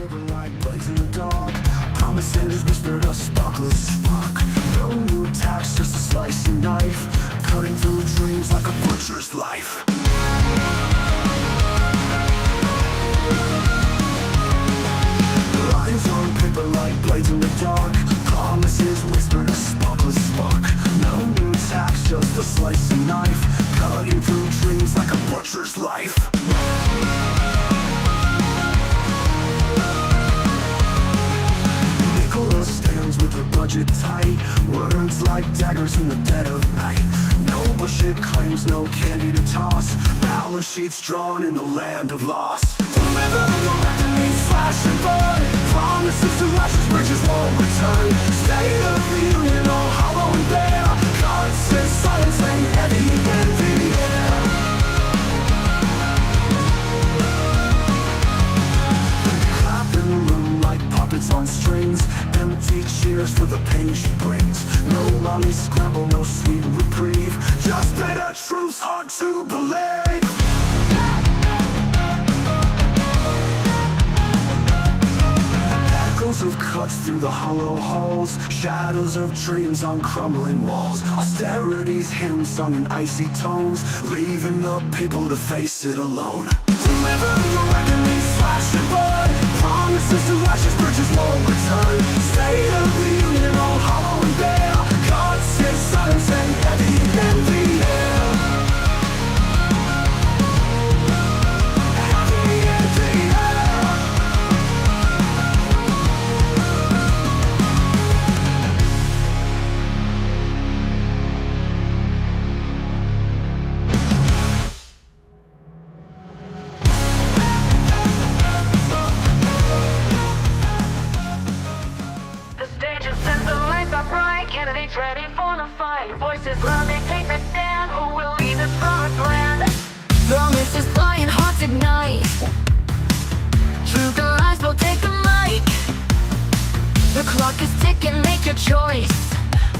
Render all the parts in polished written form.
light blazing in the dark. Promises whispered a sparkle spark. No new attacks, just a slicing knife, cutting through dreams like a butcher's life. Lines on paper like blades in the dark. Promises whispered a sparkle spark. No new attacks, just a slicing knife, cutting through dreams like a butcher's life. Stands with her budget tight, words like daggers in the dead of night. No bullshit claims, no candy to toss, balance sheets drawn in the land of loss. Remember the reckoning, slash and burn, promises to ashes, bridges won't return. State of the union, all hollow and bare, constant silence and heavy in the air. Clap in the room like puppets on strings, empty cheers for the pain she brings. No mommy scramble, no sweet reprieve, just bitter truths hard to believe. Echoes of cuts through the hollow halls, shadows of dreams on crumbling walls. Austerity's hymn sung in icy tones, leaving the people to face it alone. Deliver the reckoning, slash and burn, promises to ashes, bridges won't return. State of the union, all hollow and bare, constant silence and heavy in the air. Heavy in the air. Candidates ready for the fight. Voices loud, they take the stand. Who will lead this promised land? Promises flying, hearts ignite. Truth and lies will take the mic. The clock is ticking, make your choice.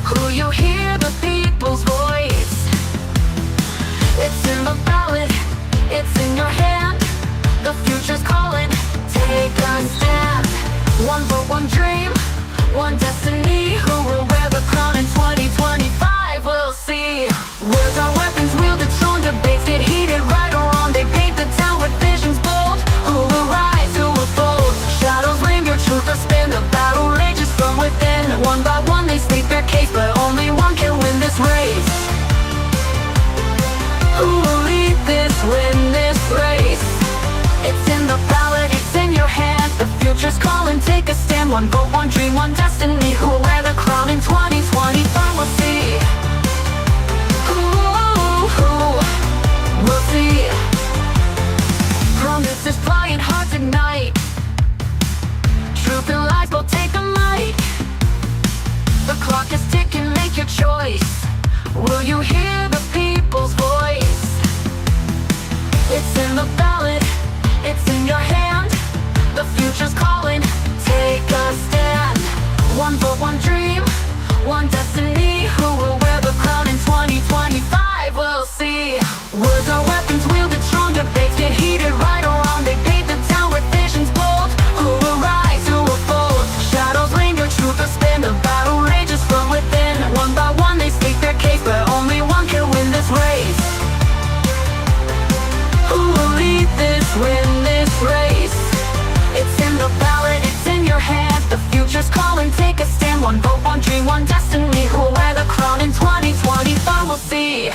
Who you hear, the people's voice. It's in the ballot, it's in your hand. The future's calling, take a stand. One vote, one dream, one destiny. Who will wear the crown in 2025? We'll see. Words are weapons wielded strong, debates get heated, right or wrong. They paint the town with visions bold. Who will rise, who will fold? Shadows linger, truth will spin. The battle rages from within. One by one they state their case, but only one can win this race. Who will lead this, win this race? It's in the ballot, it's in your hand. The future's calling, take a stand. One vote, one dream, one destiny. Who will wear the crown in 2025? We'll see. We'll see. Promises flying, hearts ignite. Truth and lies will take a mic. The clock is ticking, make your choice. Will you hear the people's voice? It's in the ballot, it's in your hand. The future's calling, take a stand. One vote, one dream, one destiny. Who will wear the crown in 2025? We'll see. Words are weapons wielded strong, debates get heated, right or wrong. They paint the town with visions bold. Who will rise, who will fold? Shadows linger, truth will spin. The battle rages from within. One by one they state their case, but only one can win this race. Who will lead this, win this race? It's in the ballot, it's in your hand. The future's calling, take a stand. One vote, one dream, one destiny. Who will wear the crown in 2025? We'll see.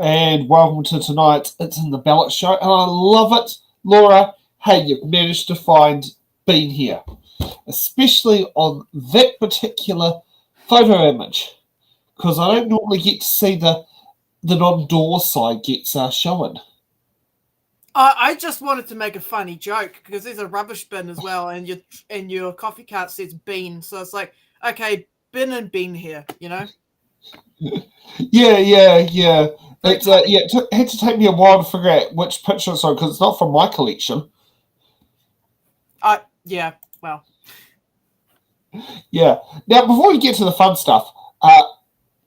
And welcome to tonight. It's in the Ballot Show, and I love it, Laura. Hey, you've managed to find Bean here, especially on that particular photo image, because I don't normally get to see the non-door side gets shown. I just wanted to make a funny joke because there's a rubbish bin as well, and your coffee cart says bean, so it's like, okay, bin and bean here, you know. Yeah. It's it had to take me a while to figure out which picture it's on because it's not from my collection. Yeah, well, Yeah. Now, before we get to the fun stuff,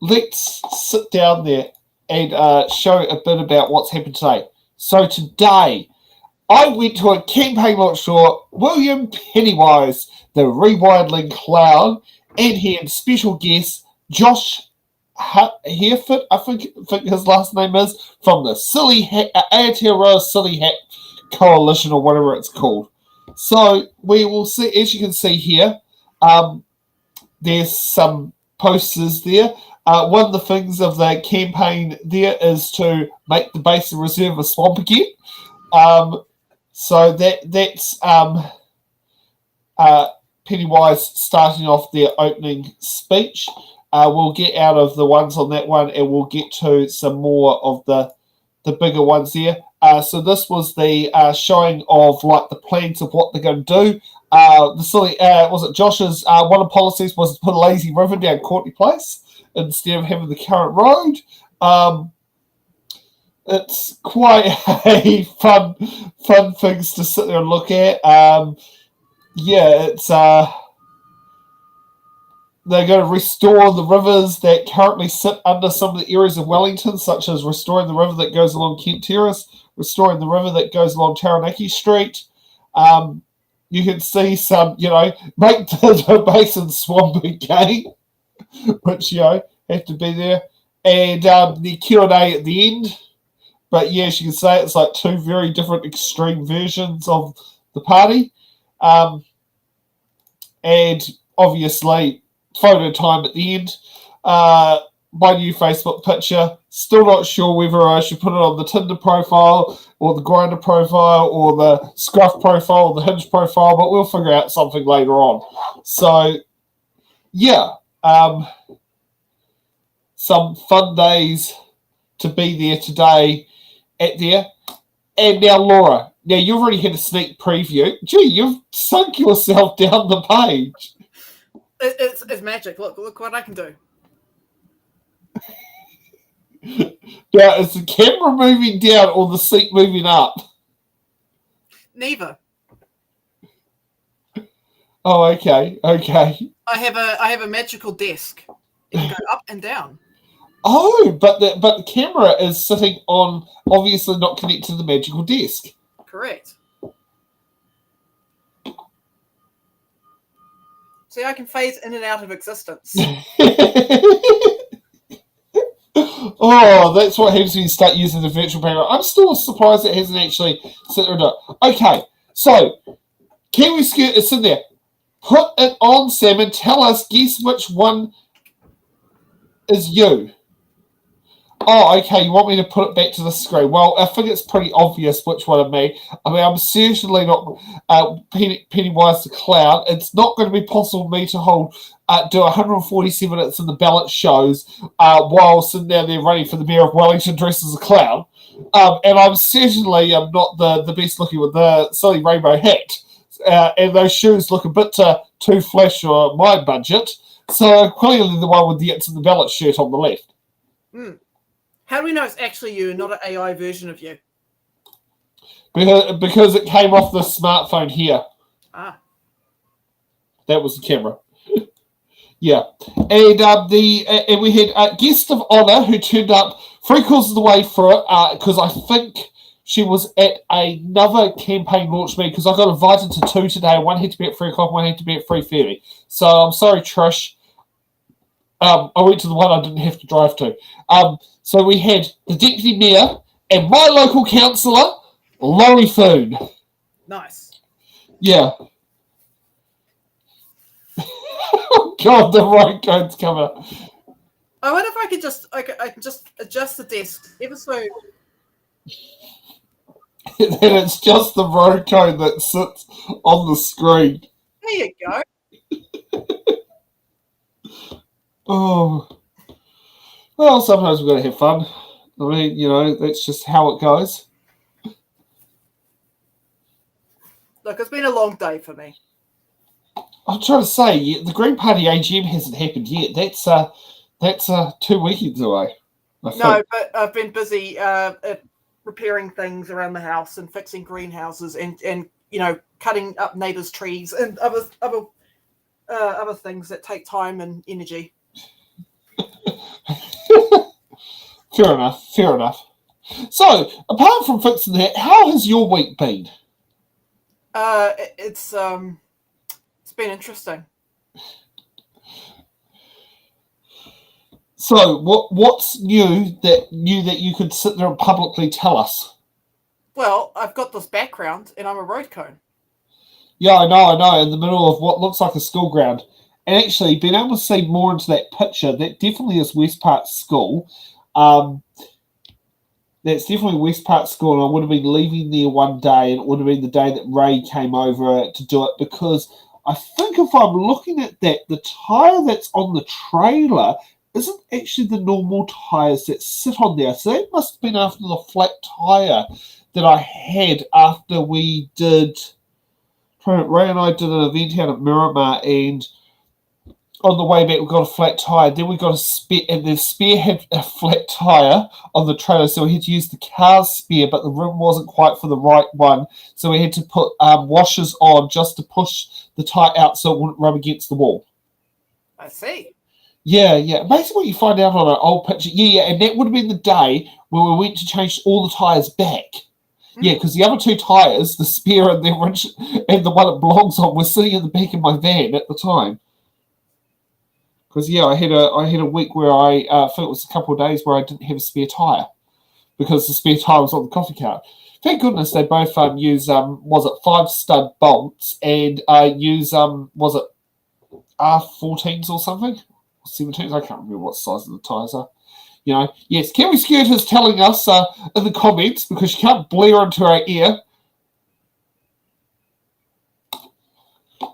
let's sit down there and show a bit about what's happened today. So today, I went to a campaign launch for William Pennywise, the rewilding clown, and he had special guest Josh Hereford, I think his last name is, from the Aotearoa Silly Hat Coalition or whatever it's called. So we will see, as you can see here, there's some posters there. One of the things of the campaign there is to make the Basin Reserve a swamp again. So that's Pennywise starting off their opening speech. We'll get out of the ones on that one and we'll get to some more of the bigger ones there. So this was the showing of like the plans of what they're going to do. The silly was it Josh's one of the policies was to put a lazy river down Courtney Place instead of having the current road. It's quite a fun things to sit there and look at. It's they're going to restore the rivers that currently sit under some of the areas of Wellington, such as restoring the river that goes along Kent Terrace, restoring the river that goes along Taranaki Street. You can see some, make the basin swamp again, which, have to be there. And the Q&A at the end. But yes, you can say it's like two very different extreme versions of the party. And obviously, photo time at the end. My new Facebook picture. Still not sure whether I should put it on the Tinder profile or the Grindr profile or the Scruff profile or the Hinge profile, but we'll figure out something later on. So, yeah. Some fun days to be there today at there. And now, Laura, you've already had a sneak preview. Gee, you've sunk yourself down the page. It's magic. Look what I can do. Now, is the camera moving down or the seat moving up? Neither. Oh, okay. I have a magical desk. It can go up and down. Oh, but the camera is sitting on, obviously not connected to the magical desk. Correct. See, I can phase in and out of existence. Oh, that's what happens when you start using the virtual background. I'm still surprised it hasn't actually sit there and done it. Okay, so Kiwi Skirt is in there. Put it on, Sam, and tell us, guess which one is you. Oh, okay, you want me to put it back to the screen. Well, I think it's pretty obvious which one of me. I mean, I'm certainly not Pennywise the Clown. It's not going to be possible for me to do 147 minutes in the ballot shows while sitting down there running for the Mayor of Wellington dressed as a clown. And I'm certainly not the best looking with the silly rainbow hat. And those shoes look a bit too flash for my budget. So clearly the one with the It's in the Ballot shirt on the left. How do we know it's actually you, not an AI version of you? Because it came off the smartphone here. Ah. That was the camera. Yeah. And and we had a guest of honour who turned up 3/4 of the way through it because I think she was at another campaign launch meeting because I got invited to two today. One had to be at 3 o'clock, one had to be at 3:30. So I'm sorry, Trish. I went to the one I didn't have to drive to. So we had the Deputy Mayor and my local councillor, Laurie Foon. Nice. Yeah. Oh, God, the road code's coming up. I wonder if I can just adjust the desk ever so. And it's just the road code that sits on the screen. There you go. Oh. Well, sometimes we've got to have fun. I mean, that's just how it goes. Look, it's been a long day for me. I'm trying to say the Green Party AGM hasn't happened yet. That's 2 weekends away. No, but I've been busy repairing things around the house and fixing greenhouses and cutting up neighbours' trees and other things that take time and energy. Fair enough. So, apart from fixing that, how has your week been? It's been interesting. So, what's new that you could sit there and publicly tell us? Well, I've got this background and I'm a road cone. Yeah, I know, in the middle of what looks like a school ground. And actually, being able to see more into that picture, that definitely is West Park School. That's definitely West Park School, and I would have been leaving there one day, and it would have been the day that Ray came over to do it, because I think if I'm looking at that, the tyre that's on the trailer isn't actually the normal tyres that sit on there. So that must have been after the flat tyre that I had after we did... Ray and I did an event out at Miramar, and on the way back we got a flat tyre. Then we got a spare, and the spare had a flat tyre on the trailer, so we had to use the car's spare, but the rim wasn't quite for the right one, so we had to put washers on just to push the tyre out so it wouldn't rub against the wall. I see. Yeah. Basically what you find out on an old picture. Yeah, and that would have been the day where we went to change all the tyres back. Yeah, because the other two tyres, the spare and the and the one it belongs on, were sitting in the back of my van at the time. Because I had a week where I think it was a couple of days where I didn't have a spare tyre because the spare tyre was on the coffee cart. Thank goodness they both use 5-stud bolts and use was it R14s or something, 17s? I can't remember what size of the tyres are. Yes, Kiwi Skirt is telling us in the comments, because she can't blare into our ear.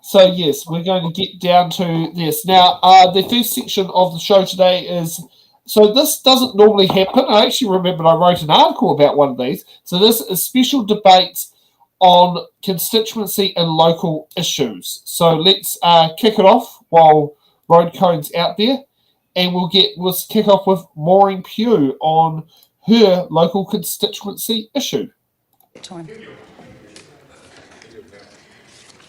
So, yes, we're going to get down to this. Now, the first section of the show today is... So, this doesn't normally happen. I actually remembered I wrote an article about one of these. So, this is special debates on constituency and local issues. So, let's kick it off while Road Cone's out there. And we'll kick off with Maureen Pugh on her local constituency issue.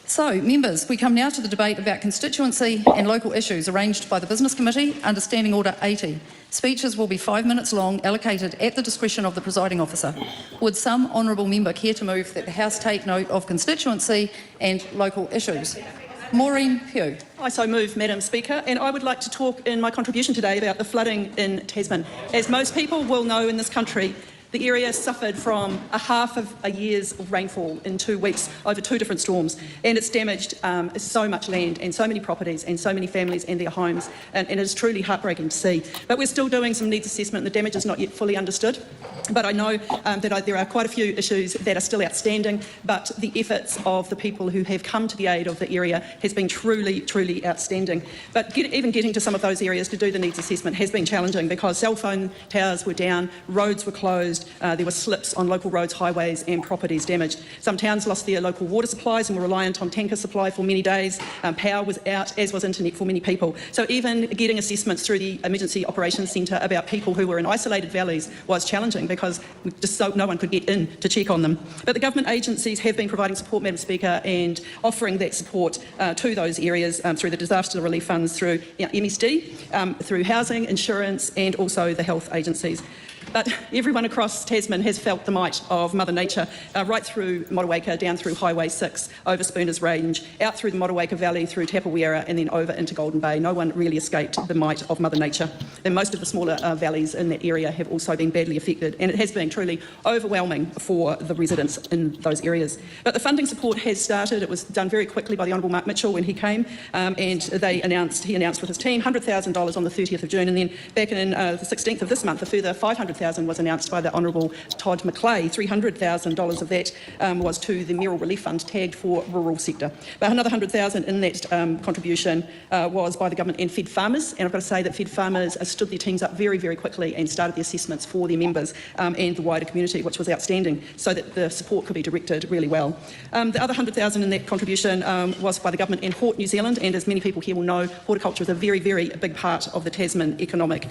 So, members, we come now to the debate about constituency and local issues arranged by the Business Committee under Standing Order 80. Speeches will be 5 minutes long, allocated at the discretion of the presiding officer. Would some honourable member care to move that the House take note of constituency and local issues? Maureen Pugh. I so move, Madam Speaker, and I would like to talk in my contribution today about the flooding in Tasman. As most people will know in this country, the area suffered from a half of a year's rainfall in 2 weeks over 2 different storms, and it's damaged so much land and so many properties and so many families and their homes, and it is truly heartbreaking to see. But we're still doing some needs assessment, and the damage is not yet fully understood. But I know that there are quite a few issues that are still outstanding, but the efforts of the people who have come to the aid of the area has been truly, truly outstanding. But even getting to some of those areas to do the needs assessment has been challenging, because cell phone towers were down, roads were closed, there were slips on local roads, highways and properties damaged. Some towns lost their local water supplies and were reliant on tanker supply for many days. Power was out, as was internet for many people. So even getting assessments through the Emergency Operations Centre about people who were in isolated valleys was challenging, because no one could get in to check on them. But the government agencies have been providing support, Madam Speaker, and offering that support to those areas through the disaster relief funds, through MSD, through housing, insurance and also the health agencies. But everyone across Tasman has felt the might of Mother Nature, right through Motueka, down through Highway 6, over Spooners Range, out through the Motueka Valley, through Tapawera, and then over into Golden Bay. No one really escaped the might of Mother Nature. And most of the smaller valleys in that area have also been badly affected, and it has been truly overwhelming for the residents in those areas. But the funding support has started. It was done very quickly by the Honourable Mark Mitchell when he came, and he announced with his team $100,000 on the 30th of June, and then back in the 16th of this month, a further $500,000 $500,000 was announced by the Honourable Todd McClay. $300,000 of that was to the Mayoral Relief Fund tagged for rural sector. But another $100,000 in that contribution was by the government and fed farmers. And I've got to say that fed farmers stood their teams up very, very quickly and started the assessments for their members and the wider community, which was outstanding, so that the support could be directed really well. The other $100,000 in that contribution was by the government and Hort New Zealand, and as many people here will know, horticulture is a very, very big part of the Tasman economic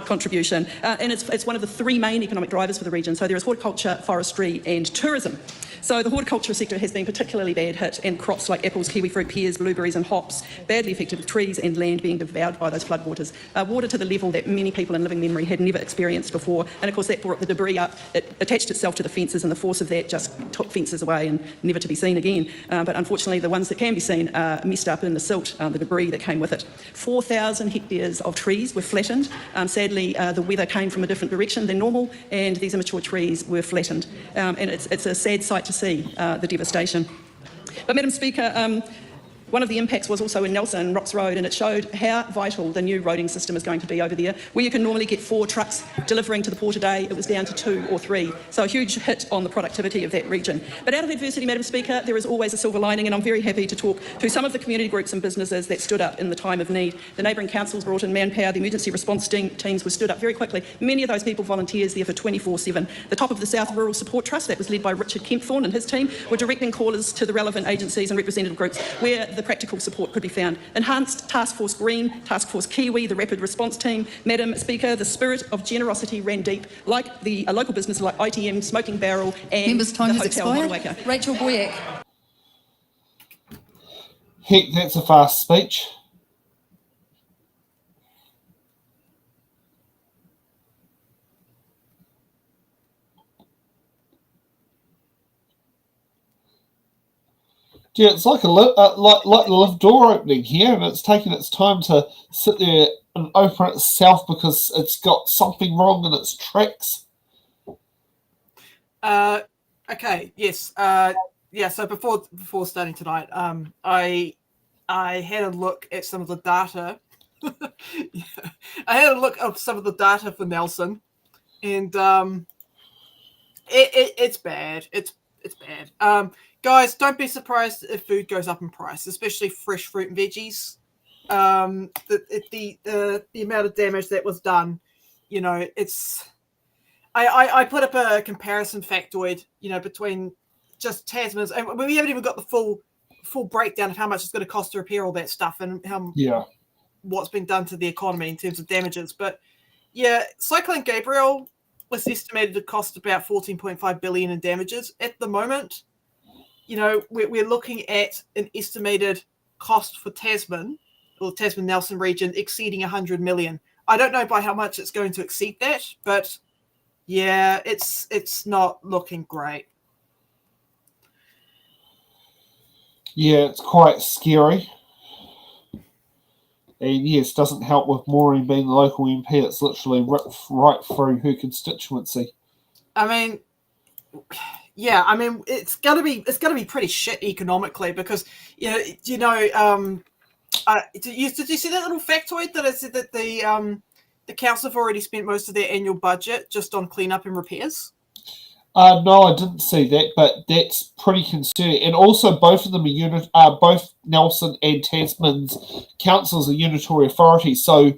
contribution, and it's one of the three main economic drivers for the region. So there is horticulture, forestry and tourism. So the horticulture sector has been particularly bad hit, and crops like apples, kiwi fruit, pears, blueberries and hops badly affected, with trees and land being devoured by those floodwaters. Water to the level that many people in living memory had never experienced before, and of course that brought the debris up. It attached itself to the fences, and the force of that just took fences away and never to be seen again. But unfortunately the ones that can be seen are messed up in the silt, the debris that came with it. 4,000 hectares of trees were flattened. Sadly the weather came from a different direction than normal, and these immature trees were flattened. And it's a sad sight to see the devastation. But Madam Speaker, one of the impacts was also in Nelson, Rocks Road, and it showed how vital the new roading system is going to be over there. Where you can normally get 4 trucks delivering to the port a day, it was down to 2 or 3. So a huge hit on the productivity of that region. But out of adversity, Madam Speaker, there is always a silver lining, and I'm very happy to talk to some of the community groups and businesses that stood up in the time of need. The neighbouring councils brought in manpower, the emergency response teams were stood up very quickly. Many of those people volunteers there for 24/7. The top of the South Rural Support Trust, that was led by Richard Kempthorne and his team, were directing callers to the relevant agencies and representative groups where the practical support could be found. Enhanced Task Force Green, Task Force Kiwi, the Rapid Response Team. Madam Speaker, the spirit of generosity ran deep, like a local business like ITM, Smoking Barrel and Members' time the has Hotel expired. Motueka. Rachel Boyack. Heck, that's a fast speech. Yeah, it's like like the lift door opening here, and it's taking its time to sit there and open itself because it's got something wrong in its tracks. Okay. Yes. Yeah. So before starting tonight, I had a look at some of the data. I had a look at some of the data for Nelson, and it's bad. It's bad. Guys, don't be surprised if food goes up in price, especially fresh fruit and veggies. The amount of damage that was done, you know, it's. I put up a comparison factoid, you know, between just Tasman's, and we haven't even got the full breakdown of how much it's going to cost to repair all that stuff and what's been done to the economy in terms of damages. But yeah, Cyclone Gabriel was estimated to cost about $14.5 billion in damages at the moment. You know, we're looking at an estimated cost for Tasman, or the Tasman Nelson region, exceeding $100 million. I don't know by how much it's going to exceed that, but yeah, it's not looking great. Yeah, it's quite scary. And yes, doesn't help with Maureen being the local MP. It's literally right through her constituency. I mean, yeah, I mean, it's gonna be pretty shit economically because did you see that little factoid that I said that the council have already spent most of their annual budget just on cleanup and repairs? No, I didn't see that, but that's pretty concerning. And also, both of them are both Nelson and Tasman's councils are unitary authorities, so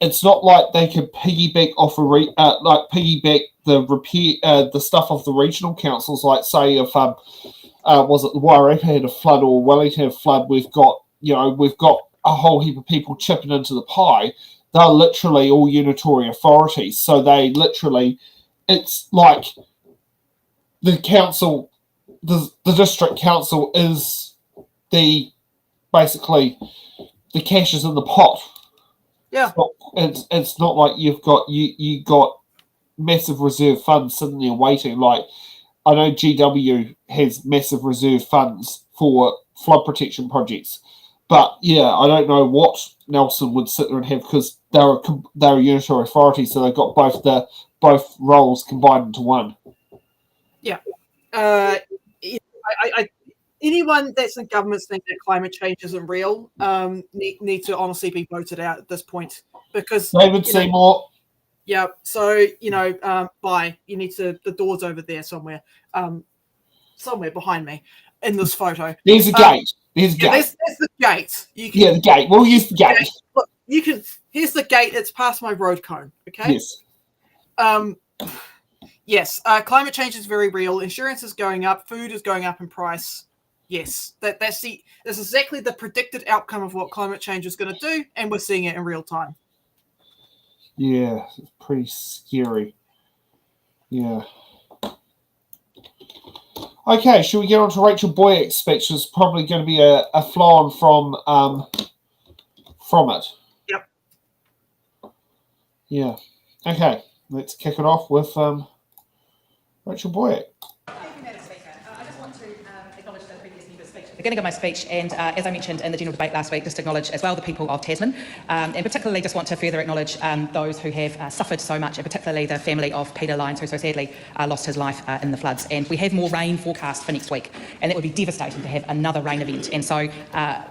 it's not like they could piggyback off piggyback the repair the stuff of the regional councils. Like, say, if was it the Wairarapa had a flood or Wellington had a flood, we've got a whole heap of people chipping into the pie. They're literally all unitary authorities, so they literally, it's like the council, the district council is basically the cash is in the pot. Yeah, it's not like you got massive reserve funds sitting there waiting. Like, I know GW has massive reserve funds for flood protection projects, but yeah, I don't know what Nelson would sit there and have because they're a unitary authority, so they've got both roles combined into one. Yeah. Anyone that's in government thinks that climate change isn't real need to honestly be voted out at this point because David Seymour. Yeah. So, you need to, the door's over there somewhere, somewhere behind me in this photo. There's a gate. There's a gate. There's the gate. You can, Yeah, the gate. We'll use the gate. Look, here's the gate. It's past my road cone. Okay. Yes. Yes. Climate change is very real. Insurance is going up. Food is going up in price. Yes. That's exactly the predicted outcome of what climate change is going to do, and we're seeing it in real time. Yeah, it's pretty scary. Yeah. Okay, should we get on to Rachel Boyack's speech? There's probably going to be a flow on from it. Yep. Yeah. Okay, let's kick it off with Rachel Boyack. Beginning of my speech, and as I mentioned in the general debate last week, just acknowledge as well the people of Tasman, and particularly just want to further acknowledge those who have suffered so much, and particularly the family of Peter Lyons, who so sadly lost his life in the floods. And we have more rain forecast for next week, and it would be devastating to have another rain event. And so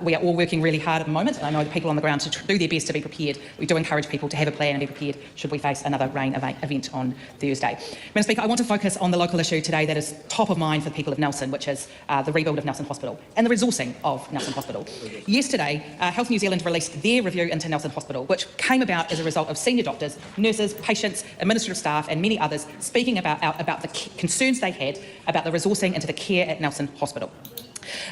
we are all working really hard at the moment, and I know the people on the ground to do their best to be prepared. We do encourage people to have a plan and be prepared should we face another rain event on Thursday. Madam Speaker, I want to focus on the local issue today that is top of mind for the people of Nelson, which is the rebuild of Nelson Hospital and the resourcing of Nelson Hospital. Yesterday, Health New Zealand released their review into Nelson Hospital, which came about as a result of senior doctors, nurses, patients, administrative staff and many others speaking about the concerns they had about the resourcing into the care at Nelson Hospital.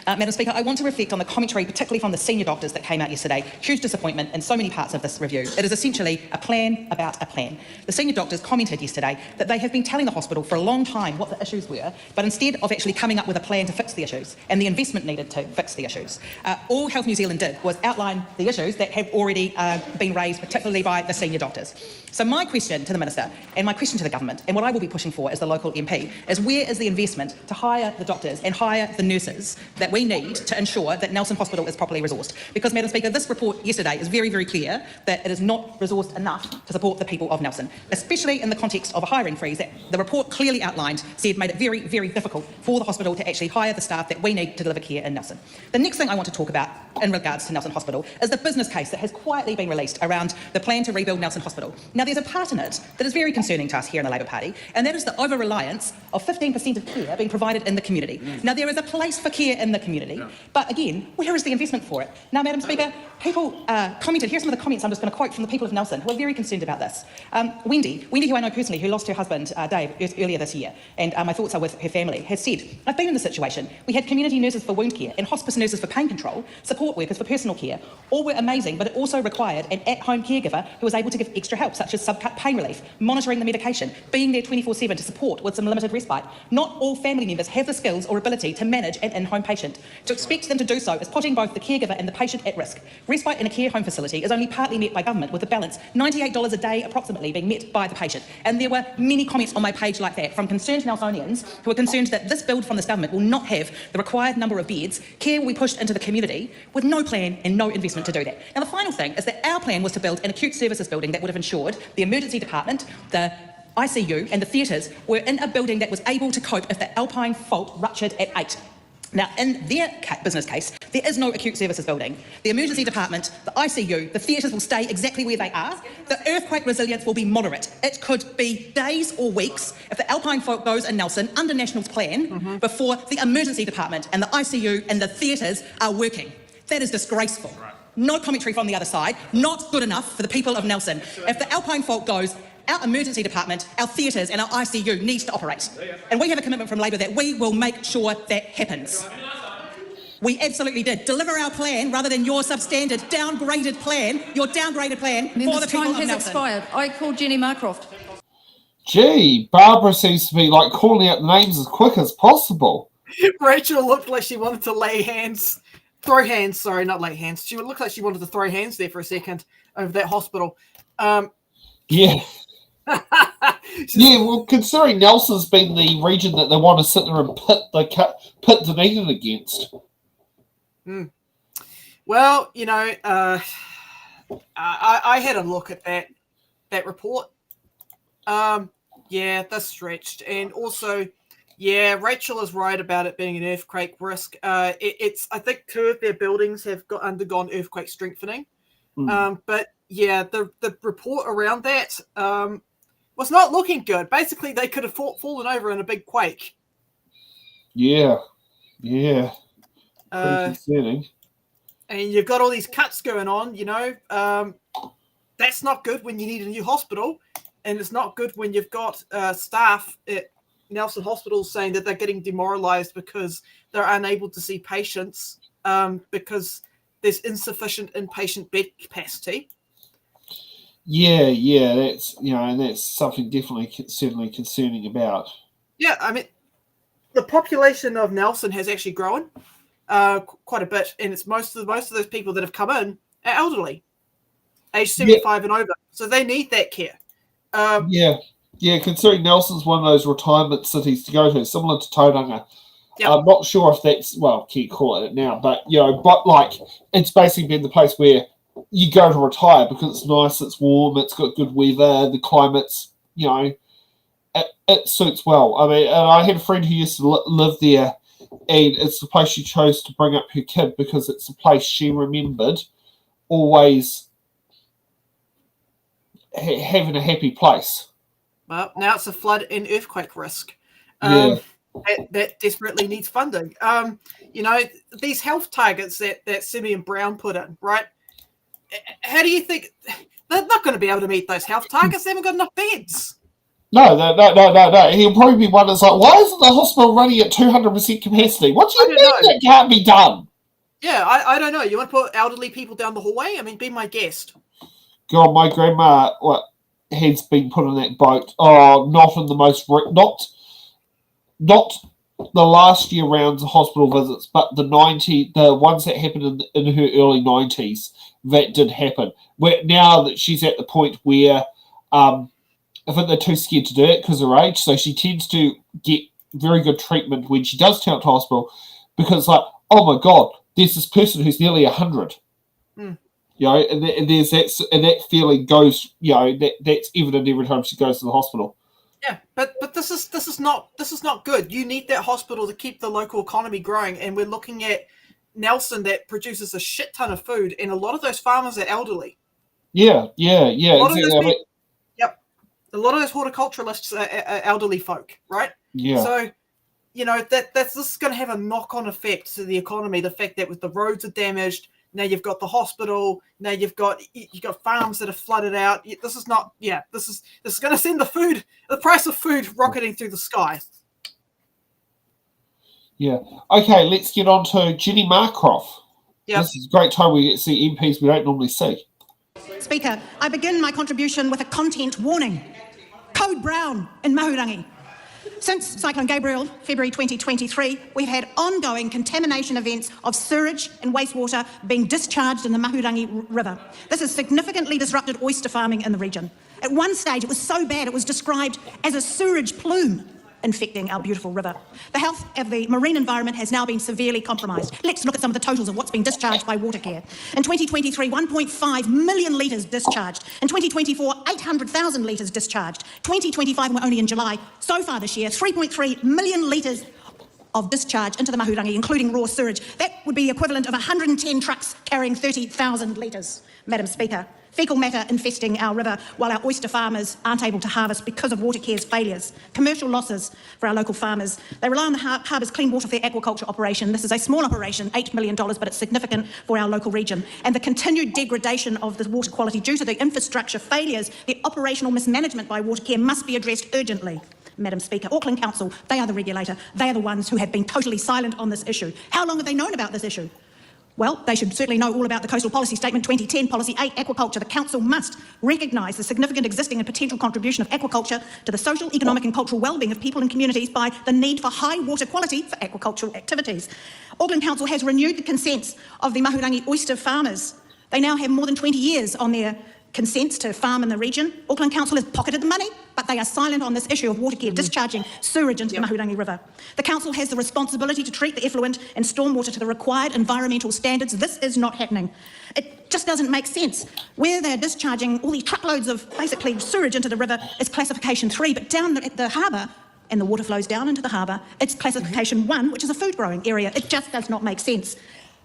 Madam Speaker, I want to reflect on the commentary, particularly from the senior doctors that came out yesterday. Huge disappointment in so many parts of this review. It is essentially a plan about a plan. The senior doctors commented yesterday that they have been telling the hospital for a long time what the issues were, but instead of actually coming up with a plan to fix the issues and the investment needed to fix the issues, all Health New Zealand did was outline the issues that have already been raised, particularly by the senior doctors. So my question to the Minister and my question to the government, and what I will be pushing for as the local MP, is where is the investment to hire the doctors and hire the nurses that we need to ensure that Nelson Hospital is properly resourced? Because, Madam Speaker, this report yesterday is very, very clear that it is not resourced enough to support the people of Nelson, especially in the context of a hiring freeze that the report clearly outlined said made it very, very difficult for the hospital to actually hire the staff that we need to deliver care in Nelson. The next thing I want to talk about in regards to Nelson Hospital is the business case that has quietly been released around the plan to rebuild Nelson Hospital. Now, there's a part in it that is very concerning to us here in the Labour Party, and that is the over-reliance of 15% of care being provided in the community. Now, there is a place for care in the community, but again, where is the investment for it? Now, Madam Speaker, people commented, here's some of the comments I'm just going to quote from the people of Nelson who are very concerned about this. Wendy, who I know personally, who lost her husband, Dave, earlier this year, and my thoughts are with her family, has said, I've been in this situation. We had community nurses for wound care and hospice nurses for pain control, support workers for personal care. All were amazing, but it also required an at-home caregiver who was able to give extra help, such as subcut pain relief, monitoring the medication, being there 24/7 to support with some limited respite. Not all family members have the skills or ability to manage an in-home patient. To expect them to do so is putting both the caregiver and the patient at risk. Respite in a care home facility is only partly met by government, with the balance, $98 a day approximately, being met by the patient. And there were many comments on my page like that from concerned Nelsonians who are concerned that this build from this government will not have the required number of beds. Care will be pushed into the community with no plan and no investment to do that. Now, the final thing is that our plan was to build an acute services building that would have ensured the emergency department, the ICU and the theatres were in a building that was able to cope if the Alpine fault ruptured at 8. Now, in their business case, there is no acute services building. The emergency department, the ICU, the theatres will stay exactly where they are. The earthquake resilience will be moderate. It could be days or weeks if the Alpine fault goes in Nelson under National's plan before the emergency department and the ICU and the theatres are working. That is disgraceful. No commentary from the other side. Not good enough for the people of Nelson. If the Alpine fault goes, our emergency department, our theatres and our ICU needs to operate. And we have a commitment from Labour that we will make sure that happens. We absolutely did. Deliver our plan rather than your substandard, downgraded plan, your downgraded plan for the people of Nelson. Time has expired. I call Jenny Marcroft. Gee, Barbara seems to be like calling out the names as quick as possible. Rachel looked like she wanted to lay hands. Throw hands, sorry, not lay hands. She looked like she wanted to throw hands there for a second over that hospital. Yeah. Yeah, well, considering Nelson's been the region that they want to sit there and pit Dunedin against. Well, I had a look at that report. Yeah, that's stretched. And also, yeah, Rachel is right about it being an earthquake risk. I think 2 of their buildings have undergone earthquake strengthening. But yeah, the report around that, was not looking good. Basically, they could have fallen over in a big quake. Yeah. Pretty concerning. And you've got all these cuts going on, that's not good when you need a new hospital, and it's not good when you've got staff at Nelson Hospitals saying that they're getting demoralized because they're unable to see patients because there's insufficient inpatient bed capacity. Yeah, that's and that's something certainly concerning about. Yeah, I mean, the population of Nelson has actually grown quite a bit, and it's most of those people that have come in are elderly, age 75 and over, so they need that care. Considering Nelson's one of those retirement cities to go to, similar to Tauranga. Yep. I'm not sure if that's, can't call it now, but it's basically been the place where you go to retire because it's nice, it's warm, it's got good weather, the climate's, it suits well. I mean, and I had a friend who used to live there, and it's the place she chose to bring up her kid because it's the place she remembered always having a happy place. Well, now it's a flood and earthquake risk. That desperately needs funding. These health targets that Simeon Brown put in, right? How do you think they're not going to be able to meet those health targets? They haven't got enough beds. No. He'll probably be one that's like, why isn't the hospital running at 200% capacity? What do you mean that can't be done? Yeah, I don't know. You want to put elderly people down the hallway? I mean, be my guest. God, my grandma has been put in that boat. Oh, not in the not the last year rounds of hospital visits, but the ones that happened in her early 90s, that did happen. Now that she's at the point where I think they're too scared to do it because of her age, so she tends to get very good treatment when she does turn up to hospital because, oh my God, there's this person who's nearly 100. And there's that, and that feeling goes, that's evident every time she goes to the hospital. Yeah, but this is not good. You need that hospital to keep the local economy growing, and we're looking at Nelson that produces a shit ton of food, and a lot of those farmers are elderly. Yeah. Exactly. A lot of those horticulturalists are elderly folk, right? Yeah. So, this is going to have a knock-on effect to the economy. The fact that with the roads are damaged, now you've got the hospital, now you've got farms that are flooded out. This is going to send the price of food rocketing through the sky. Yeah. Okay, let's get on to Jenny Marcroft. Yep. This is a great time we get to see MPs we don't normally see. Speaker, I begin my contribution with a content warning. Code brown in Mahurangi. Since Cyclone Gabriel, February 2023, we've had ongoing contamination events of sewage and wastewater being discharged in the Mahurangi River. This has significantly disrupted oyster farming in the region. At one stage, it was so bad it was described as a sewerage plume infecting our beautiful river. The health of the marine environment has now been severely compromised. Let's look at some of the totals of what's been discharged by Watercare. In 2023, 1.5 million litres discharged. In 2024, 800,000 litres discharged. 2025, we're only in July. So far this year, 3.3 million litres of discharge into the Mahurangi, including raw sewage. That would be the equivalent of 110 trucks carrying 30,000 litres, Madam Speaker. Fecal matter infesting our river while our oyster farmers aren't able to harvest because of Watercare's failures. Commercial losses for our local farmers. They rely on the harbour's clean water for their aquaculture operation. This is a small operation, $8 million, but it's significant for our local region. And the continued degradation of the water quality due to the infrastructure failures, the operational mismanagement by Watercare must be addressed urgently. Madam Speaker, Auckland Council, they are the regulator. They are the ones who have been totally silent on this issue. How long have they known about this issue? Well, they should certainly know all about the Coastal Policy Statement 2010, Policy 8, Aquaculture. The Council must recognise the significant existing and potential contribution of aquaculture to the social, economic and cultural wellbeing of people and communities by the need for high water quality for aquacultural activities. Auckland Council has renewed the consents of the Mahurangi oyster farmers. They now have more than 20 years on their consents to farm in the region. Auckland Council has pocketed the money, but they are silent on this issue of Watercare discharging sewage into the Mahurangi River. The Council has the responsibility to treat the effluent and stormwater to the required environmental standards. This is not happening. It just doesn't make sense. Where they're discharging all these truckloads of basically sewage into the river is classification 3, but down at the harbour, and the water flows down into the harbour, it's classification 1, which is a food growing area. It just does not make sense.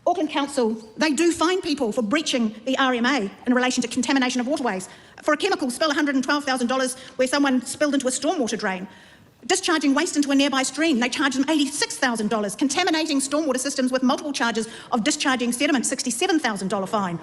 Auckland Council, they do fine people for breaching the RMA in relation to contamination of waterways. For a chemical spill, $112,000 where someone spilled into a stormwater drain. Discharging waste into a nearby stream, they charge them $86,000. Contaminating stormwater systems with multiple charges of discharging sediment, $67,000 fine.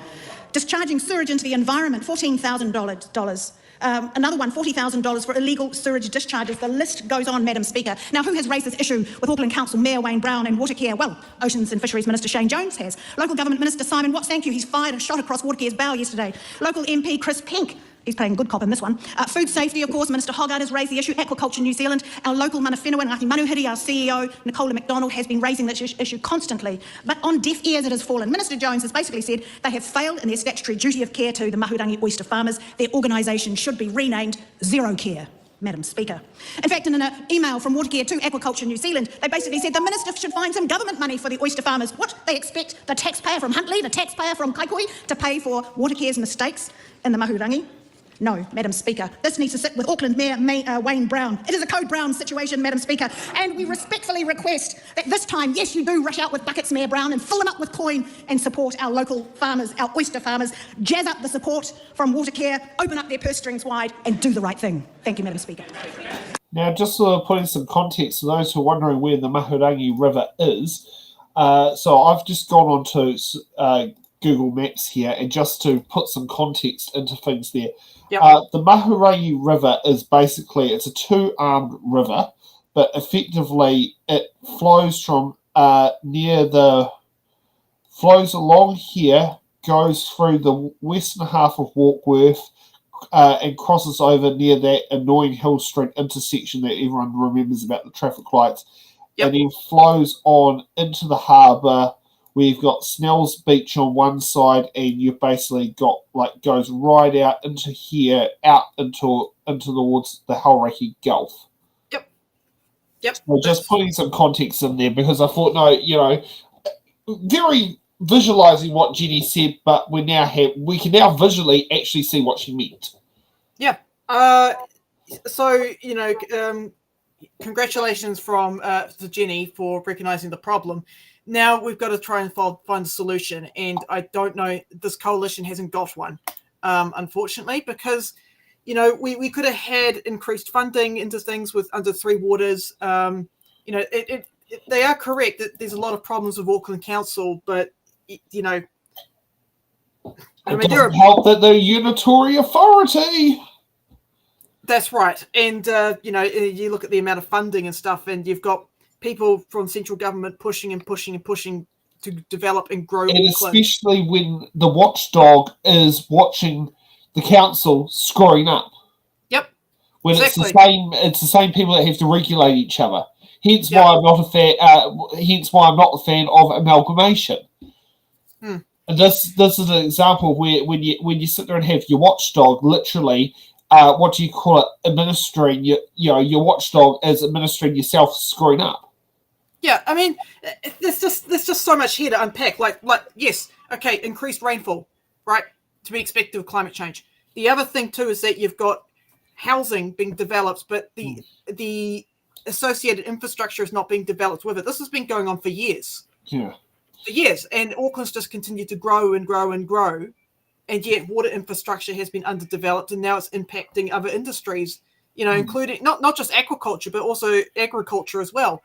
Discharging sewage into the environment, $14,000. Another one, $40,000 for illegal sewage discharges. The list goes on, Madam Speaker. Now, who has raised this issue with Auckland Council Mayor Wayne Brown and Watercare? Well, Oceans and Fisheries Minister Shane Jones has. Local Government Minister Simon Watts, thank you, he's fired a shot across Watercare's bow yesterday. Local MP Chris Pink, he's playing good cop in this one. Food safety, of course, Minister Hoggart has raised the issue. Aquaculture New Zealand, our local mana whenua, Ngāti Manuhiri, our CEO, Nicola McDonald, has been raising this issue constantly. But on deaf ears it has fallen. Minister Jones has basically said they have failed in their statutory duty of care to the Mahurangi oyster farmers. Their organisation should be renamed Zero Care, Madam Speaker. In fact, in an email from Watercare to Aquaculture New Zealand, they basically said the minister should find some government money for the oyster farmers. What? They expect the taxpayer from Huntly, the taxpayer from Kaikoi, to pay for Watercare's mistakes in the Mahurangi? No, Madam Speaker. This needs to sit with Auckland Mayor Wayne Brown. It is a Code Brown situation, Madam Speaker, and we respectfully request that this time, yes, you do rush out with buckets, Mayor Brown, and fill them up with coin and support our local farmers, our oyster farmers. Jazz up the support from Watercare, open up their purse strings wide, and do the right thing. Thank you, Madam Speaker. Now, just to put in some context for those who are wondering where the Mahurangi River is, so I've just gone on to Google Maps here, and just to put some context into things there. Yep. The Mahurangi River is basically, it's a two-armed river, but effectively it flows from flows along here, goes through the western half of Warkworth, and crosses over near that annoying Hill Street intersection that everyone remembers about the traffic lights, yep. And then flows on into the harbour. We've got Snell's Beach on one side, and you've basically got, goes right out into here, out into towards the Hauraki Gulf. Yep. Yep. So just putting some context in there, because I thought, very visualising what Jenny said, but we can now visually actually see what she meant. Yeah. Congratulations to Jenny for recognising the problem. Now we've got to try and find a solution, and I don't know, this coalition hasn't got one, unfortunately, because, we could have had increased funding into things with under Three Waters. They are correct that there's a lot of problems with Auckland Council, but, it doesn't help that they're unitary authority. That's right. And, you look at the amount of funding and stuff, and you've got people from central government pushing to develop and grow and Auckland. Especially when the watchdog is watching the council screwing up. Yep. When exactly. it's the same people that have to regulate each other. Hence why I'm not a fan. Hence why I'm not a fan of amalgamation. And this is an example where when you sit there and have your watchdog literally. What do you call it? Administering your watchdog is administering yourself screwing up. Yeah, I mean, there's just so much here to unpack. Yes, okay, increased rainfall, right, to be expected with climate change. The other thing too is that you've got housing being developed, but the associated infrastructure is not being developed with it. This has been going on for years. Yeah, for years, and Auckland's just continued to grow and grow and grow. And yet water infrastructure has been underdeveloped, and now it's impacting other industries, including not just aquaculture, but also agriculture as well.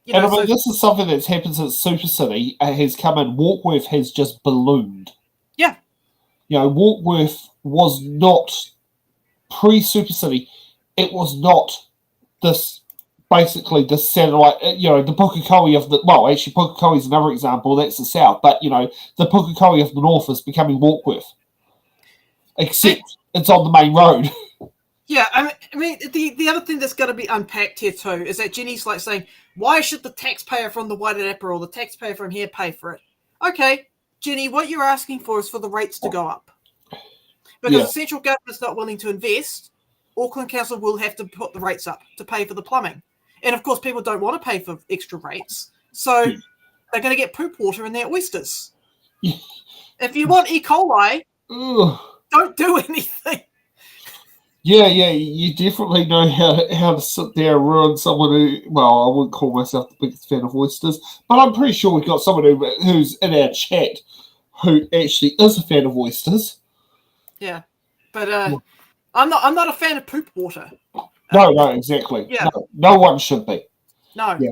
This is something that's happened since Super City has come in. Warkworth has just ballooned. Yeah. Warkworth was not pre-Super City. It was not this satellite, the Pukekohe of the... Well, actually, Pukekohe is another example. That's the south. But, the Pukekohe of the north is becoming Warkworth. Except it's on the main road. Yeah, I mean, the other thing that's got to be unpacked here too is that Jenny's saying, why should the taxpayer from the Wairarapa or the taxpayer from here pay for it? Okay, Jenny, what you're asking for is for the rates to go up. Because the central government's not willing to invest, Auckland Council will have to put the rates up to pay for the plumbing. And of course, people don't want to pay for extra rates, so they're going to get poop water in their oysters. If you want E. coli, don't do anything. Yeah, you definitely know how to sit there and ruin someone who, well, I wouldn't call myself the biggest fan of oysters, but I'm pretty sure we've got someone who's in our chat who actually is a fan of oysters. Yeah, but I'm not a fan of poop water. No, exactly. Yeah. No one should be. No. Yeah.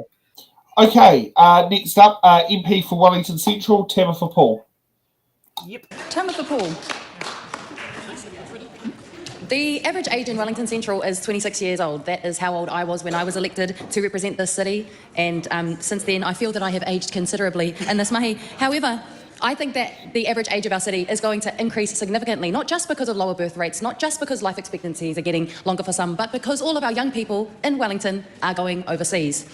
Okay, next up, MP for Wellington Central, Tamitha Paul. Yep. Tamitha Paul. The average age in Wellington Central is 26 years old. That is how old I was when I was elected to represent this city. And since then, I feel that I have aged considerably in this mahi. However, I think that the average age of our city is going to increase significantly, not just because of lower birth rates, not just because life expectancies are getting longer for some, but because all of our young people in Wellington are going overseas.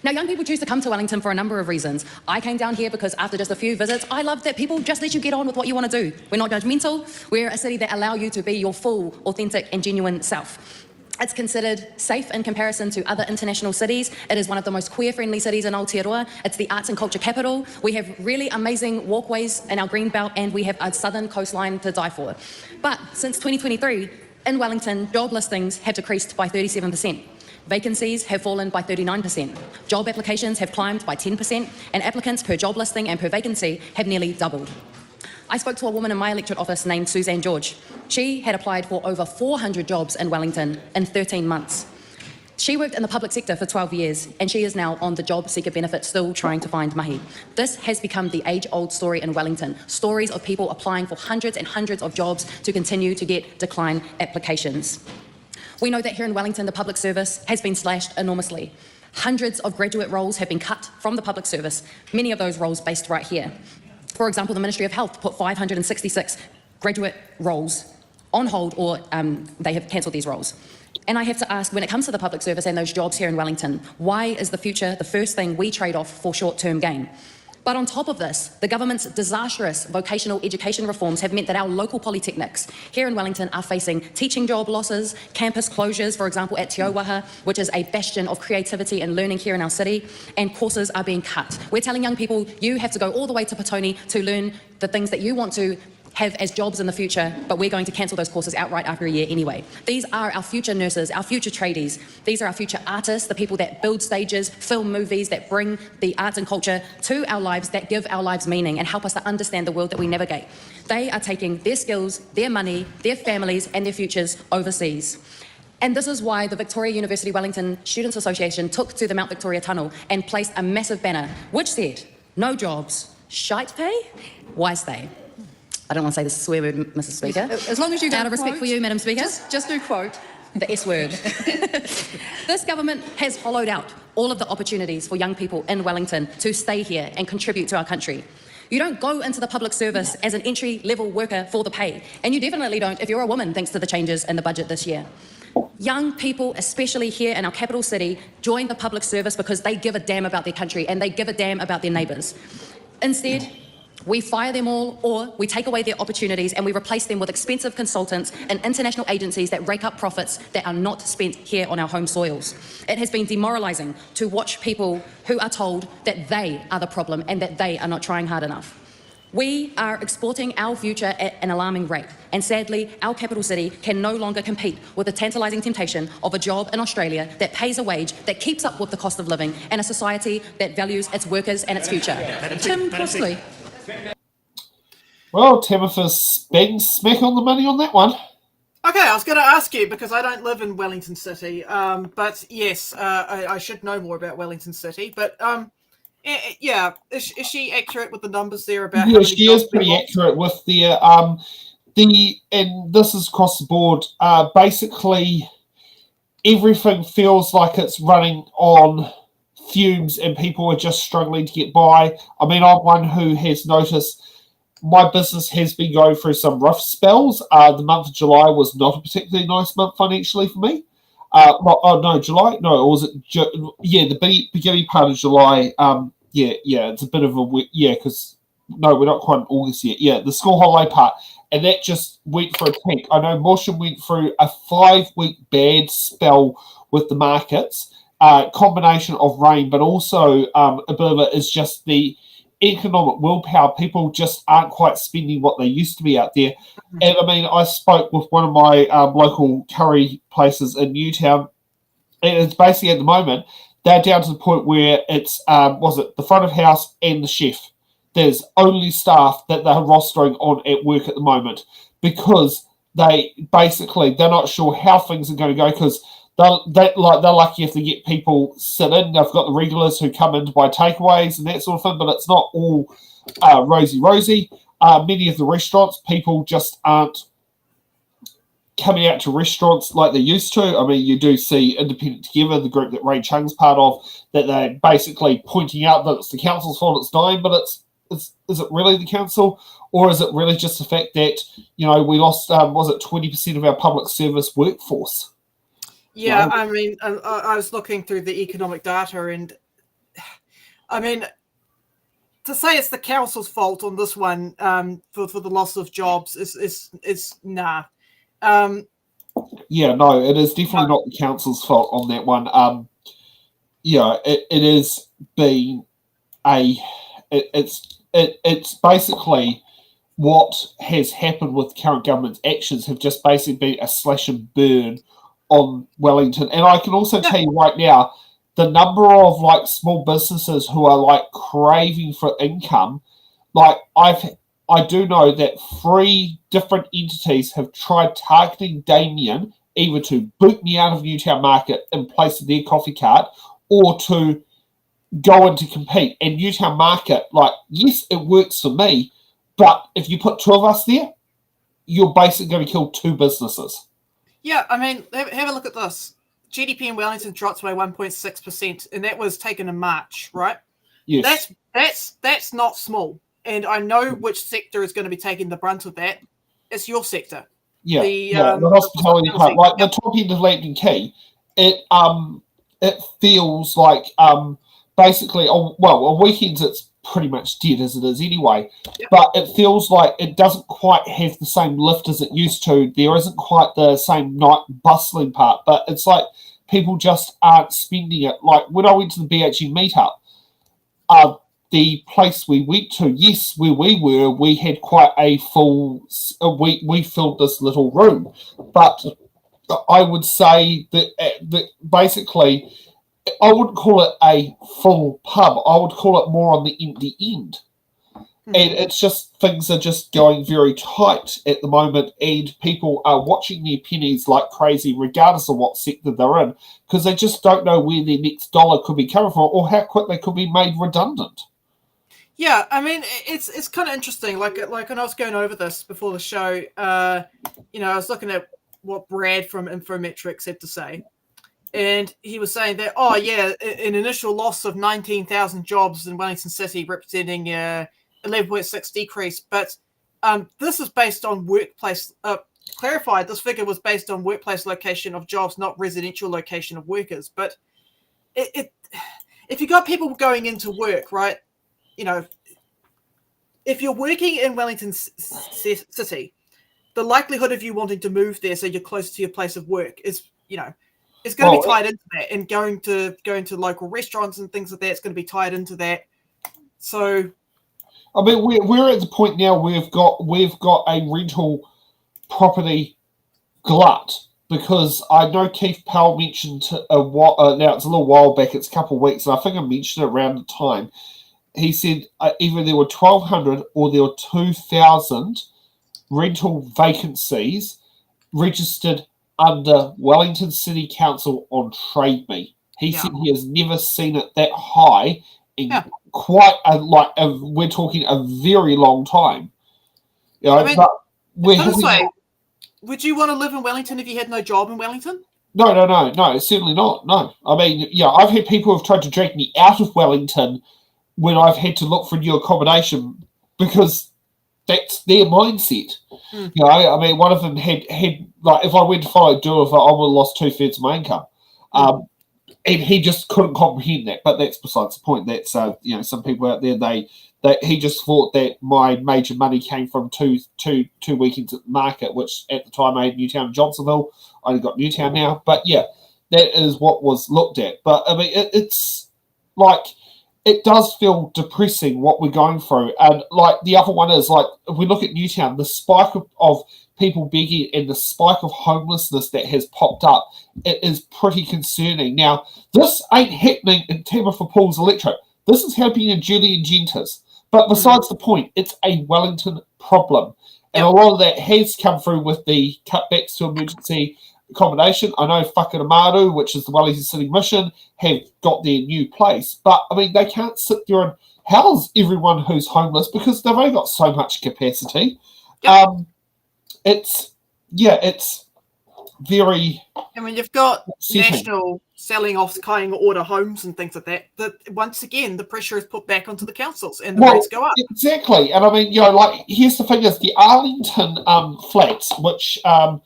Now, young people choose to come to Wellington for a number of reasons. I came down here because after just a few visits, I love that people just let you get on with what you want to do. We're not judgmental. We're a city that allows you to be your full, authentic and genuine self. It's considered safe in comparison to other international cities. It is one of the most queer-friendly cities in Aotearoa. It's the arts and culture capital. We have really amazing walkways in our green belt, and we have a southern coastline to die for. But since 2023, in Wellington, job listings have decreased by 37%. Vacancies have fallen by 39%. Job applications have climbed by 10%, and applicants per job listing and per vacancy have nearly doubled. I spoke to a woman in my electorate office named Suzanne George. She had applied for over 400 jobs in Wellington in 13 months. She worked in the public sector for 12 years, and she is now on the job seeker benefit, still trying to find mahi. This has become the age-old story in Wellington. Stories of people applying for hundreds and hundreds of jobs to continue to get decline applications. We know that here in Wellington, the public service has been slashed enormously. Hundreds of graduate roles have been cut from the public service, many of those roles based right here. For example, the Ministry of Health put 566 graduate roles on hold, or they have cancelled these roles. And I have to ask, when it comes to the public service and those jobs here in Wellington, why is the future the first thing we trade off for short-term gain? But on top of this, the government's disastrous vocational education reforms have meant that our local polytechnics here in Wellington are facing teaching job losses, campus closures, for example, at Te Auwaha, which is a bastion of creativity and learning here in our city, and courses are being cut. We're telling young people, you have to go all the way to Petone to learn the things that you want to have as jobs in the future, but we're going to cancel those courses outright after a year anyway. These are our future nurses, our future tradies. These are our future artists, the people that build stages, film movies, that bring the arts and culture to our lives, that give our lives meaning and help us to understand the world that we navigate. They are taking their skills, their money, their families and their futures overseas. And this is why the Victoria University Wellington Students Association took to the Mount Victoria Tunnel and placed a massive banner which said, "No jobs, shite pay, why stay?" I don't want to say this swear word, Mrs. Speaker. As long as you out of respect for you, Madam Speaker. Just do quote. The S word. This government has hollowed out all of the opportunities for young people in Wellington to stay here and contribute to our country. You don't go into the public service as an entry-level worker for the pay, and you definitely don't if you're a woman, thanks to the changes in the budget this year. Young people, especially here in our capital city, join the public service because they give a damn about their country and they give a damn about their neighbours. Instead, we fire them all, or we take away their opportunities and we replace them with expensive consultants and international agencies that rake up profits that are not spent here on our home soils. It has been demoralising to watch people who are told that they are the problem and that they are not trying hard enough. We are exporting our future at an alarming rate, and sadly, our capital city can no longer compete with the tantalising temptation of a job in Australia that pays a wage that keeps up with the cost of living and a society that values its workers and its future. Tim Crossley. Well, Tamitha's bang smack on the money on that one. Okay, I was going to ask you because I don't live in Wellington City, but yes, I should know more about Wellington City. But yeah, is she accurate with the numbers there about? Yeah, how many she jobs is pretty they've lost? accurate with and this is across the board. Basically, everything feels like it's running on fumes, and people are just struggling to get by. I mean, I'm one who has noticed my business has been going through some rough spells. The month of July was not a particularly nice month financially for me. July? No, or was it? The beginning part of July. It's a bit of a because no, we're not quite in August yet. Yeah, the school holiday part, and that just went for a tank. I know Motion went through a 5-week bad spell with the markets. Combination of rain, but also a bit of it is just the economic willpower. People just aren't quite spending what they used to be out there. And I mean, I spoke with one of my local curry places in Newtown, and it's basically at the moment they're down to the point where it's the front of house and the chef. There's only staff that they're rostering on at work at the moment because they're not sure how things are going to go because they're lucky if they get people sit in. They've got the regulars who come in to buy takeaways and that sort of thing, but it's not all rosy. Many of the restaurants, people just aren't coming out to restaurants like they used to. I mean, you do see Independent Together, the group that Ray Chung's part of, that they're basically pointing out that it's the council's fault it's dying, but is it really the council, or is it really just the fact that, we lost, 20% of our public service workforce? Yeah, I mean, I was looking through the economic data, and I mean, to say it's the council's fault on this one for the loss of jobs is nah. Yeah, no, it is definitely not the council's fault on that one. It has been it's basically what has happened with current government's actions have just basically been a slash and burn on Wellington. And I can also tell you right now, the number of small businesses who are craving for income, I do know that 3 different entities have tried targeting Damien either to boot me out of Newtown Market in place of their coffee cart or to go in to compete. And Newtown Market, yes, it works for me, but if you put 2 of us there, you're basically going to kill 2 businesses. Yeah, I mean, have a look at this. GDP in Wellington dropped by 1.6%, and that was taken in March, right? Yes. That's not small. And I know which sector is going to be taking the brunt of that. It's your sector. Yeah, the hospitality part, the top end of Lambton Quay, it feels like basically, on weekends it's pretty much dead as it is anyway, but it feels like it doesn't quite have the same lift as it used to. There isn't quite the same night bustling part, but it's like people just aren't spending it. Like when I went to the BHE meetup, the place we went to, yes, where we were, we had quite a full, we filled this little room, but I would say that basically, I wouldn't call it a full pub. I would call it more on the empty end. And it's just, things are just going very tight at the moment, and people are watching their pennies like crazy, regardless of what sector they're in, because they just don't know where their next dollar could be coming from or how quick they could be made redundant. Yeah, I mean, it's kind of interesting. Like when I was going over this before the show, I was looking at what Brad from Infometrics had to say. And he was saying that, an initial loss of 19,000 jobs in Wellington City, representing 11.6 decrease. But this is based on workplace. Clarified, this figure was based on workplace location of jobs, not residential location of workers. But if you got people going into work, right? If you're working in Wellington City, the likelihood of you wanting to move there so you're close to your place of work is, it's going to be tied into that, and going to local restaurants and things like that. It's going to be tied into that. So, I mean, we're at the point now we've got a rental property glut, because I know Keith Powell mentioned now it's a little while back, it's a couple of weeks, and I think I mentioned it around the time. He said either there were 1,200 or there were 2,000 rental vacancies registered under Wellington City Council on Trade Me. He said he has never seen it that high in quite we're talking a very long time. I mean, would you want to live in Wellington if you had no job in Wellington? No, certainly not. No, I mean, I've had people who have tried to drag me out of Wellington when I've had to look for new accommodation, because that's their mindset. I mean, one of them had if I went to follow Dover, I would have lost 2/3 of my income. And he just couldn't comprehend that. But that's besides the point. That's some people out there, he just thought that my major money came from two weekends at the market, which at the time I had Newtown and Johnsonville. I only got Newtown now, but that is what was looked at. But I mean, it's like, it does feel depressing what we're going through. And like the other one is like, if we look at Newtown, the spike of people begging and the spike of homelessness that has popped up, it is pretty concerning. Now, this ain't happening in Tabitha Paul's electorate. This is happening in Julian Genta's. But besides the point, it's a Wellington problem. And a lot of that has come through with the cutbacks to emergency accommodation. I know Whakamaru, which is the Wellington City Mission, have got their new place. But, I mean, they can't sit there and house everyone who's homeless because they've only got so much capacity. Yep. It's very... I mean, you've got upsetting. national selling off kind of order homes and things like that. That once again, the pressure is put back onto the councils and the rates go up. Exactly. And I mean, like, here's the thing is the Arlington flats, which I'll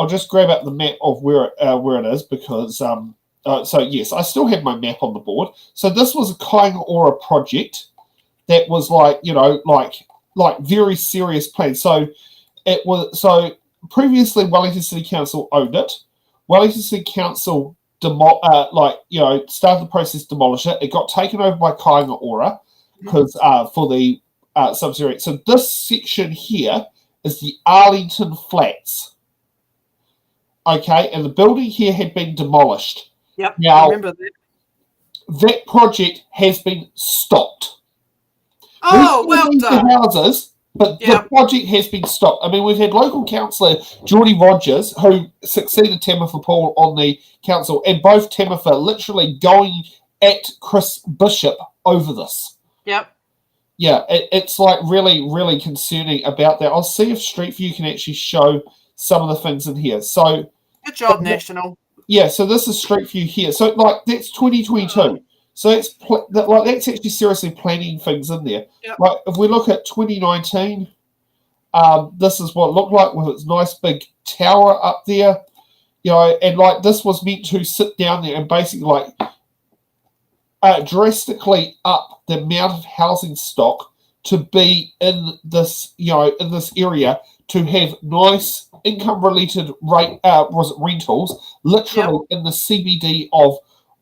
just grab out the map of where it is because, so yes, I still have my map on the board. So this was a Kainga project that was like very serious plan. So it was, previously Wellington City Council owned it. Wellington City Council started the process to demolish it. It got taken over by Kainga Ora because for the subsidiary. So this section here is the Arlington Flats. Okay, and the building here had been demolished. Yep, now, I remember that. That project has been stopped. Oh, well done. The houses, but the project has been stopped. I mean, we've had local councillor Geordie Rogers, who succeeded Tabitha Paul on the council, and both Tabitha literally going at Chris Bishop over this. Yep. Yeah, it's like really, really concerning about that. I'll see if Street View can actually show some of the things in here. So, good job, National. Yeah, so this is Street View here. So, like, that's 2022. So that's actually seriously planning things in there. Yep. Like if we look at 2019, this is what it looked like with its nice big tower up there, and like this was meant to sit down there and basically like drastically up the amount of housing stock to be in this, in this area to have nice income-related rentals, literally in the CBD of.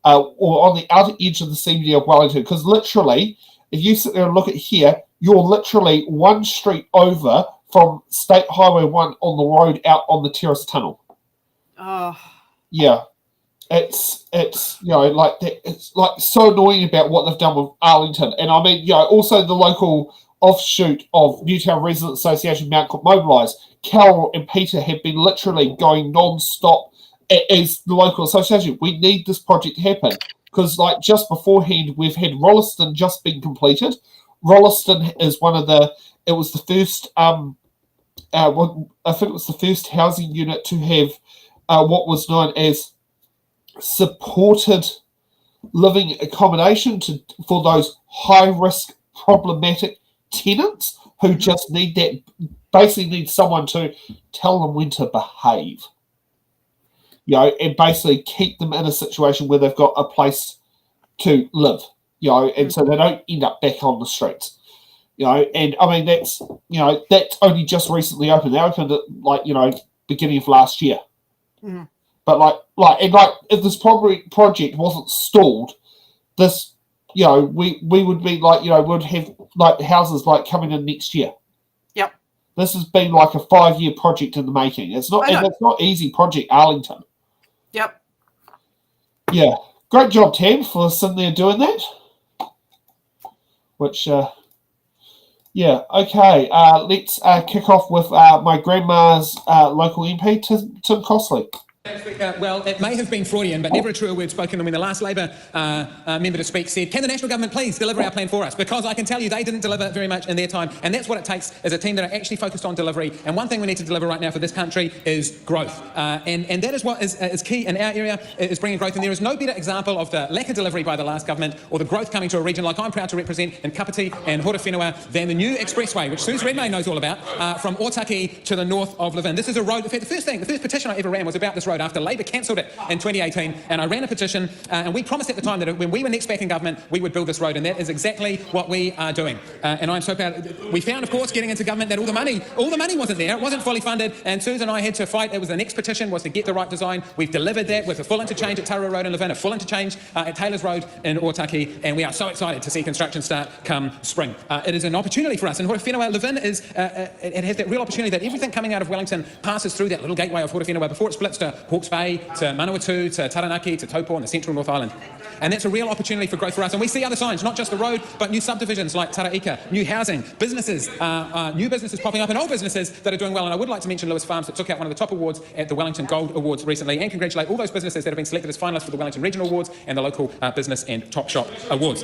Or on the outer edge of the CBD of Wellington, because literally, if you sit there and look at here, you're literally one street over from State Highway 1 on the road out on the Terrace Tunnel. Yeah, it's like that. It's like so annoying about what they've done with Arlington, and I mean, also the local offshoot of Newtown Residents Association, Mount Cook Mobilise, Carol and Peter have been literally going non-stop. As the local association, we need this project to happen because, like, just beforehand, we've had Rolleston just been completed. Rolleston is it was the first, I think it was the first housing unit to have what was known as supported living accommodation for those high-risk, problematic tenants who just basically need someone to tell them when to behave. And basically keep them in a situation where they've got a place to live, and so they don't end up back on the streets, and I mean, that's only just recently opened. They opened it beginning of last year. But if this project wasn't stalled, this, we would be would have houses coming in next year. Yep. This has been like a 5-year project in the making. It's not easy project, Arlington. Yep. Yeah. Great job, Tam, for sitting there doing that. Which, yeah. Okay. Let's kick off with my grandma's local MP, Tim Costley. Well, it may have been Freudian, but never a truer word spoken when the last Labour member to speak said, can the National Government please deliver our plan for us? Because I can tell you they didn't deliver very much in their time, and that's what it takes is a team that are actually focused on delivery. And one thing we need to deliver right now for this country is growth. And that is what is key in our area, is bringing growth. And there is no better example of the lack of delivery by the last government or the growth coming to a region like I'm proud to represent in Kapiti and Horowhenua than the new expressway, which Suze Redmayne knows all about, from Otaki to the north of Levin. This is a road, in fact, the first petition I ever ran was about this road. road after Labor cancelled it in 2018, and I ran a petition, and we promised at the time that when we were next back in government, we would build this road, and that is exactly what we are doing. And I'm so proud. We found, of course, getting into government that all the money wasn't there, it wasn't fully funded, and Susan and I had to fight. It was the next petition was to get the right design. We've delivered that with a full interchange at Tarara Road in Levin, a full interchange at Taylors Road in Otaki, and we are so excited to see construction start come spring. It is an opportunity for us, and Horowhenua Levin it has that real opportunity that everything coming out of Wellington passes through that little gateway of Horowhenua before it splits to Hawke's Bay, to Manawatu, to Taranaki, to Taupo and the central North Island. And that's a real opportunity for growth for us. And we see other signs, not just the road, but new subdivisions like Taraika, new housing, businesses, new businesses popping up and old businesses that are doing well. And I would like to mention Lewis Farms that took out one of the top awards at the Wellington Gold Awards recently, and congratulate all those businesses that have been selected as finalists for the Wellington Regional Awards and the Local Business and Top Shop Awards.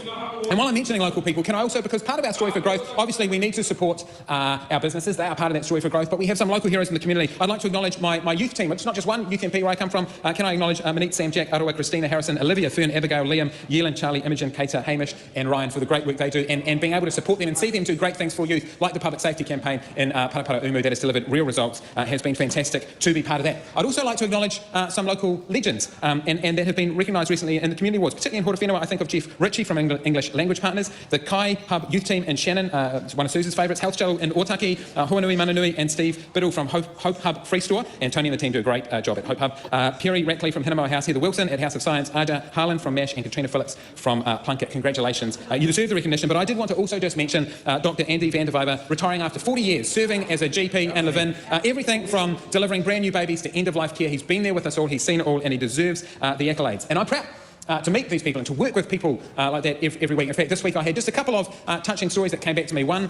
And while I'm mentioning local people, can I also, because part of our story for growth, obviously we need to support our businesses, they are part of that story for growth, but we have some local heroes in the community. I'd like to acknowledge my youth team. It's not just one youth MP where I come from. Can I acknowledge Manit, Sam, Jack, Arawa, Christina, Harrison, Olivia, Fern, Abigail, Liam, Yelan, Charlie, Imogen, Keita, Hamish and Ryan for the great work they do, and being able to support them and see them do great things for youth, like the public safety campaign in Parapara Umu that has delivered real results, has been fantastic to be part of that. I'd also like to acknowledge some local legends and that have been recognised recently in the community awards, particularly in Horowhenua. I think of Jeff Ritchie from English Language Partners, the Kai Hub Youth Team in Shannon, one of Susan's favourites, Health Channel in Otaki, Hoanui Mananui and Steve Biddle from Hope Hub Free Store, and Tony and the team do a great job at Hope Hub. Perry Rackley from Hinamau House, Heather Wilson at House of Science, Aja Harlan from MASH and Katrina Phillips from Plunkett. Congratulations. You deserve the recognition, but I did want to also just mention Dr. Andy van der Weber, retiring after 40 years, serving as a GP in Levin. Everything from delivering brand new babies to end-of-life care. He's been there with us all, he's seen it all, and he deserves the accolades. And I'm proud to meet these people and to work with people like that every week. In fact, this week I had just a couple of touching stories that came back to me. One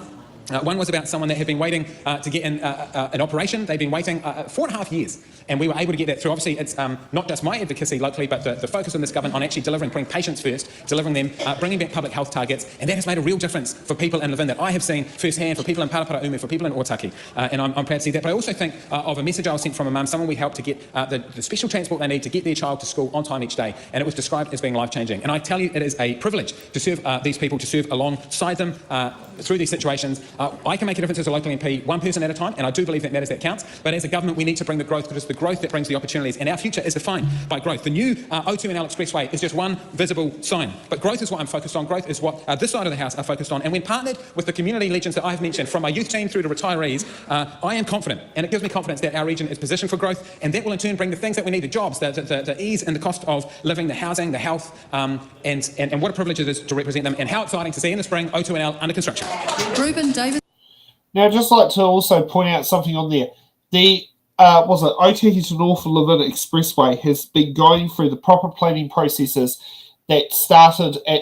was about someone that had been waiting to get in an operation. They'd been waiting 4.5 years, and we were able to get that through. Obviously, it's not just my advocacy locally, but the focus on this government on actually delivering, putting patients first, delivering them, bringing back public health targets, and that has made a real difference for people in Levin that I have seen firsthand, for people in Parapara Umu, for people in Otaki, and I'm proud to see that. But I also think of a message I was sent from a mum, someone we helped to get the special transport they need to get their child to school on time each day, and it was described as being life-changing. And I tell you, it is a privilege to serve these people, to serve alongside them through these situations. I can make a difference as a local MP, one person at a time, and I do believe that matters, that counts. But as a government, we need to bring the growth, because it's the growth that brings the opportunities, and our future is defined by growth. The new O2NL Expressway is just one visible sign, but growth is what I'm focused on. Growth is what this side of the House are focused on, and when partnered with the community legends that I've mentioned, from my youth team through to retirees, I am confident, and it gives me confidence that our region is positioned for growth, and that will in turn bring the things that we need, the jobs, the ease and the cost of living, the housing, the health, and what a privilege it is to represent them, and how exciting to see in the spring O2NL under construction. Ruben David. Now, I'd just like to also point out something on there. The Otaki to North Levin Expressway has been going through the proper planning processes that started in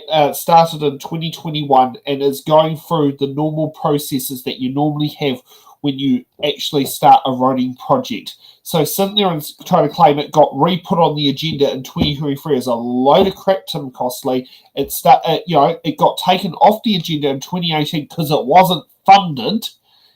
2021 and is going through the normal processes that you normally have when you actually start a roading project. So sitting there and trying to claim it got re-put on the agenda in 2023 is a load of crap, Tim Costley. It got taken off the agenda in 2018 because it wasn't funded.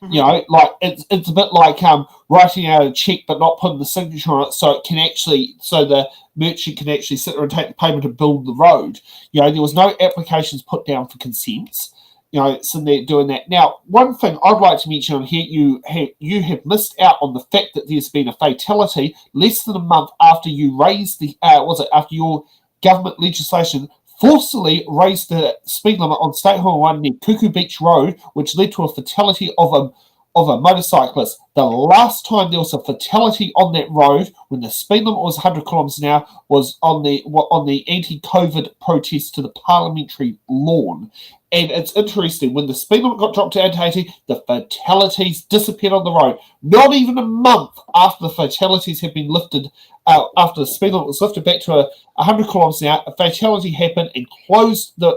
You know, like it's a bit like writing out a check but not putting the signature on it, so the merchant can actually sit there and take the payment to build the road. You know, there was no applications put down for consents. You know, so they're doing that. Now, one thing I'd like to mention on here, you have missed out on the fact that there's been a fatality less than a month after you raised after your government legislation forcibly raised the speed limit on State Highway 1 near Kuku Beach Road, which led to a fatality of a motorcyclist. The last time there was a fatality on that road, when the speed limit was 100 kilometres an hour, was on the anti-COVID protest to the parliamentary lawn. And it's interesting, when the speed limit got dropped down to 80, the fatalities disappeared on the road. Not even a month after the fatalities had been lifted, after the speed limit was lifted back to 100 kilometres an hour, a fatality happened and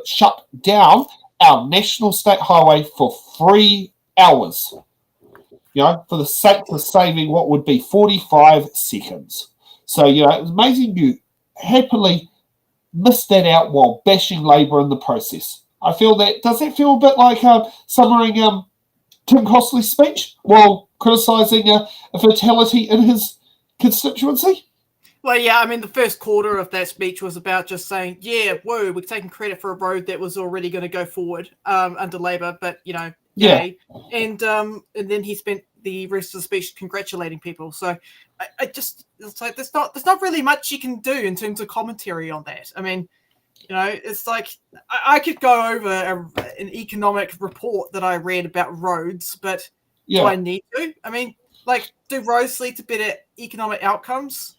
shut down our national state highway for 3 hours. You know, for the sake of saving what would be 45 seconds. So, you know, it's amazing you happily missed that out while bashing Labour in the process. Does that feel a bit like summaring Tim Costley's speech while criticising a fatality in his constituency? Well, yeah, I mean, the first quarter of that speech was about just saying, yeah, whoa, we're taking credit for a road that was already going to go forward under Labour, but, you know, yay. And then he spent the rest of the speech congratulating people. So I just, it's like there's not really much you can do in terms of commentary on that. I mean, you know, it's like I could go over an economic report that I read about roads, but do I need to? I mean, like, do roads lead to better economic outcomes?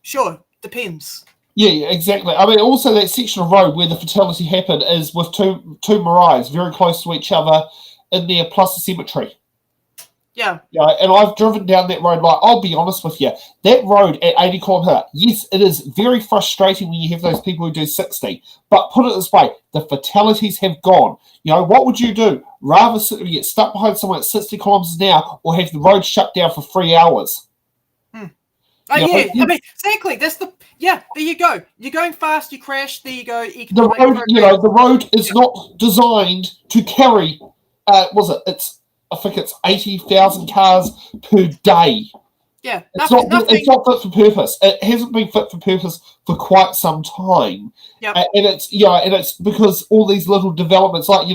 Sure, depends. Yeah, exactly. I mean, also that section of road where the fatality happened is with two maraes very close to each other in there, plus a cemetery. Yeah. Yeah, and I've driven down that road. Like, I'll be honest with you, that road at 80 km/h, yes, it is very frustrating when you have those people who do 60. But put it this way, the fatalities have gone. You know, what would you do? Rather get stuck behind someone at 60 km an hour or have the road shut down for 3 hours? Oh, yeah, I mean, exactly. That's there you go. You're going fast, you crash, there you go. The road, the road is not designed to carry, I think it's 80,000 cars per day. Yeah, it's not fit for purpose. It hasn't been fit for purpose for quite some time. Yep. And it's because all these little developments, like,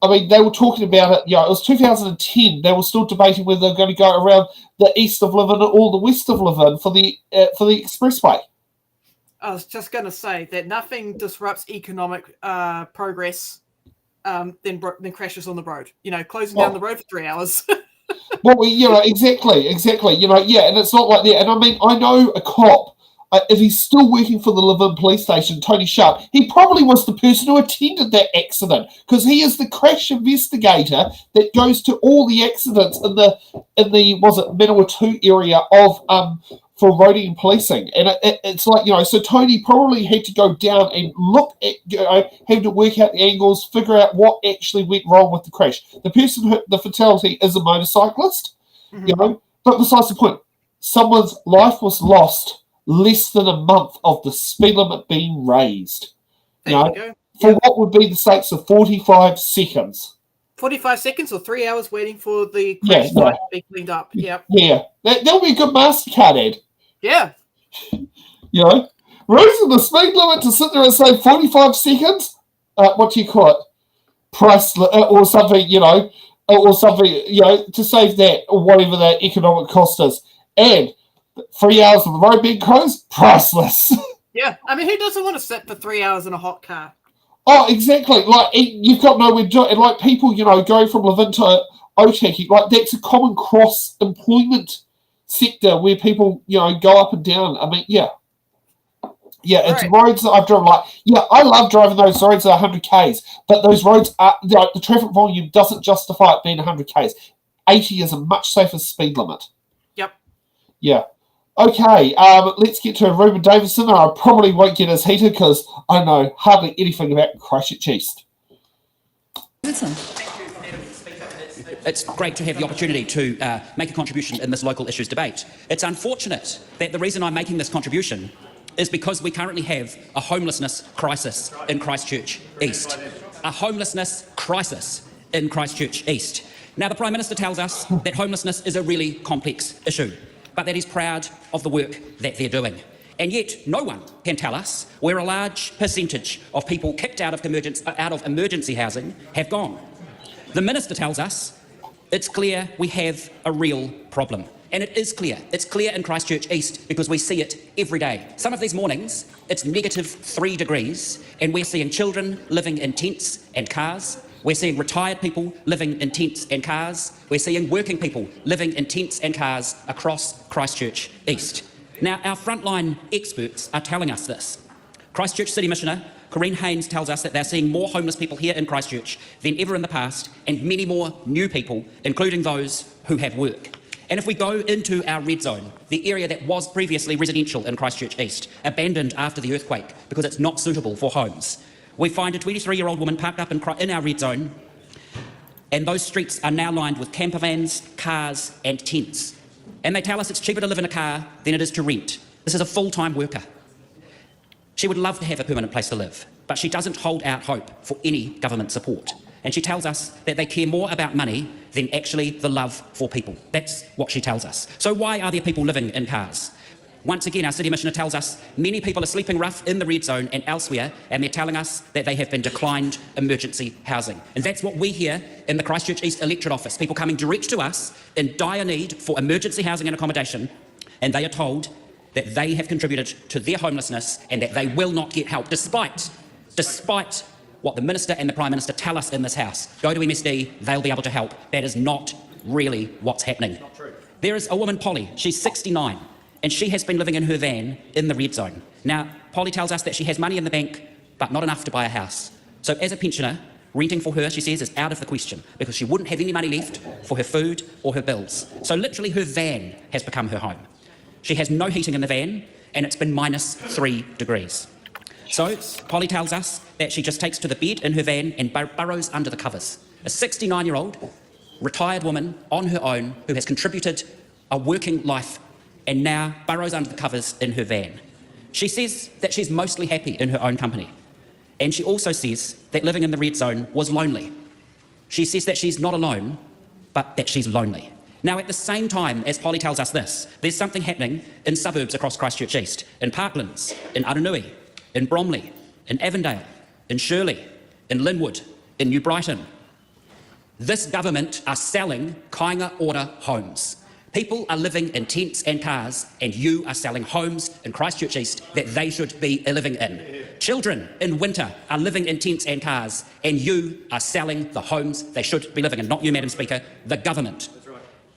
I mean, they were talking about it. It was 2010. They were still debating whether they're going to go around the east of Levin or the west of Levin for the expressway. I was just going to say that nothing disrupts economic progress than crashes on the road. Closing down the road for 3 hours. Well, exactly. And it's not like that. And I mean, I know a cop. If he's still working for the Levin police station, Tony Sharp, he probably was the person who attended that accident because he is the crash investigator that goes to all the accidents in the Manawatu area of for roading and policing. And it's like, so Tony probably had to go down and look at, have to work out the angles, figure out what actually went wrong with the crash. The person who the fatality is a motorcyclist, but besides the point, someone's life was lost less than a month of the speed limit being raised. For what would be the sakes of 45 seconds. 45 seconds or 3 hours waiting for the crash site to be cleaned up. Yeah. Yeah. That'll be a good MasterCard ad. Yeah. Raising the speed limit to sit there and say 45 seconds? What do you call it? Price or something, or something, to save that or whatever that economic cost is. And 3 hours of the road being closed, priceless. Yeah, I mean, who doesn't want to sit for 3 hours in a hot car? Oh, exactly. Like, you've got nowhere to do it. And like people, going from Levin to Otaki, like that's a common cross employment sector where people, go up and down. I mean, it's roads that I've driven. Like, I love driving those roads at 100 k's, but those roads are the traffic volume doesn't justify it being 100 k's. 80 is a much safer speed limit. Yep. Yeah. Okay, let's get to Ruben Davison. I probably won't get as heated because I know hardly anything about Christchurch East. It's great to have the opportunity to make a contribution in this local issues debate. It's unfortunate that the reason I'm making this contribution is because we currently have a homelessness crisis in Christchurch East. A homelessness crisis in Christchurch East. Now, the Prime Minister tells us that homelessness is a really complex issue, but that he's proud of the work that they're doing. And yet, no one can tell us where a large percentage of people kicked out of emergency housing have gone. The Minister tells us it's clear we have a real problem. And it is clear. It's clear in Christchurch East because we see it every day. Some of these mornings, it's -3 degrees, and we're seeing children living in tents and cars. We're seeing retired people living in tents and cars. We're seeing working people living in tents and cars across Christchurch East. Now, our frontline experts are telling us this. Christchurch City Missioner Corrine Haynes tells us that they're seeing more homeless people here in Christchurch than ever in the past, and many more new people, including those who have work. And if we go into our red zone, the area that was previously residential in Christchurch East, abandoned after the earthquake because it's not suitable for homes, we find a 23-year-old woman parked up in our red zone, and those streets are now lined with camper vans, cars and tents. And they tell us it's cheaper to live in a car than it is to rent. This is a full-time worker. She would love to have a permanent place to live, but she doesn't hold out hope for any government support. And she tells us that they care more about money than actually the love for people. That's what she tells us. So why are there people living in cars? Once again, our City Missioner tells us many people are sleeping rough in the red zone and elsewhere, and they're telling us that they have been declined emergency housing. And that's what we hear in the Christchurch East electorate office, people coming direct to us in dire need for emergency housing and accommodation, and they are told that they have contributed to their homelessness and that they will not get help, despite what the Minister and the Prime Minister tell us in this House. Go to MSD, they'll be able to help. That is not really what's happening. There is a woman, Polly, she's 69, and she has been living in her van in the red zone. Now, Polly tells us that she has money in the bank, but not enough to buy a house. So as a pensioner, renting for her, she says, is out of the question because she wouldn't have any money left for her food or her bills. So literally her van has become her home. She has no heating in the van, and it's been -3 degrees. So Polly tells us that she just takes to the bed in her van and burrows under the covers. A 69-year-old retired woman on her own who has contributed a working life and now burrows under the covers in her van. She says that she's mostly happy in her own company. And she also says that living in the red zone was lonely. She says that she's not alone, but that she's lonely. Now, at the same time as Polly tells us this, there's something happening in suburbs across Christchurch East, in Parklands, in Aranui, in Bromley, in Avondale, in Shirley, in Linwood, in New Brighton. This government are selling kāinga order homes. People are living in tents and cars, and you are selling homes in Christchurch East that they should be living in. Children in winter are living in tents and cars, and you are selling the homes they should be living in. Not you, Madam Speaker, the government.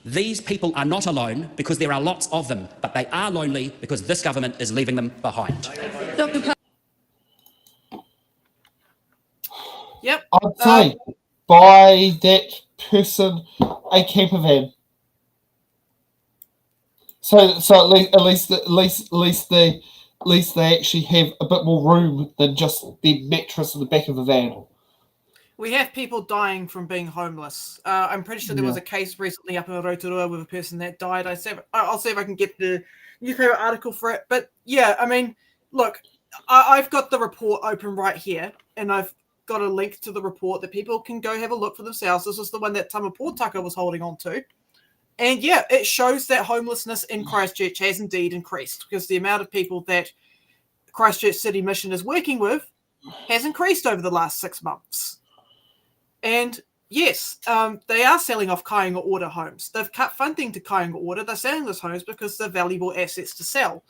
These people are not alone because there are lots of them, but they are lonely because this government is leaving them behind. Yep. I'd say buy that person a camper van. So at least they actually have a bit more room than just the mattress in the back of the van. We have people dying from being homeless. I'm pretty sure there was a case recently up in Rotorua with a person that died. I'll see if I can get the newspaper article for it. But yeah, I mean, look, I've got the report open right here, and I've got a link to the report that people can go have a look for themselves. This is the one that Tama Pōtaka was holding on to. And yeah, it shows that homelessness in Christchurch has indeed increased because the amount of people that Christchurch City Mission is working with has increased over the last 6 months. And yes, they are selling off kāinga order homes. They've cut funding to kāinga order. They're selling those homes because they're valuable assets to sell.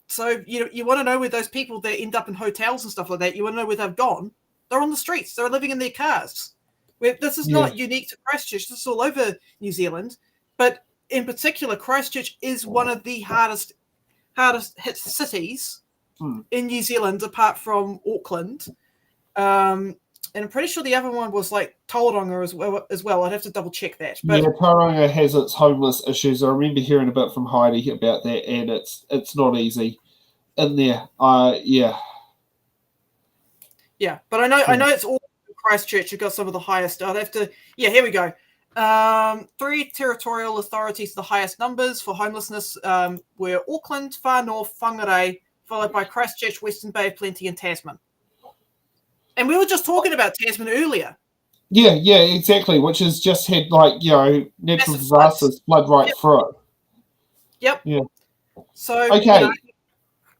So you want to know where those people that end up in hotels and stuff like that, you want to know where they've gone. They're on the streets. They're living in their cars. This is not unique to Christchurch. This is all over New Zealand. But in particular, Christchurch is one of the hardest hit cities in New Zealand, apart from Auckland. And I'm pretty sure the other one was like Tauranga as well. I'd have to double check that. But yeah, Tauranga has its homeless issues. I remember hearing a bit from Heidi about that, and it's not easy in there. Yeah, but I know it's all Christchurch. You've got some of the highest. I'd have to. Yeah, here we go. 3 territorial authorities, the highest numbers for homelessness were Auckland, Far North, Whangarei, followed by Christchurch, Western Bay of Plenty, and Tasman. And we were just talking about Tasman earlier. Yeah, exactly. Which has just had natural Massive disasters flood right through it. Yep. Yeah. So okay.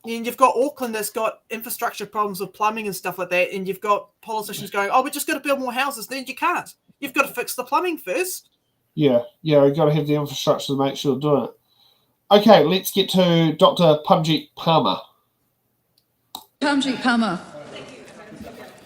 And you've got Auckland that's got infrastructure problems with plumbing and stuff like that, and you've got politicians going, "Oh, we just got to build more houses." Then you can't. You've got to fix the plumbing first. Yeah, you've got to have the infrastructure to make sure to do it. Okay, let's get to Dr. Punjit Palmer. Punjit Palmer.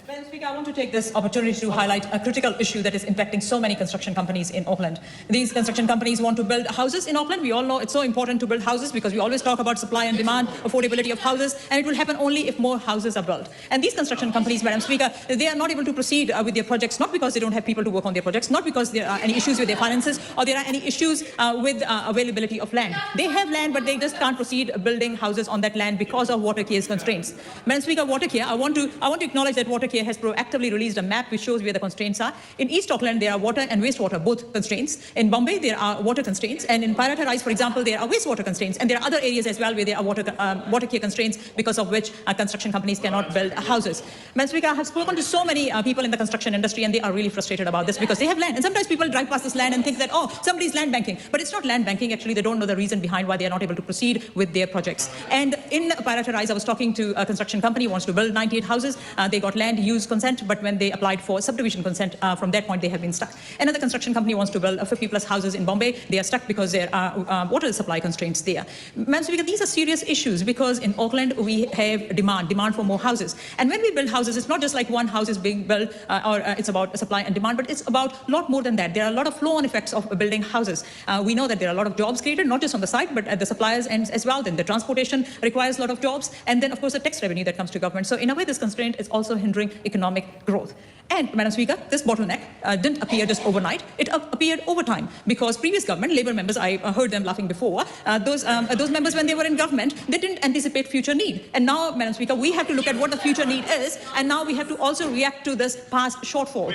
Madam Speaker, I want to take this opportunity to highlight a critical issue that is impacting so many construction companies in Auckland. These construction companies want to build houses in Auckland. We all know it's so important to build houses because we always talk about supply and demand, affordability of houses, and it will happen only if more houses are built. And these construction companies, Madam Speaker, they are not able to proceed with their projects, not because they don't have people to work on their projects, not because there are any issues with their finances, or there are any issues with availability of land. They have land, but they just can't proceed building houses on that land because of water care's constraints. Madam Speaker, water care, I want to acknowledge that water care has proactively proactively released a map which shows where the constraints are. In East Auckland, there are water and wastewater, both constraints. In Bombay, there are water constraints. And in Pirata Rise, for example, there are wastewater constraints. And there are other areas as well where there are water care constraints, because of which construction companies cannot build houses. Madam Speaker, I have spoken to so many people in the construction industry, and they are really frustrated about this because they have land. And sometimes people drive past this land and think that, oh, somebody's land banking. But it's not land banking. Actually, they don't know the reason behind why they are not able to proceed with their projects. And in Pirata Rise, I was talking to a construction company who wants to build 98 houses. They got land use consent, but when they applied for subdivision consent, from that point, they have been stuck. Another construction company wants to build 50 plus houses in Bombay. They are stuck because there are water supply constraints there. Madam Speaker, these are serious issues because in Auckland, we have demand for more houses. And when we build houses, it's not just like one house is being built or it's about supply and demand, but it's about a lot more than that. There are a lot of flow-on effects of building houses. We know that there are a lot of jobs created, not just on the site, but at the suppliers' ends as well. Then the transportation requires a lot of jobs. And then, of course, the tax revenue that comes to government. So in a way, this constraint is also hindering economic growth. And, Madam Speaker, this bottleneck didn't appear just overnight. It appeared over time because previous government, Labour members, I heard them laughing before, those members, when they were in government, they didn't anticipate future need. And now, Madam Speaker, we have to look at what the future need is, and now we have to also react to this past shortfall.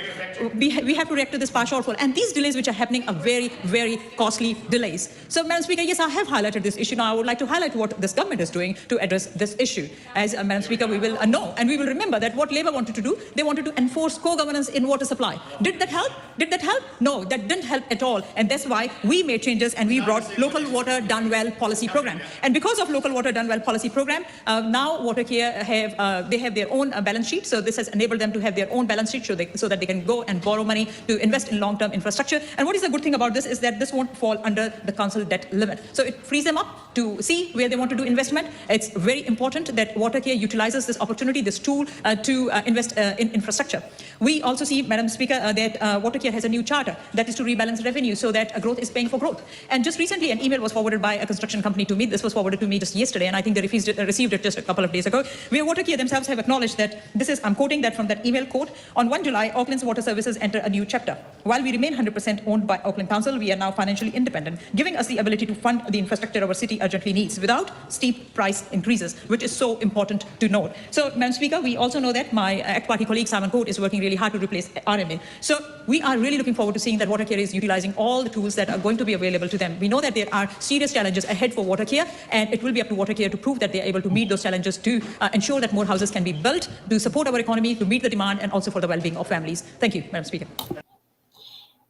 We have to react to this past shortfall. And these delays which are happening are very, very costly delays. So, Madam Speaker, yes, I have highlighted this issue. Now, I would like to highlight what this government is doing to address this issue. As, Madam Speaker, we will know, and we will remember that what Labour wanted to do, they wanted to enforce co-governance in water supply. Did that help? Did that help? No, that didn't help at all. And that's why we made changes and we brought Local Water Done Well policy program. And because of Local Water Done Well policy program, now Watercare have their own balance sheet. So this has enabled them to have their own balance sheet so that they can go and borrow money to invest in long-term infrastructure. And what is the good thing about this is that this won't fall under the council debt limit. So it frees them up to see where they want to do investment. It's very important that Watercare utilizes this opportunity, this tool to invest in infrastructure. We also see, Madam Speaker, that Watercare has a new charter that is to rebalance revenue so that growth is paying for growth. And just recently, an email was forwarded by a construction company to me. This was forwarded to me just yesterday, and I think they received it just a couple of days ago, where Watercare themselves have acknowledged that this is, I'm quoting that from that email quote, on 1 July, Auckland's water services enter a new chapter. While we remain 100% owned by Auckland Council, we are now financially independent, giving us the ability to fund the infrastructure our city urgently needs without steep price increases, which is so important to note. So, Madam Speaker, we also know that my ACT Party colleague Simon Court is working really hard to replace RMA. So we are really looking forward to seeing that Watercare is utilizing all the tools that are going to be available to them. We know that there are serious challenges ahead for Watercare, and it will be up to Watercare to prove that they are able to meet those challenges, to ensure that more houses can be built, to support our economy, to meet the demand, and also for the well-being of families. Thank you, Madam Speaker.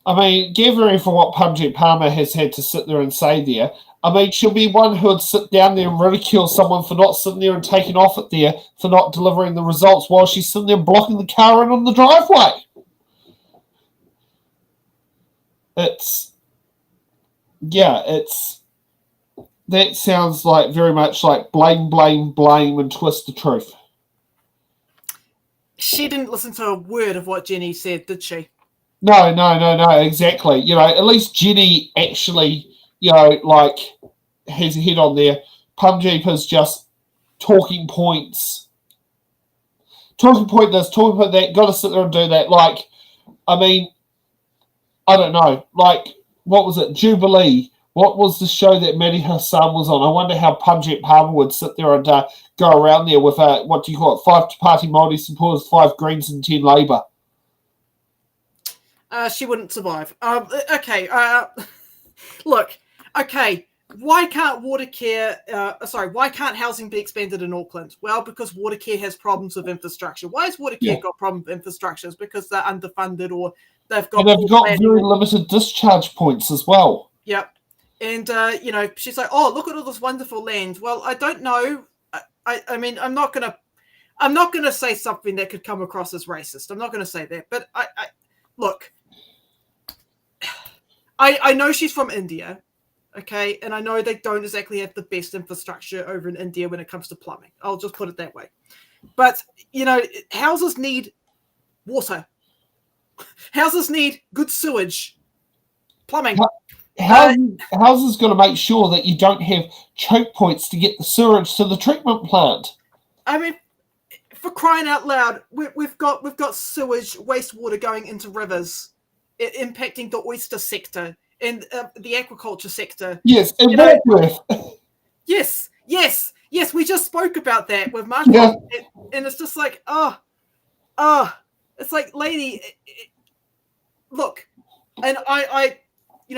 I mean, gathering from what Punjit Palmer has had to sit there and say there, I mean, she'll be one who would sit down there and ridicule someone for not sitting there and taking off it there, for not delivering the results while she's sitting there blocking the car in on the driveway. That sounds like very much like blame, blame, blame, and twist the truth. She didn't listen to a word of what Jenny said, did she? No, exactly. You know, at least Jenny actually, you know, like, has a head on there. Punjip is just talking points. Talking point this, talking point that, got to sit there and do that. Like, I mean, I don't know. Like, what was it? Jubilee. What was the show that Maddie Hassan was on? I wonder how Punjip Palmer would sit there and go around there with, what do you call it, 5 party Māori supporters, 5 Greens and 10 Labour. She wouldn't survive. Okay. Look. Okay. Why can't why can't housing be expanded in Auckland? Well, because Watercare has problems with infrastructure. Why has Watercare got problems with infrastructure? It's because they're underfunded, or they've got very limited discharge points as well. Yep. And you know, she's like, "Oh, look at all this wonderful land." Well, I don't know. I mean, I'm not gonna say something that could come across as racist. I'm not gonna say that. But I look. I know she's from India, okay, and I know they don't exactly have the best infrastructure over in India when it comes to plumbing. I'll just put it that way. But, you know, houses need water. Houses need good sewage. Plumbing. Houses got to make sure that you don't have choke points to get the sewage to the treatment plant. I mean, for crying out loud, we've got sewage, wastewater going into rivers, impacting the oyster sector and the aquaculture sector. Yes, and Warkworth. Yes. We just spoke about that with Marco, and it's just like, It's like, lady, look, and I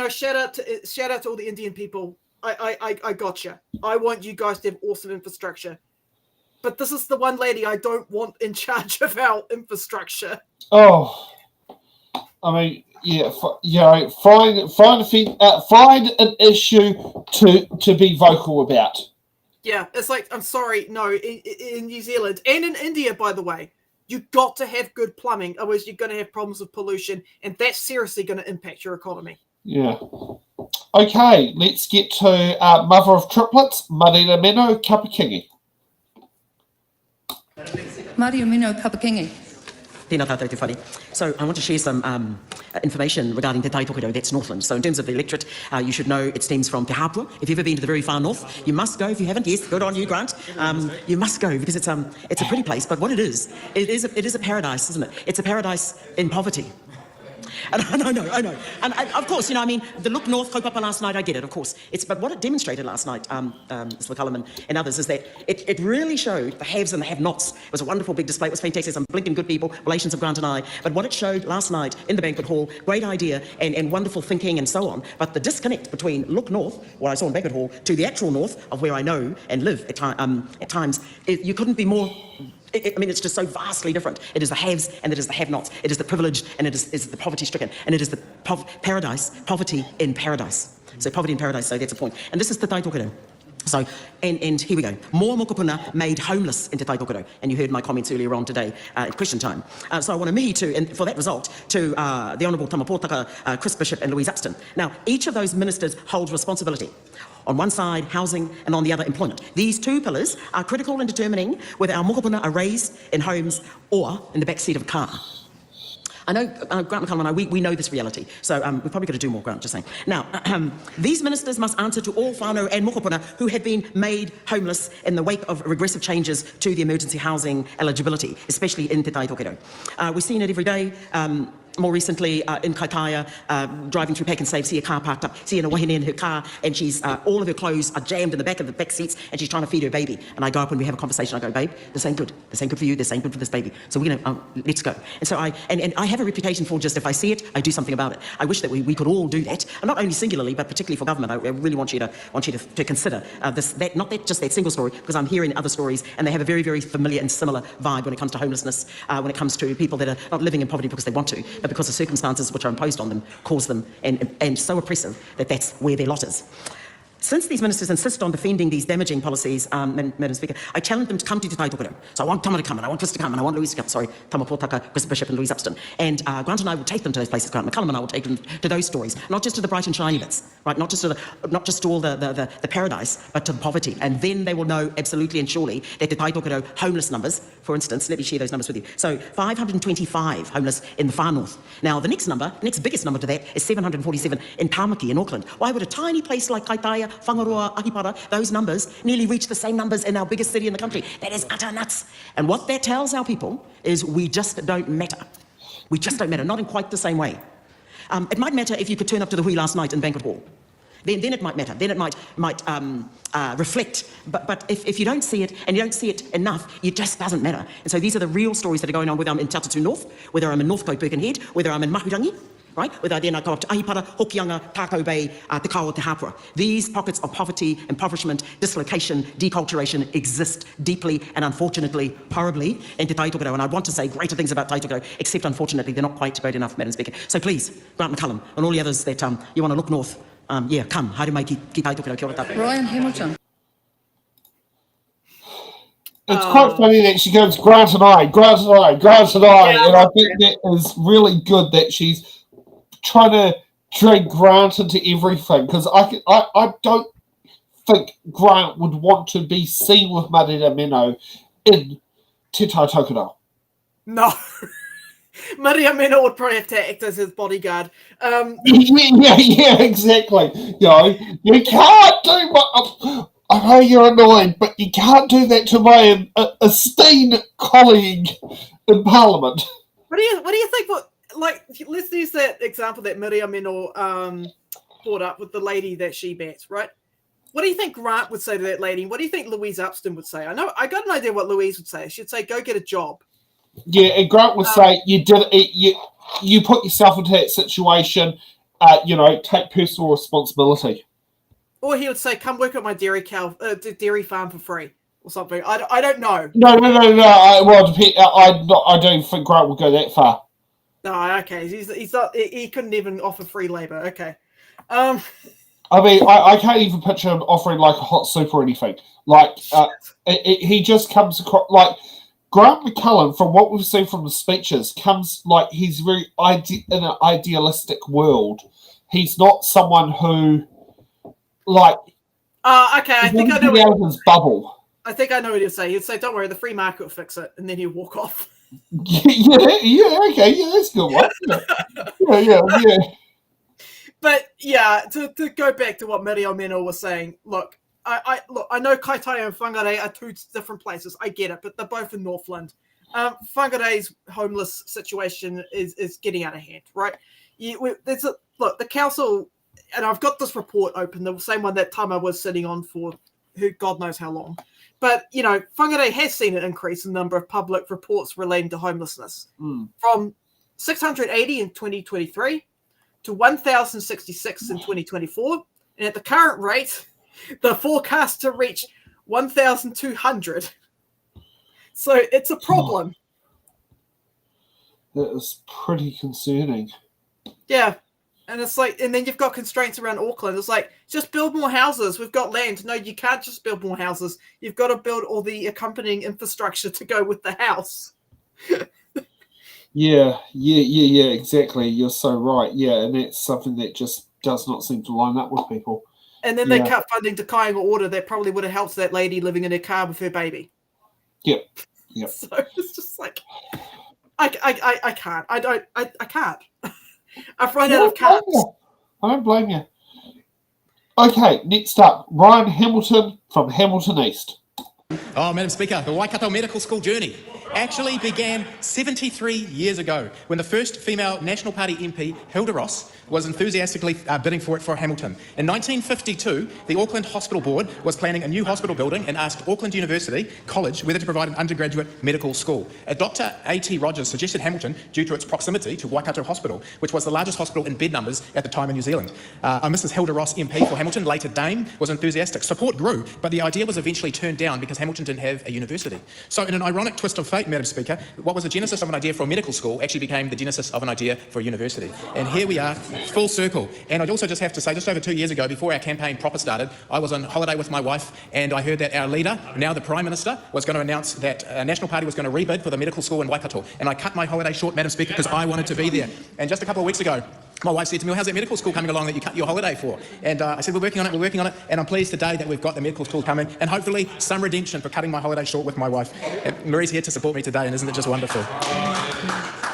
shout out to all the Indian people. I gotcha. I want you guys to have awesome infrastructure, but this is the one lady I don't want in charge of our infrastructure. Oh, I mean, yeah, find an issue to be vocal about. Yeah, it's like, I'm sorry, no, in New Zealand and in India, by the way, you've got to have good plumbing, otherwise you're going to have problems with pollution, and that's seriously going to impact your economy. Yeah. Okay, let's get to mother of triplets, Marina Meno Kapakingi. Maria Mino Kapakingi. Tēnā tātou te whare. So I want to share some information regarding Te Taitokoro, that's Northland. So in terms of the electorate, you should know it stems from Te Hapua. If you've ever been to the very far north, you must go. If you haven't, yes, good on you, Grant. You must go because it's a pretty place. But what it is a paradise, isn't it? It's a paradise in poverty. And I know. And of course, the look north, kaupapa last night, I get it, of course. But what it demonstrated last night, Mr. McCullum and others, is that it really showed the haves and the have-nots. It was a wonderful big display. It was fantastic. Some blinking good people, relations of Grant and I. But what it showed last night in the banquet hall, great idea and wonderful thinking and so on. But the disconnect between look north, what I saw in banquet hall, to the actual north of where I know and live at times, you couldn't be more... it's just so vastly different. It is the haves and it is the have-nots. It is the privileged and it is the poverty-stricken. And it is the poverty in paradise. So poverty in paradise, so that's a point. And this is Te Taitokoro. So, and here we go. More mokopuna made homeless in Te Taitokoro. And you heard my comments earlier on today at question time. So I want to mihi to, and for that result, to the Honourable Tamapōtaka, Chris Bishop and Louise Upston. Now, each of those ministers holds responsibility. On one side, housing, and on the other, employment. These two pillars are critical in determining whether our mokopuna are raised in homes or in the backseat of a car. I know, Grant McCullum and I, we know this reality, so we've probably got to do more, Grant, just saying. Now, these ministers must answer to all whānau and mokopuna who have been made homeless in the wake of regressive changes to the emergency housing eligibility, especially in Te Taitokoro. We've seen it every day. More recently, in Kaitaia, driving through Pack and Save, see a car parked up, see a wahine in her car, and she's all of her clothes are jammed in the back of the back seats, and she's trying to feed her baby. And I go up and we have a conversation. I go, babe, this ain't good. This ain't good for you. This ain't good for this baby. So we're gonna let's go. And so I have a reputation for just if I see it, I do something about it. I wish that we could all do that, and not only singularly, but particularly for government. I really want you to consider just that single story, because I'm hearing other stories, and they have a very, very familiar and similar vibe when it comes to homelessness, when it comes to people that are not living in poverty because they want to, but because of circumstances which are imposed on them, cause them, and so oppressive that that's where their lot is. Since these ministers insist on defending these damaging policies, Madam Speaker, I challenge them to come to Te Taitokoro. So I want Tama to come, and I want Chris to come, and I want Louise to come. Sorry, Tamapōtaka, Chris Bishop and Louise Upston. And Grant and I will take them to those places. Grant McCullum and I will take them to those stories, not just to the bright and shiny bits, right? Not just to all the paradise, but to the poverty. And then they will know absolutely and surely that Te Taitokoro homeless numbers, for instance, let me share those numbers with you. So 525 homeless in the far north. Now the next biggest number to that is 747 in Tāmaki in Auckland. Why would a tiny place like Kaitaia, Whangaroa, Ahipara, those numbers nearly reach the same numbers in our biggest city in the country? That is utter nuts. And what that tells our people is we just don't matter. We just don't matter, not in quite the same way. It might matter if you could turn up to the hui last night in Banquet Hall. Then it might matter. Then it might reflect. But if you don't see it, and you don't see it enough, it just doesn't matter. And so these are the real stories that are going on, whether I'm in Tatatu North, whether I'm in North Birkenhead, whether I'm in Mahurangi, right? Whether I then go up to Ahipara, Hokianga, Tākau Bay, Te Kaua, Te Hapura. These pockets of poverty, impoverishment, dislocation, deculturation exist deeply and unfortunately, horribly in Te Taitokoro. And I want to say greater things about Taitokoro, except unfortunately they're not quite great enough, Madam Speaker. So please, Grant McCullum and all the others that you want to look north, come. Haere mai ki Taitokoro, kia ora tātou. Ryan Hamilton. It's quite funny that she goes, Grant and I, and I think that is really good that she's trying to drag Grant into everything, because I don't think Grant would want to be seen with Marina Meno in Te Taitokoro. No. Maria Meno would probably have to act as his bodyguard. Yeah, exactly. You can't do what... I know you're annoying, but you can't do that to my esteemed colleague in Parliament. What do you think? Let's use that example that Maria Meno brought up with the lady that she met, right? What do you think Grant would say to that lady? What do you think Louise Upston would say? I got an idea what Louise would say. She'd say, "Go get a job." Yeah, and Grant would say you did it. You put yourself into that situation. Take personal responsibility. Or he would say, "Come work at my dairy dairy farm for free," or something. I don't know. No. I don't think Grant would go that far. No, okay. He's not. He couldn't even offer free labor. Okay. I mean, I can't even picture him offering like a hot soup or anything. Like, he just comes across like Grant McCullen. From what we've seen from the speeches, comes like he's very in an idealistic world. He's not someone who, like, okay. I think I know out of his bubble. I think I know what he'd say. He'd say, "Don't worry, the free market will fix it," and then he'd walk off. Yeah, okay, yeah, that's a good one. Yeah. But yeah, to go back to what Miriam Meno was saying, look, I know Kaitaia and Whangarei are two different places. I get it, but they're both in Northland. Whangarei's homeless situation is getting out of hand, right? The council, and I've got this report open, the same one that Tama was sitting on for who God knows how long. But, Whangarei has seen an increase in the number of public reports relating to homelessness from 680 in 2023 to 1,066 in 2024. And at the current rate, they're forecast to reach 1,200. So it's a problem. That is pretty concerning. Yeah. And it's like, and then you've got constraints around Auckland. It's like, just build more houses. We've got land. No, you can't just build more houses. You've got to build all the accompanying infrastructure to go with the house. Yeah, exactly. You're so right. Yeah, and it's something that just does not seem to line up with people. And then they cut funding to Kāinga Order that probably would have helped that lady living in her car with her baby. Yep. So it's just like, I can't. I can't. I've run out of cards. I don't blame you. Okay, next up, Ryan Hamilton from Hamilton East. Oh, Madam Speaker, the Waikato Medical School journey actually began 73 years ago when the first female National Party MP, Hilda Ross, was enthusiastically bidding for it for Hamilton. In 1952, the Auckland Hospital Board was planning a new hospital building and asked Auckland University College whether to provide an undergraduate medical school. Dr. A.T. Rogers suggested Hamilton due to its proximity to Waikato Hospital, which was the largest hospital in bed numbers at the time in New Zealand. Mrs. Hilda Ross, MP for Hamilton, later Dame, was enthusiastic. Support grew, but the idea was eventually turned down because Hamilton didn't have a university. So in an ironic twist of fate, Madam Speaker, what was the genesis of an idea for a medical school actually became the genesis of an idea for a university. And here we are, full circle. And I'd also just have to say, just over 2 years ago, before our campaign proper started, I was on holiday with my wife, and I heard that our leader, now the Prime Minister, was going to announce that National Party was going to rebid for the medical school in Waikato. And I cut my holiday short, Madam Speaker, because I wanted to be there. And just a couple of weeks ago, my wife said to me, well, how's that medical school coming along that you cut your holiday for? And I said, we're working on it, and I'm pleased today that we've got the medical school coming, and hopefully some redemption for cutting my holiday short with my wife. And Marie's here to support me today, and isn't it just wonderful?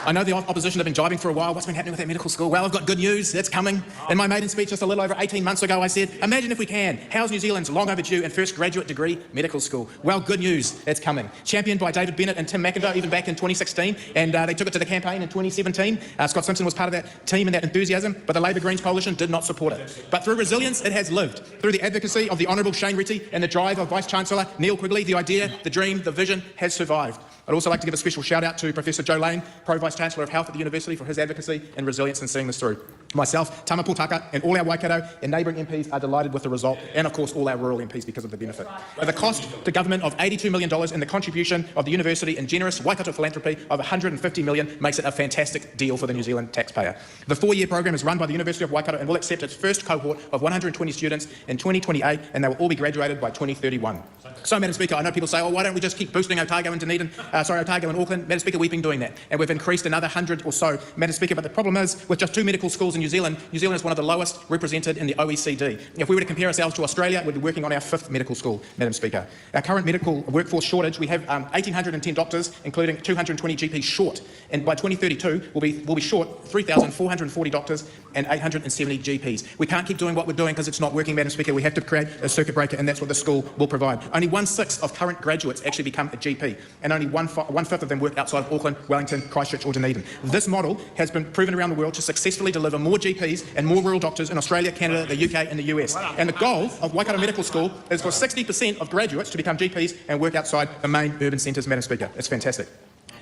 I know the opposition have been jibing for a while. What's been happening with that medical school? Well, I've got good news. It's coming. In my maiden speech just a little over 18 months ago, I said, imagine if we can. How's New Zealand's long overdue and first graduate degree medical school? Well, good news. It's coming. Championed by David Bennett and Tim McIntyre even back in 2016, and they took it to the campaign in 2017. Scott Simpson was part of that team and that enthusiasm, but the Labour Greens coalition did not support it. But through resilience, it has lived. Through the advocacy of the Honourable Shane Ritty and the drive of Vice-Chancellor Neil Quigley, the idea, the dream, the vision has survived. I'd also like to give a special shout out to Professor Joe Lane, Pro-Vice-Chancellor of Health at the University, for his advocacy and resilience in seeing this through. Myself, Tama Pūtaka, and all our Waikato and neighbouring MPs are delighted with the result, and of course all our rural MPs because of the benefit. The cost to government of $82 million and the contribution of the university and generous Waikato philanthropy of $150 million makes it a fantastic deal for the New Zealand taxpayer. The 4-year program is run by the University of Waikato and will accept its first cohort of 120 students in 2028, and they will all be graduated by 2031. So, Madam Speaker, I know people say, oh, why don't we just keep boosting Otago and Dunedin, Otago and Auckland? Madam Speaker, we've been doing that, and we've increased another 100 or so, Madam Speaker, but the problem is, with just 2 medical schools in New Zealand is one of the lowest represented in the OECD. If we were to compare ourselves to Australia, we'd be working on our 5th medical school, Madam Speaker. Our current medical workforce shortage, we have 1,810 doctors, including 220 GPs short, and by 2032, we'll be short 3,440 doctors and 870 GPs. We can't keep doing what we're doing because it's not working, Madam Speaker. We have to create a circuit breaker, and that's what the school will provide. Only 1/6 of current graduates actually become a GP, and only one-fifth of them work outside of Auckland, Wellington, Christchurch or Dunedin. This model has been proven around the world to successfully deliver more GPs and more rural doctors in Australia, Canada, the UK and the US. And the goal of Waikato Medical School is for 60% of graduates to become GPs and work outside the main urban centres, Madam Speaker. It's fantastic.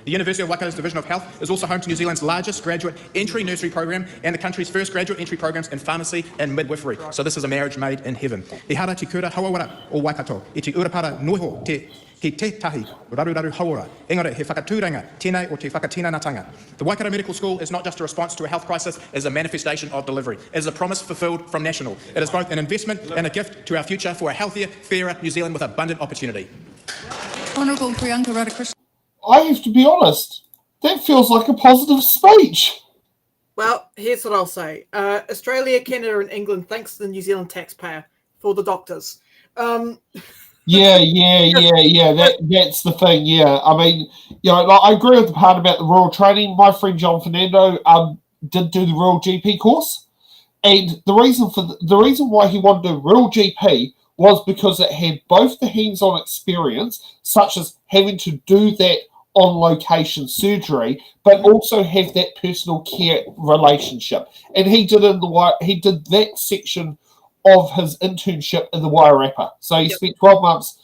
The University of Waikato's Division of Health is also home to New Zealand's largest graduate entry nursery program and the country's first graduate entry programs in pharmacy and midwifery. So this is a marriage made in heaven. E hara te kura hawawara o Waikato, e te urapara noiho ki tētahi raruraru hawara. Engari, he whakatūranga tēnei o te whakatīnanatanga. The Waikato Medical School is not just a response to a health crisis, it is a manifestation of delivery. It is a promise fulfilled from National. It is both an investment and a gift to our future for a healthier, fairer New Zealand with abundant opportunity. Honourable Priyanka Radhakrishnan. I have to be honest, that feels like a positive speech. Well, here's what I'll say. Australia, Canada and England thanks the New Zealand taxpayer for the doctors. Yeah. That's the thing. Yeah, I mean, like, I agree with the part about the rural training. My friend John Fernando did do the rural GP course, and the reason why he wanted to do rural GP was because it had both the hands-on experience, such as having to do that on-location surgery, but also have that personal care relationship. And he did that section of his internship in the Wairarapa. So he spent 12 months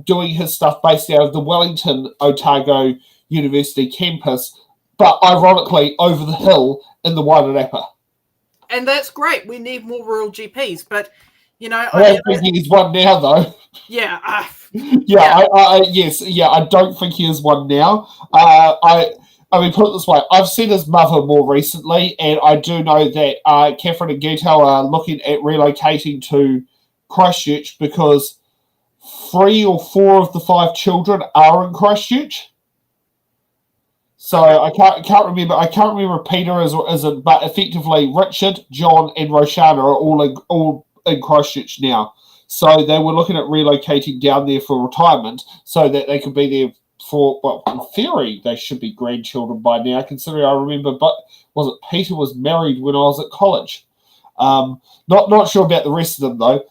doing his stuff based out of the Wellington Otago University campus, but ironically over the hill in the Wairarapa. And that's great. We need more rural GPs, but I don't think he's one now, though. Yeah. I don't think he is one now. I mean, put it this way, I've seen his mother more recently, and I do know that Catherine and Guto are looking at relocating to Christchurch because 3 or 4 of the 5 children are in Christchurch. So I can't remember Peter isn't, but effectively Richard, John, and Roshana are all in Christchurch now. So they were looking at relocating down there for retirement so that they could be there for, well, in theory, they should be grandchildren by now, considering I remember, but was it Peter was married when I was at college? Not sure about the rest of them, though,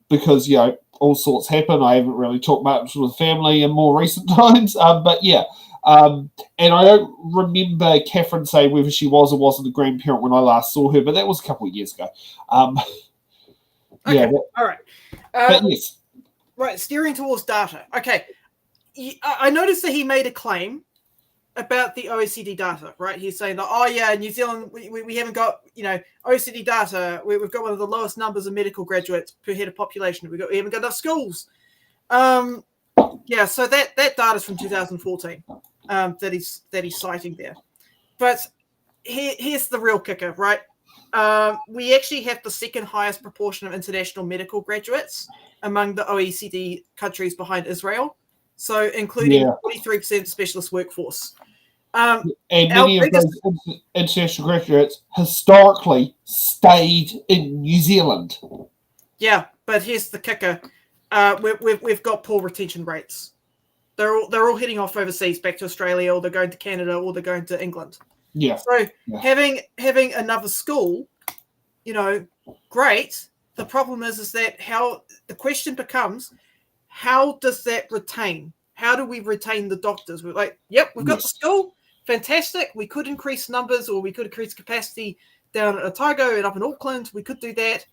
because, all sorts happen. I haven't really talked much with family in more recent times, but yeah. And I don't remember Catherine saying whether she was or wasn't a grandparent when I last saw her, but that was a couple of years ago. Okay, all right. But yes. Right, steering towards data. Okay. I noticed that he made a claim about the OECD data, right? He's saying that, New Zealand, we haven't got, OECD data. We've got one of the lowest numbers of medical graduates per head of population. We haven't got enough schools. So that data is from 2014 that he's citing there. But here's the real kicker, right? We actually have the second highest proportion of international medical graduates among the OECD countries behind Israel. So including 43% specialist workforce. And many of those international graduates historically stayed in New Zealand. Yeah, but here's the kicker. We've got poor retention rates. They're all heading off overseas back to Australia, or they're going to Canada, or they're going to England. Yeah. So having another school, great. The problem is that how the question becomes, how does that retain? How do we retain the doctors? We're like, we've got the school, fantastic. We could increase numbers, or we could increase capacity down at Otago and up in Auckland. We could do that.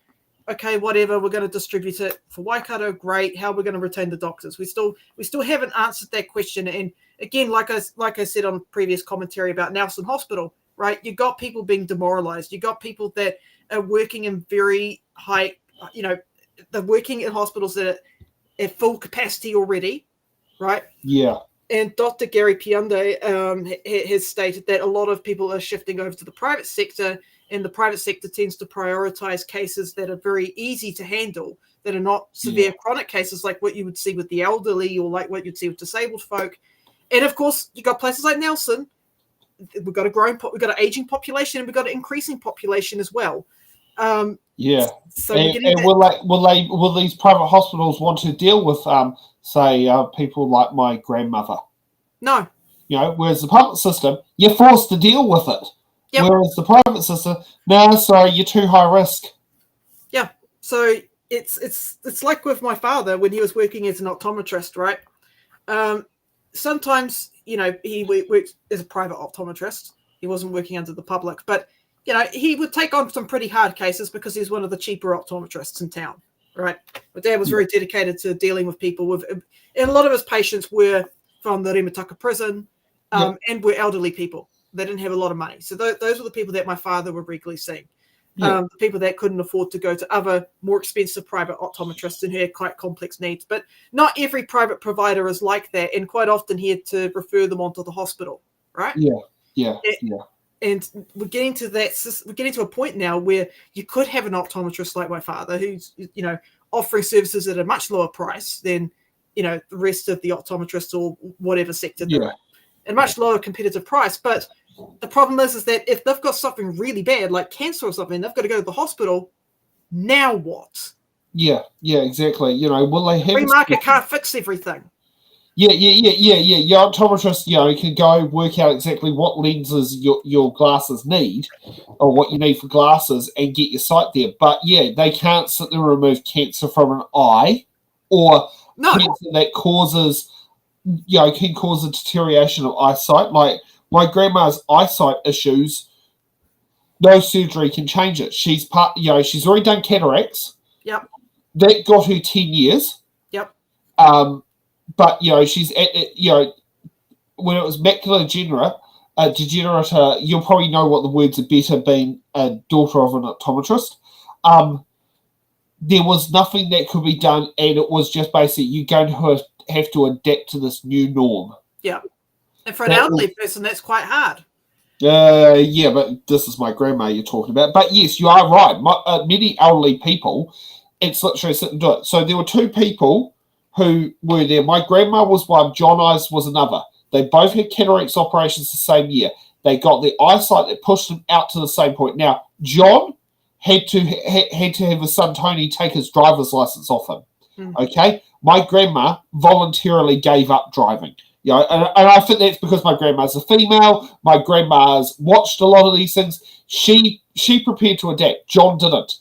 Okay, whatever. We're going to distribute it for Waikato. Great. How are we going to retain the doctors? We still haven't answered that question. And again, like I said on previous commentary about Nelson Hospital, right? You got people being demoralized. You got people that are working in very high, they're working in hospitals that are at full capacity already, right? Yeah. And Dr. Gary Piunde has stated that a lot of people are shifting over to the private sector, and the private sector tends to prioritize cases that are very easy to handle, that are not severe chronic cases like what you would see with the elderly or like what you'd see with disabled folk. And of course, you got places like Nelson. We've got we've got an aging population, and we've got an increasing population as well. So will these private hospitals want to deal with people like my grandmother? No. Whereas the public system, you're forced to deal with it. Yep. Whereas the private system, no, sorry, you're too high risk. Yeah. So it's like with my father when he was working as an optometrist, right? Sometimes, he worked as a private optometrist. He wasn't working under the public, but he would take on some pretty hard cases because he was one of the cheaper optometrists in town, right? My dad was very dedicated to dealing with people and a lot of his patients were from the Remataka prison, and were elderly people. They didn't have a lot of money. So those were the people that my father would regularly see. The people that couldn't afford to go to other more expensive private optometrists and who had quite complex needs. But not every private provider is like that, and quite often he had to refer them onto the hospital, right? And we're getting to that. We're getting to a point now where you could have an optometrist like my father, who's offering services at a much lower price than the rest of the optometrists or whatever sector they're in, at a much lower competitive price. But the problem is that if they've got something really bad, like cancer or something, they've got to go to the hospital. Now what? Yeah, exactly. Will they have free market can't fix everything. Yeah. Your optometrist, can go work out exactly what lenses your glasses need, or what you need for glasses, and get your sight there. But they can't sit there and remove cancer from an eye, or cancer that causes, can cause a deterioration of eyesight. Like my grandma's eyesight issues, no surgery can change it. She's she's already done cataracts. Yep. That got her 10 years. Yep. But she's at when it was macular degenerator, you'll probably know what the words are better, being a daughter of an optometrist. There was nothing that could be done, and it was just basically you're going to have to adapt to this new norm. Yeah, and for an elderly person, that's quite hard. But this is my grandma you're talking about. But yes, you are right. Many elderly people, it's literally sit and do it. So there were two people who were there. My grandma was one, John Eyes was another. They both had cataracts operations the same year. They got the eyesight that pushed them out to the same point. Now, John had to have his son Tony take his driver's license off him. Okay? My grandma voluntarily gave up driving. And I think that's because my grandma's a female. My grandma's watched a lot of these things. She prepared to adapt. John didn't.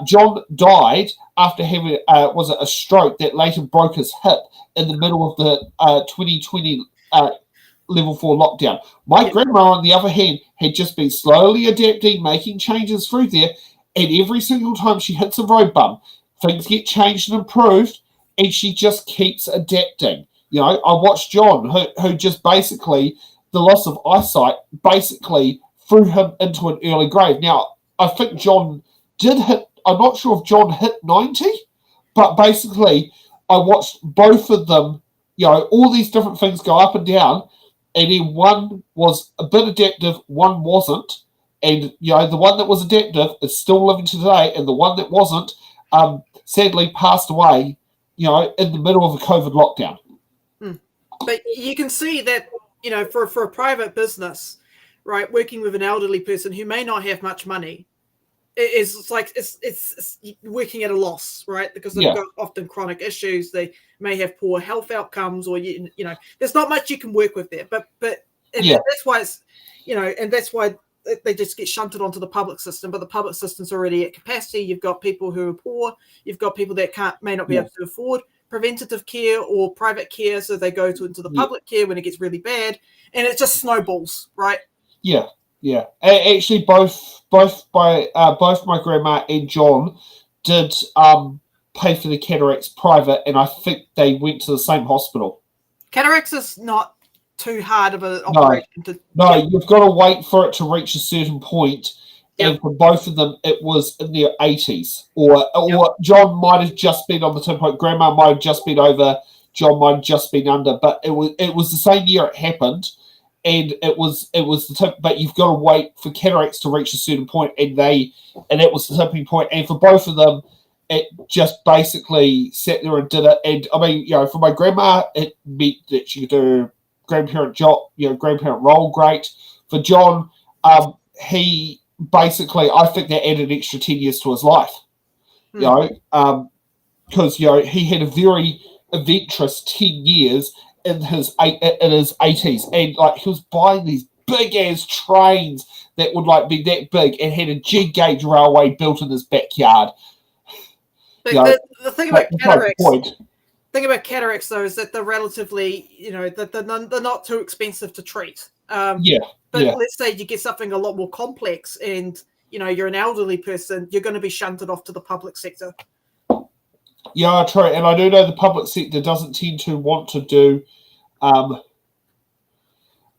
John died after having was it a stroke that later broke his hip in the middle of the 2020 level 4 lockdown. My grandma, on the other hand, had just been slowly adapting, making changes through there, and every single time she hits a road bump, things get changed and improved, and she just keeps adapting. I watched John, who just basically, the loss of eyesight basically threw him into an early grave. Now, I think John did hit, I'm not sure if John hit 90, but basically I watched both of them, all these different things go up and down, and then one was a bit adaptive, one wasn't, and the one that was adaptive is still living today, and the one that wasn't sadly passed away in the middle of a COVID lockdown. But you can see that for a private business, right, working with an elderly person who may not have much money, it's working at a loss, right? Because they've got often chronic issues. They may have poor health outcomes, or there's not much you can work with there. But that's why it's and that's why they just get shunted onto the public system. But the public system's already at capacity. You've got people who are poor. You've got people that may not be able to afford preventative care or private care, so they go into the public care when it gets really bad, and it just snowballs, right? Yeah. Actually, both my grandma and John did pay for the cataracts private, and I think they went to the same hospital. Cataracts is not too hard of an operation. You've got to wait for it to reach a certain point, and for both of them, it was in their 80s, or John might have just been on the turn point. Grandma might have just been over. John might have just been under, but it was the same year it happened. And it was the tip, but you've got to wait for cataracts to reach a certain point, and that was the tipping point. And for both of them, it just basically sat there and did it. And I mean, for my grandma, it meant that she could do grandparent job, grandparent role great. For John, he basically, I think that added an extra 10 years to his life. Because he had a very adventurous 10 years in his 80s, and he was buying these big ass trains that would be that big, and had a G gauge railway built in his backyard. But the thing about cataracts, though, is that they're relatively, they're not too expensive to treat. But let's say you get something a lot more complex, and you're an elderly person, you're going to be shunted off to the public sector. Yeah, true. And I do know the public sector doesn't tend to want to do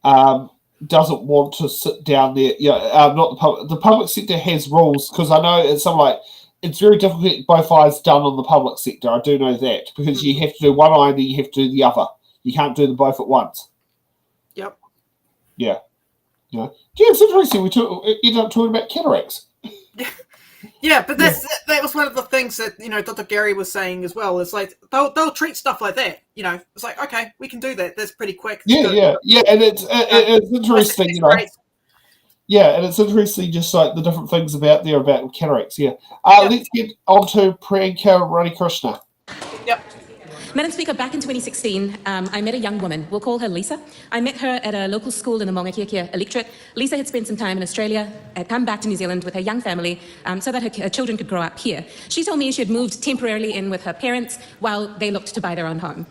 doesn't want to sit down there. Not the public. The public sector has rules, because I know it's something like it's very difficult to get both eyes done on the public sector. I do know that, because you have to do one eye and then you have to do the other. You can't do them both at once. Yep. Yeah. Yeah, it's interesting. We ended up talking about cataracts. Yeah, but that was one of the things that Dr. Gary was saying as well. It's like they'll treat stuff like that. It's like, okay, we can do that. That's pretty quick. Yeah, and it's interesting, Yeah, and it's interesting, just like the different things about cataracts. Yeah. Let's get on to Priyanka Ranikrishna. Yep. Madam Speaker, back in 2016, I met a young woman. We'll call her Lisa. I met her at a local school in the Maungakiekia electorate. Lisa had spent some time in Australia, had come back to New Zealand with her young family so that her children could grow up here. She told me she had moved temporarily in with her parents while they looked to buy their own home.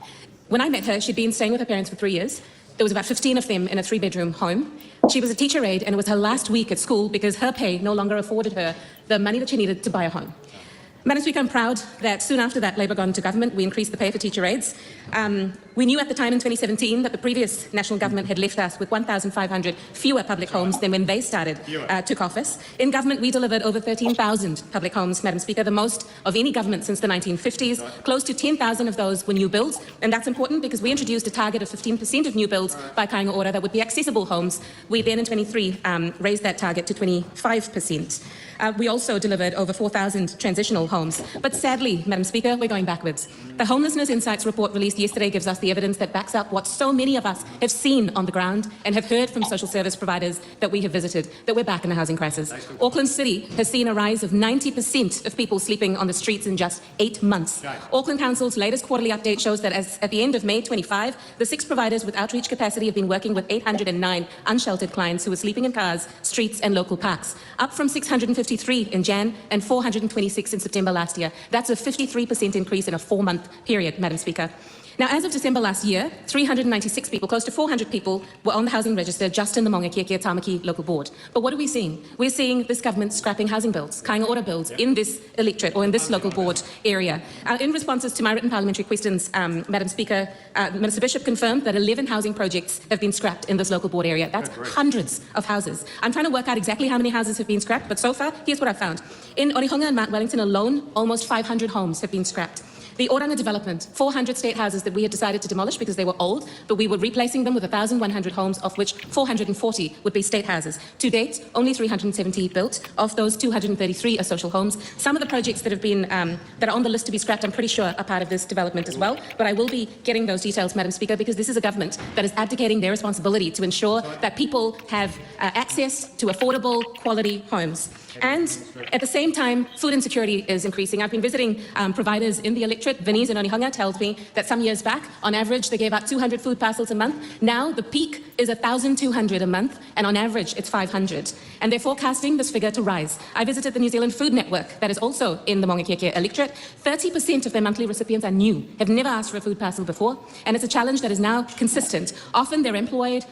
When I met her, she'd been staying with her parents for 3 years. There was about 15 of them in a 3-bedroom home. She was a teacher aide, and it was her last week at school because her pay no longer afforded her the money that she needed to buy a home. Madam Speaker, I'm proud that soon after that Labour got into government, we increased the pay for teacher aides. We knew at the time in 2017 that the previous national government had left us with 1,500 fewer public homes than when they took office. In government, we delivered over 13,000 public homes, Madam Speaker, the most of any government since the 1950s. Close to 10,000 of those were new builds, and that's important because we introduced a target of 15% of new builds by Kāinga Ora that would be accessible homes. We then in 23 raised that target to 25%. We also delivered over 4,000 transitional homes. But sadly, Madam Speaker, we're going backwards. The Homelessness Insights report released yesterday gives us the evidence that backs up what so many of us have seen on the ground and have heard from social service providers that we have visited, that we're back in a housing crisis. Auckland City has seen a rise of 90% of people sleeping on the streets in just 8 months. Auckland Council's latest quarterly update shows that at the end of May 25, the 6 providers with outreach capacity have been working with 809 unsheltered clients who are sleeping in cars, streets and local parks, up from 653 in Jan and 426 in September last year. That's a 53% increase in a 4-month period, Madam Speaker. Now, as of December last year, 396 people, close to 400 people, were on the housing register just in the Maungakiekia Tāmaki local board. But what are we seeing? We're seeing this government scrapping housing bills, Kāinga Ora bills, in this electorate or in this local board area. In responses to my written parliamentary questions, Madam Speaker, Minister Bishop confirmed that 11 housing projects have been scrapped in this local board area. That's hundreds of houses. I'm trying to work out exactly how many houses have been scrapped, but so far, here's what I've found. In Orihonga and Mount Wellington alone, almost 500 homes have been scrapped. The Oranga development, 400 state houses that we had decided to demolish because they were old, but we were replacing them with 1,100 homes, of which 440 would be state houses. To date, only 370 built. Of those, 233 are social homes. Some of the projects that have been that are on the list to be scrapped, I'm pretty sure are part of this development as well. But I will be getting those details, Madam Speaker, because this is a government that is abdicating their responsibility to ensure that people have access to affordable, quality homes. And at the same time, food insecurity is increasing. I've been visiting providers in the electorate. Vinnie's in Onehunga tells me that some years back, on average, they gave out 200 food parcels a month. Now, the peak is 1,200 a month, and on average, it's 500. And they're forecasting this figure to rise. I visited the New Zealand Food Network, that is also in the Maungakiekia electorate. 30% of their monthly recipients are new, have never asked for a food parcel before, and it's a challenge that is now consistent. Often they're employed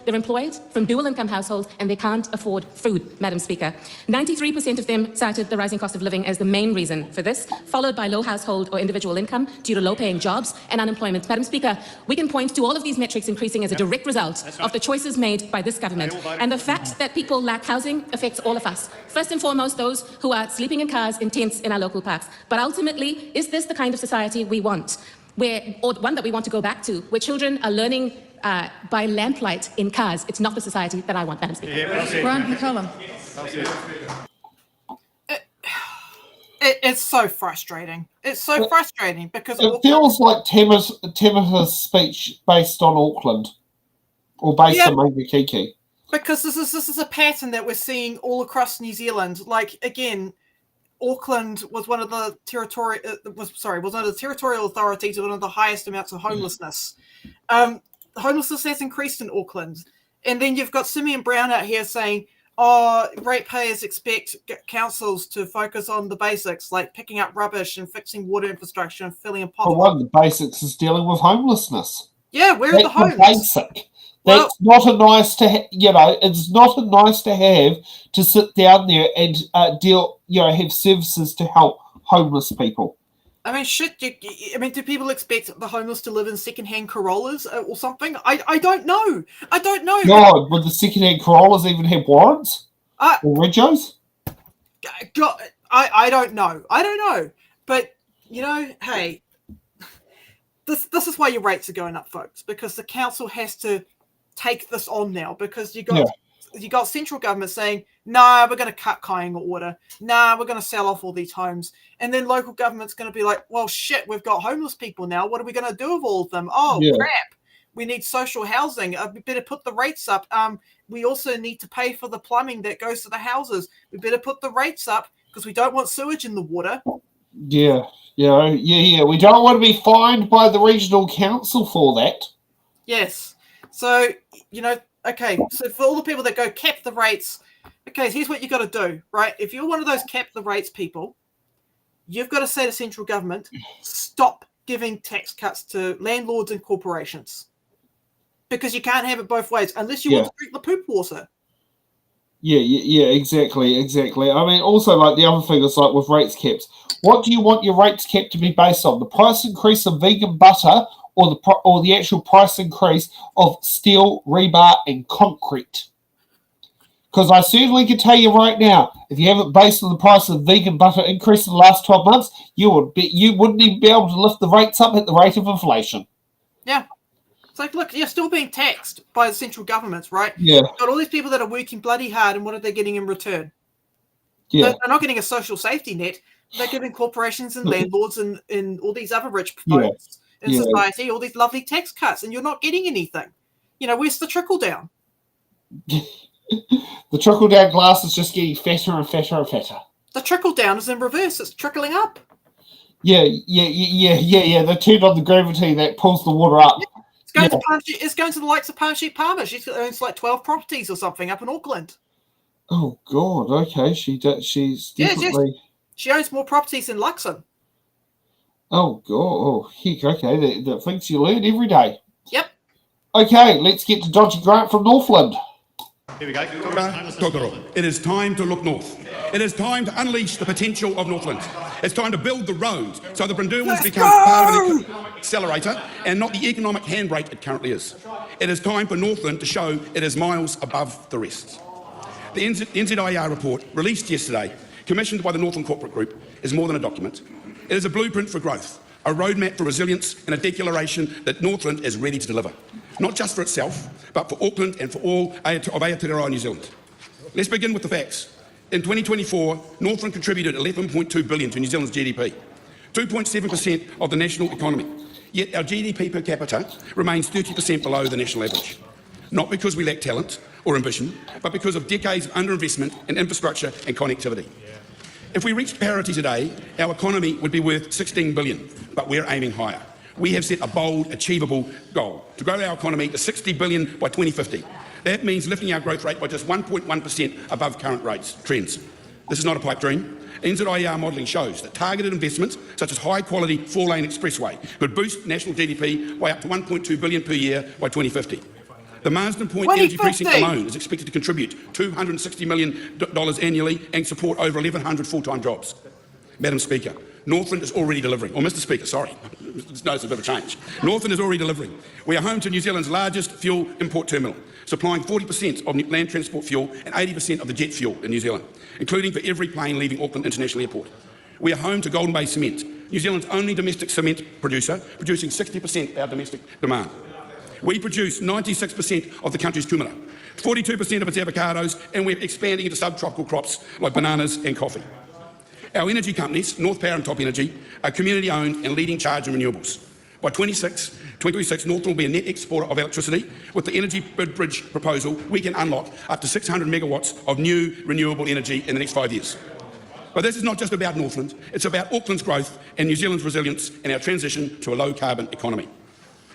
from dual-income households, and they can't afford food, Madam Speaker. 93% of them cited the rising cost of living as the main reason for this, followed by low household or individual income due to low-paying jobs and unemployment. Madam Speaker, we can point to all of these metrics increasing as a direct result of the choices made by this government. And the fact that people lack housing affects all of us. First and foremost, those who are sleeping in cars in tents in our local parks. But ultimately, is this the kind of society we want? Or one that we want to go back to, where children are learning by lamplight in cars? It's not the society that I want, Madam Speaker. Grant McCullum. It's so frustrating. It's so frustrating because it feels like Tama's speech based on Auckland or based on Maungakiekia. Because this is a pattern that we're seeing all across New Zealand. Like again, Auckland was one of the territorial authorities with one of the highest amounts of homelessness. Homelessness has increased in Auckland, and then you've got Simeon Brown out here saying, ratepayers expect councils to focus on the basics, like picking up rubbish and fixing water infrastructure and filling in potholes. Well, one of the basics is dealing with homelessness. Yeah, where are the homes? Basic. That's not a nice to it's not a nice to have to sit down there and have services to help homeless people. I mean, shit. Do people expect the homeless to live in second-hand Corollas or something? I don't know. I don't know. God, would the second-hand Corollas even have warrants? Or Regos? God, I don't know. I don't know. But, hey, this is why your rates are going up, folks, because the council has to take this on now, because you got central government saying, no, we're going to cut Kāinga order. No, we're going to sell off all these homes. And then local government's going to be like, well, shit, we've got homeless people now. What are we going to do with all of them? Oh, crap. We need social housing. We better put the rates up. We also need to pay for the plumbing that goes to the houses. We better put the rates up because we don't want sewage in the water. Yeah. We don't want to be fined by the regional council for that. Yes. So, okay. So for all the people that go cap the rates, okay, here's what you got to do, right? If you're one of those cap the rates people, you've got to say to central government, stop giving tax cuts to landlords and corporations. Because you can't have it both ways unless you want to drink the poop water. Yeah, exactly. I mean, also, like, the other thing is, like, with rates caps, what do you want your rates cap to be based on? The price increase of vegan butter or the actual price increase of steel, rebar, and concrete? Because I certainly can tell you right now, if you have it based on the price of vegan butter increase in the last 12 months, you wouldn't even be able to lift the rates up at the rate of inflation. Yeah. It's like, look, you're still being taxed by the central governments, right? Yeah. You've got all these people that are working bloody hard, and what are they getting in return? Yeah. They're not getting a social safety net. They're giving corporations and landlords and all these other rich folks in society all these lovely tax cuts, and you're not getting anything. Where's the trickle down? The trickle down glass is just getting fatter and fatter and fatter. The trickle down is in reverse. It's trickling up. Yeah. They turned on the gravity that pulls the water up. It's going to the likes of Panshi Palmer. She owns like 12 properties or something up in Auckland. Oh God! Okay, she's definitely. She owns more properties in Luxon. Oh God! Oh heck! Okay, the things you learn every day. Yep. Okay, let's get to Dodgy Grant from Northland. Here we go. It is time to look north. It is time to unleash the potential of Northland. It's time to build the roads so the Brindlewood becomes part of the accelerator and not the economic handbrake it currently is. It is time for Northland to show it is miles above the rest. The NZIER report, released yesterday, commissioned by the Northland Corporate Group, is more than a document. It is a blueprint for growth, a roadmap for resilience, and a declaration that Northland is ready to deliver. Not just for itself, but for Auckland and for all of Aotearoa New Zealand. Let's begin with the facts. In 2024, Northland contributed $11.2 billion to New Zealand's GDP, 2.7% of the national economy. Yet our GDP per capita remains 30% below the national average. Not because we lack talent or ambition, but because of decades of underinvestment in infrastructure and connectivity. If we reached parity today, our economy would be worth $16 billion, but we're aiming higher. We have set a bold, achievable goal to grow our economy to $60 billion by 2050. That means lifting our growth rate by just 1.1% above current trends. This is not a pipe dream. NZIER modelling shows that targeted investments, such as high-quality four-lane expressway, could boost national GDP by up to $1.2 billion per year by 2050. The Marsden Point Energy Precinct alone is expected to contribute $260 million annually and support over 1,100 full-time jobs. Madam Speaker, Northland is already delivering. Or Mr Speaker, sorry. Notice a bit of a change. Northland is already delivering. We are home to New Zealand's largest fuel import terminal, supplying 40% of land transport fuel and 80% of the jet fuel in New Zealand, including for every plane leaving Auckland International Airport. We are home to Golden Bay Cement, New Zealand's only domestic cement producer, producing 60% of our domestic demand. We produce 96% of the country's kumara, 42% of its avocados, and we're expanding into subtropical crops like bananas and coffee. Our energy companies, North Power and Top Energy, are community-owned and leading charge in renewables. By 2026, Northland will be a net exporter of electricity. With the Energy Bridge proposal, we can unlock up to 600 megawatts of new renewable energy in the next 5 years. But this is not just about Northland, it's about Auckland's growth and New Zealand's resilience and our transition to a low-carbon economy.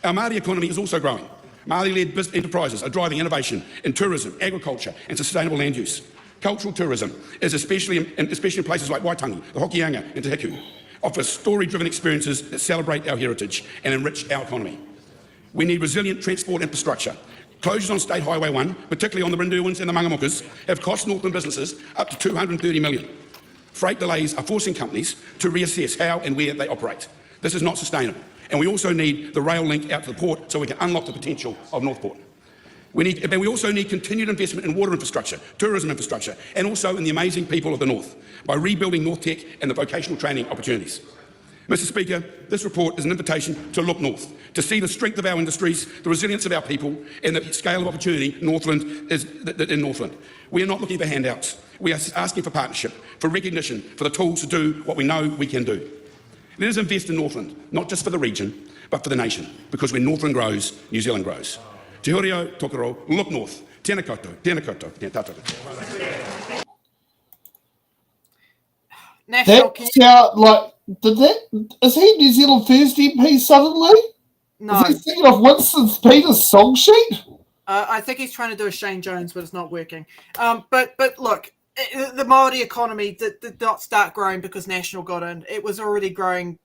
Our Māori economy is also growing. Māori-led enterprises are driving innovation in tourism, agriculture and sustainable land use. Cultural tourism is especially in places like Waitangi, the Hokianga and Te Hiku, offers story-driven experiences that celebrate our heritage and enrich our economy. We need resilient transport infrastructure. Closures on State Highway 1, particularly on the Brindlewoods and the Mangamukas, have cost Northland businesses up to $230 million. Freight delays are forcing companies to reassess how and where they operate. This is not sustainable. And we also need the rail link out to the port so we can unlock the potential of Northport. But we also need continued investment in water infrastructure, tourism infrastructure, and also in the amazing people of the North by rebuilding North Tech and the vocational training opportunities. Mr. Speaker, this report is an invitation to look north, to see the strength of our industries, the resilience of our people, and the scale of opportunity in Northland. We are not looking for handouts. We are asking for partnership, for recognition, for the tools to do what we know we can do. Let us invest in Northland, not just for the region, but for the nation, because when Northland grows, New Zealand grows. Te Hurio, Tokoro, look north. Tēnā koutou, tēnā koutou, tēnā tātou. National is he New Zealand First MP suddenly? No. Is he thinking of Winston Peters' song sheet? I think he's trying to do a Shane Jones, but it's not working. But look, the Māori economy did not start growing because National got in. It was already growing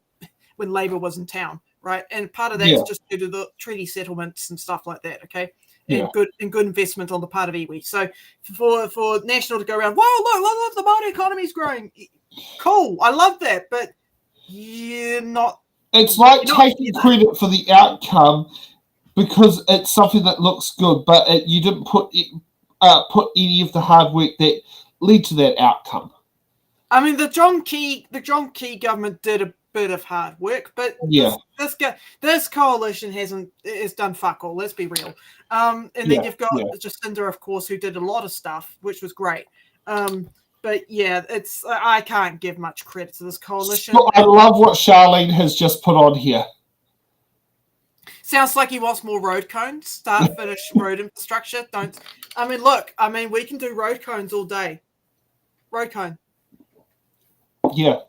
when Labour was in town, right? And part of that is just due to the treaty settlements and stuff like that, okay? And good investment on the part of iwi. So for National to go around, whoa, look, the Māori economy's growing. Cool, I love that, but you're not. It's like taking credit for the outcome because it's something that looks good, but you didn't put any of the hard work that led to that outcome. I mean, the John Key government did a bit of hard work, but this coalition has done fuck all. Let's be real. And then you've got Jacinda, of course, who did a lot of stuff, which was great. But yeah, I can't give much credit to this coalition. So I love what Charlene has just put on here. Sounds like he wants more road cones. Start, finish road infrastructure. Don't. I mean, look. I mean, we can do road cones all day. Road cone. Yeah.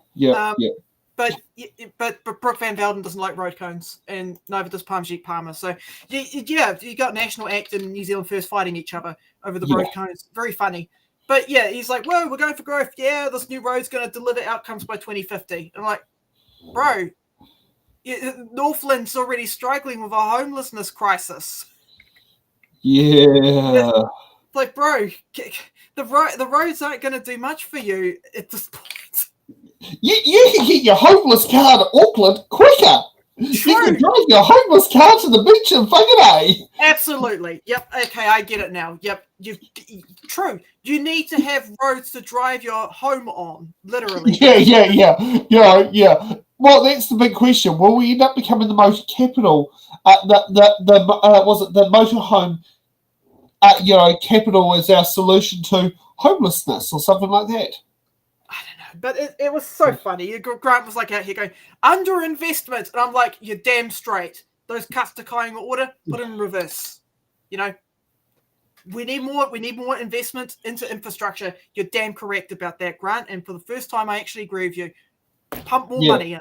But Brooke Van Velden doesn't like road cones, and neither does Parmjeet Palmer. So you got National Act and New Zealand First fighting each other over the road cones. Very funny. But yeah, he's like, whoa, we're going for growth. Yeah, this new road's going to deliver outcomes by 2050. I'm like, bro, Northland's already struggling with a homelessness crisis. Yeah. It's like, bro, the roads aren't going to do much for you at this point. You can get your homeless car to Auckland quicker. True. You can drive your homeless car to the beach in Whangarei. Absolutely. Yep. Okay, I get it now. Yep. True. You need to have roads to drive your home on, literally. Yeah. Well, that's the big question. Will we end up becoming the motor capital? Was it the motorhome? Capital is our solution to homelessness or something like that. But it was so funny. Grant was like out here going, underinvestment. And I'm like, you're damn straight. Those cuts to Kāinga Order, put in reverse. We need more investment into infrastructure. You're damn correct about that, Grant. And for the first time, I actually agree with you. Pump more money in.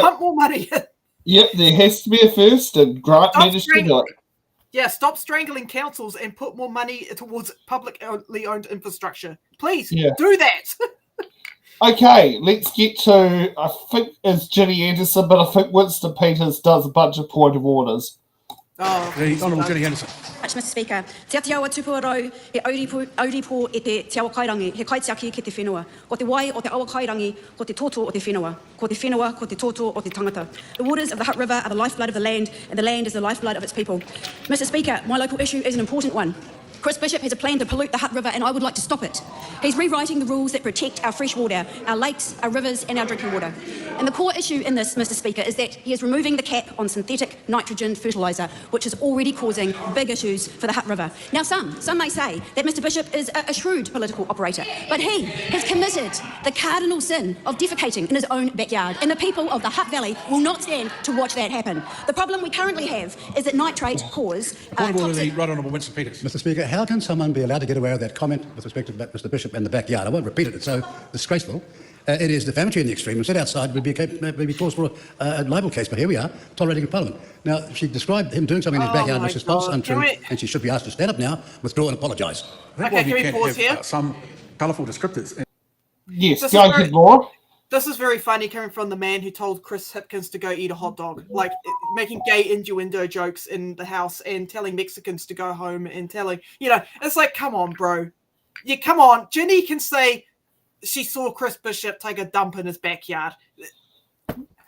Pump more money in. Yep, there has to be a first, and Grant managed to do it. Yeah, stop strangling councils and put more money towards publicly owned infrastructure. Please do that. Okay, let's get to, I think it's Ginny Anderson, but I think Winston Peters does a bunch of point of orders. The Honourable Ginny Anderson. Much, Mr. Speaker. Te awa tupua rau, he auripo e te awa kairangi, he kaitiaki ki te whenua. Ko te wai o te awa kairangi, ko te toto o te whenua. Ko te whenua, ko te toto o te tangata. The waters of the Hutt River are the lifeblood of the land, and the land is the lifeblood of its people. Mr. Speaker, my local issue is an important one. Chris Bishop has a plan to pollute the Hutt River, and I would like to stop it. He's rewriting the rules that protect our fresh water, our lakes, our rivers, and our drinking water. And the core issue in this, Mr. Speaker, is that he is removing the cap on synthetic nitrogen fertiliser, which is already causing big issues for the Hutt River. Now, some may say that Mr. Bishop is a shrewd political operator, but he has committed the cardinal sin of defecating in his own backyard, and the people of the Hutt Valley will not stand to watch that happen. The problem we currently have is that nitrate cause toxic... Right Honourable Winston Peters. Mr. Speaker, how can someone be allowed to get away with that comment with respect to Mr. Bishop and the backyard? I won't repeat it, it's so disgraceful. It is defamatory in the extreme, and set outside would be cause for a libel case, but here we are, tolerating Parliament. Now, she described him doing something in his backyard which is false, untrue, and she should be asked to stand up now, withdraw and apologise. Okay, can we pause here? Some colourful descriptors. Yes, go ahead, Laura. This is very funny coming from the man who told Chris Hipkins to go eat a hot dog, like making gay innuendo jokes in the house and telling Mexicans to go home and telling, it's like, come on, bro. Yeah, come on. Ginny can say, she saw Chris Bishop take a dump in his backyard.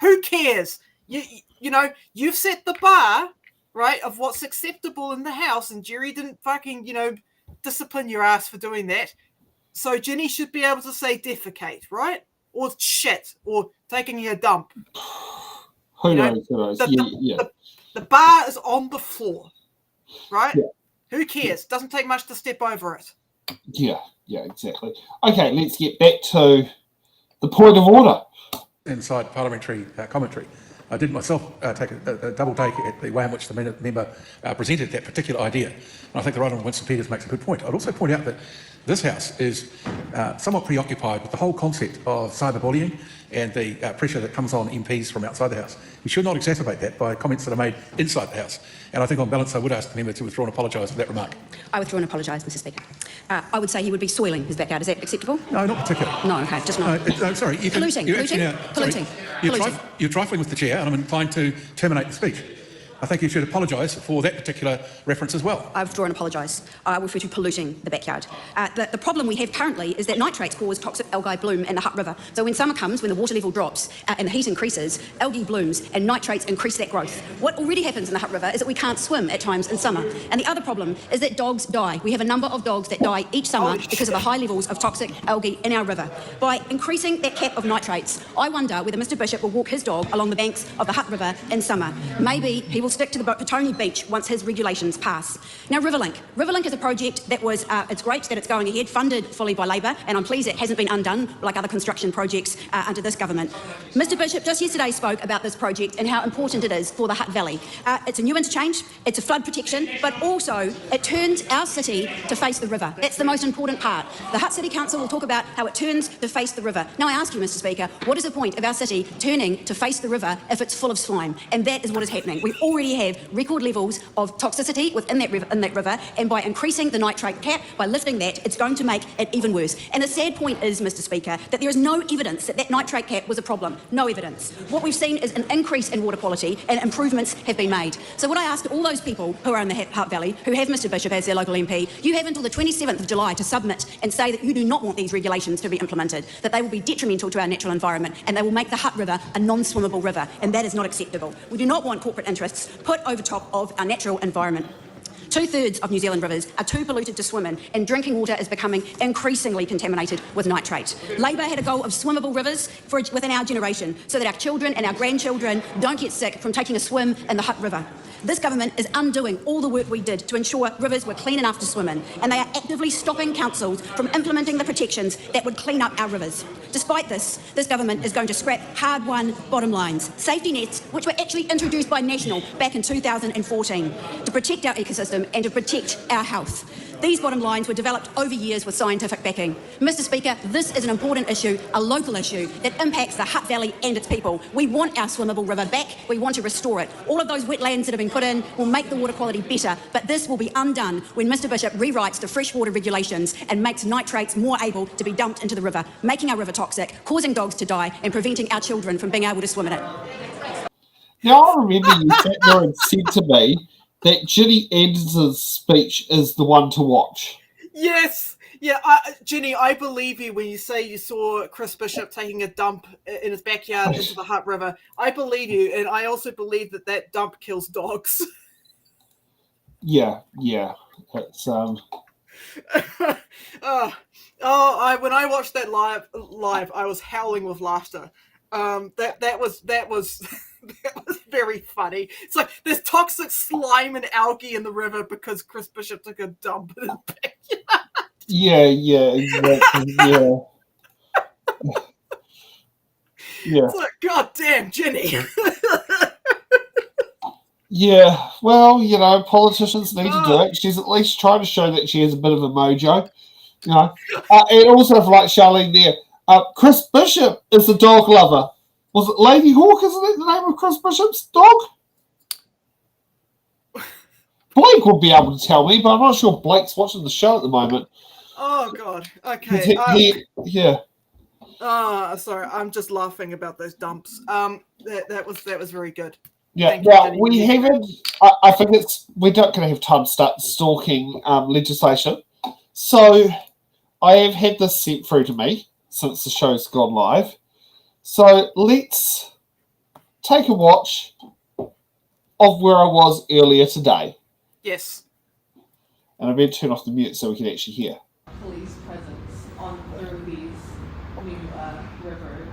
Who cares? You know, you've set the bar, right, of what's acceptable in the house, and Jerry didn't fucking, you know, discipline your ass for doing that. So Ginny should be able to say defecate, right? Or shit, or taking a dump. Who knows? The bar is on the floor, right? Yeah. Who cares? Doesn't take much to step over it. Yeah, exactly. Okay, let's get back to the point of order. Inside parliamentary commentary, I did myself take a double take at the way in which the member presented that particular idea. And I think the right Honourable Winston Peters makes a good point. I'd also point out that this House is somewhat preoccupied with the whole concept of cyberbullying and the pressure that comes on MPs from outside the House. We should not exacerbate that by comments that are made inside the House. And I think on balance I would ask the member to withdraw and apologise for that remark. I withdraw and apologise, Mr Speaker. I would say he would be soiling his backyard. Is that acceptable? No, not particularly. No, okay, just not. No, sorry. Polluting. You're trifling with the chair, and I'm inclined to terminate the speech. I think you should apologise for that particular reference as well. I withdraw and apologise. I refer to polluting the backyard. The problem we have currently is that nitrates cause toxic algae bloom in the Hutt River. So when summer comes, when the water level drops and the heat increases, algae blooms and nitrates increase that growth. What already happens in the Hutt River is that we can't swim at times in summer. And the other problem is that dogs die. We have a number of dogs that die each summer because of the high levels of toxic algae in our river. By increasing that cap of nitrates, I wonder whether Mr Bishop will walk his dog along the banks of the Hutt River in summer. Maybe he will stick to the Petone Beach once his regulations pass. Now, Riverlink. Riverlink is a project that was, it's great that it's going ahead, funded fully by Labor, and I'm pleased it hasn't been undone like other construction projects under this government. Mr Bishop just yesterday spoke about this project and how important it is for the Hutt Valley. It's a new interchange, it's a flood protection, but also it turns our city to face the river. That's the most important part. The Hutt City Council will talk about how it turns to face the river. Now, I ask you, Mr Speaker, what is the point of our city turning to face the river if it's full of slime? And that is what is happening. We already have record levels of toxicity within that river, and by increasing the nitrate cap, by lifting that, it's going to make it even worse. And the sad point is, Mr Speaker, that there is no evidence that that nitrate cap was a problem. No evidence. What we've seen is an increase in water quality and improvements have been made. So what I ask all those people who are in the Hutt Valley, who have Mr Bishop as their local MP, you have until the 27th of July to submit and say that you do not want these regulations to be implemented, that they will be detrimental to our natural environment and they will make the Hutt River a non-swimmable river, and that is not acceptable. We do not want corporate interests put over top of our natural environment. 2/3 of New Zealand rivers are too polluted to swim in, and drinking water is becoming increasingly contaminated with nitrate. Labor had a goal of swimmable rivers within our generation so that our children and our grandchildren don't get sick from taking a swim in the Hutt River. This government is undoing all the work we did to ensure rivers were clean enough to swim in, and they are actively stopping councils from implementing the protections that would clean up our rivers. Despite this, this government is going to scrap hard-won bottom lines, safety nets, which were actually introduced by National back in 2014 to protect our ecosystem and to protect our health. These bottom lines were developed over years with scientific backing. Mr Speaker, this is an important issue, a local issue, that impacts the Hutt Valley and its people. We want our swimmable river back, we want to restore it. All of those wetlands that have been put in will make the water quality better, but this will be undone when Mr Bishop rewrites the freshwater regulations and makes nitrates more able to be dumped into the river, making our river toxic, causing dogs to die and preventing our children from being able to swim in it. Now, I remember you sat there and said to me that Ginny Anderson's speech is the one to watch. Yes! Yeah, Ginny, I believe you when you say you saw Chris Bishop taking a dump in his backyard into the Hutt River. I believe you, and I also believe that that dump kills dogs. Yeah. It's when I watched that live, I was howling with laughter. That was that was very funny. It's like there's toxic slime and algae in the river because Chris Bishop took a dump in his backyard. Yeah, exactly. Yeah. It's like, God damn, Ginny. Yeah, well, you know, politicians need to do it. She's at least trying to show that she has a bit of a mojo, you know. And also, for like Charlene there, Chris Bishop is a dog lover. Was it Lady Hawk, isn't it, the name of Chris Bishop's dog? Blake would be able to tell me, but I'm not sure Blake's watching the show at the moment. Oh, God. Okay. Yeah. Sorry, I'm just laughing about those dumps. That was very good. Yeah, well, we haven't. I think we're not going to have time to start stalking legislation. So I have had this sent through to me. since the show's gone live. So let's take a watch of where I was earlier today. Yes. And I'm going to turn off the mute so we can actually hear. Police presence on through these new river.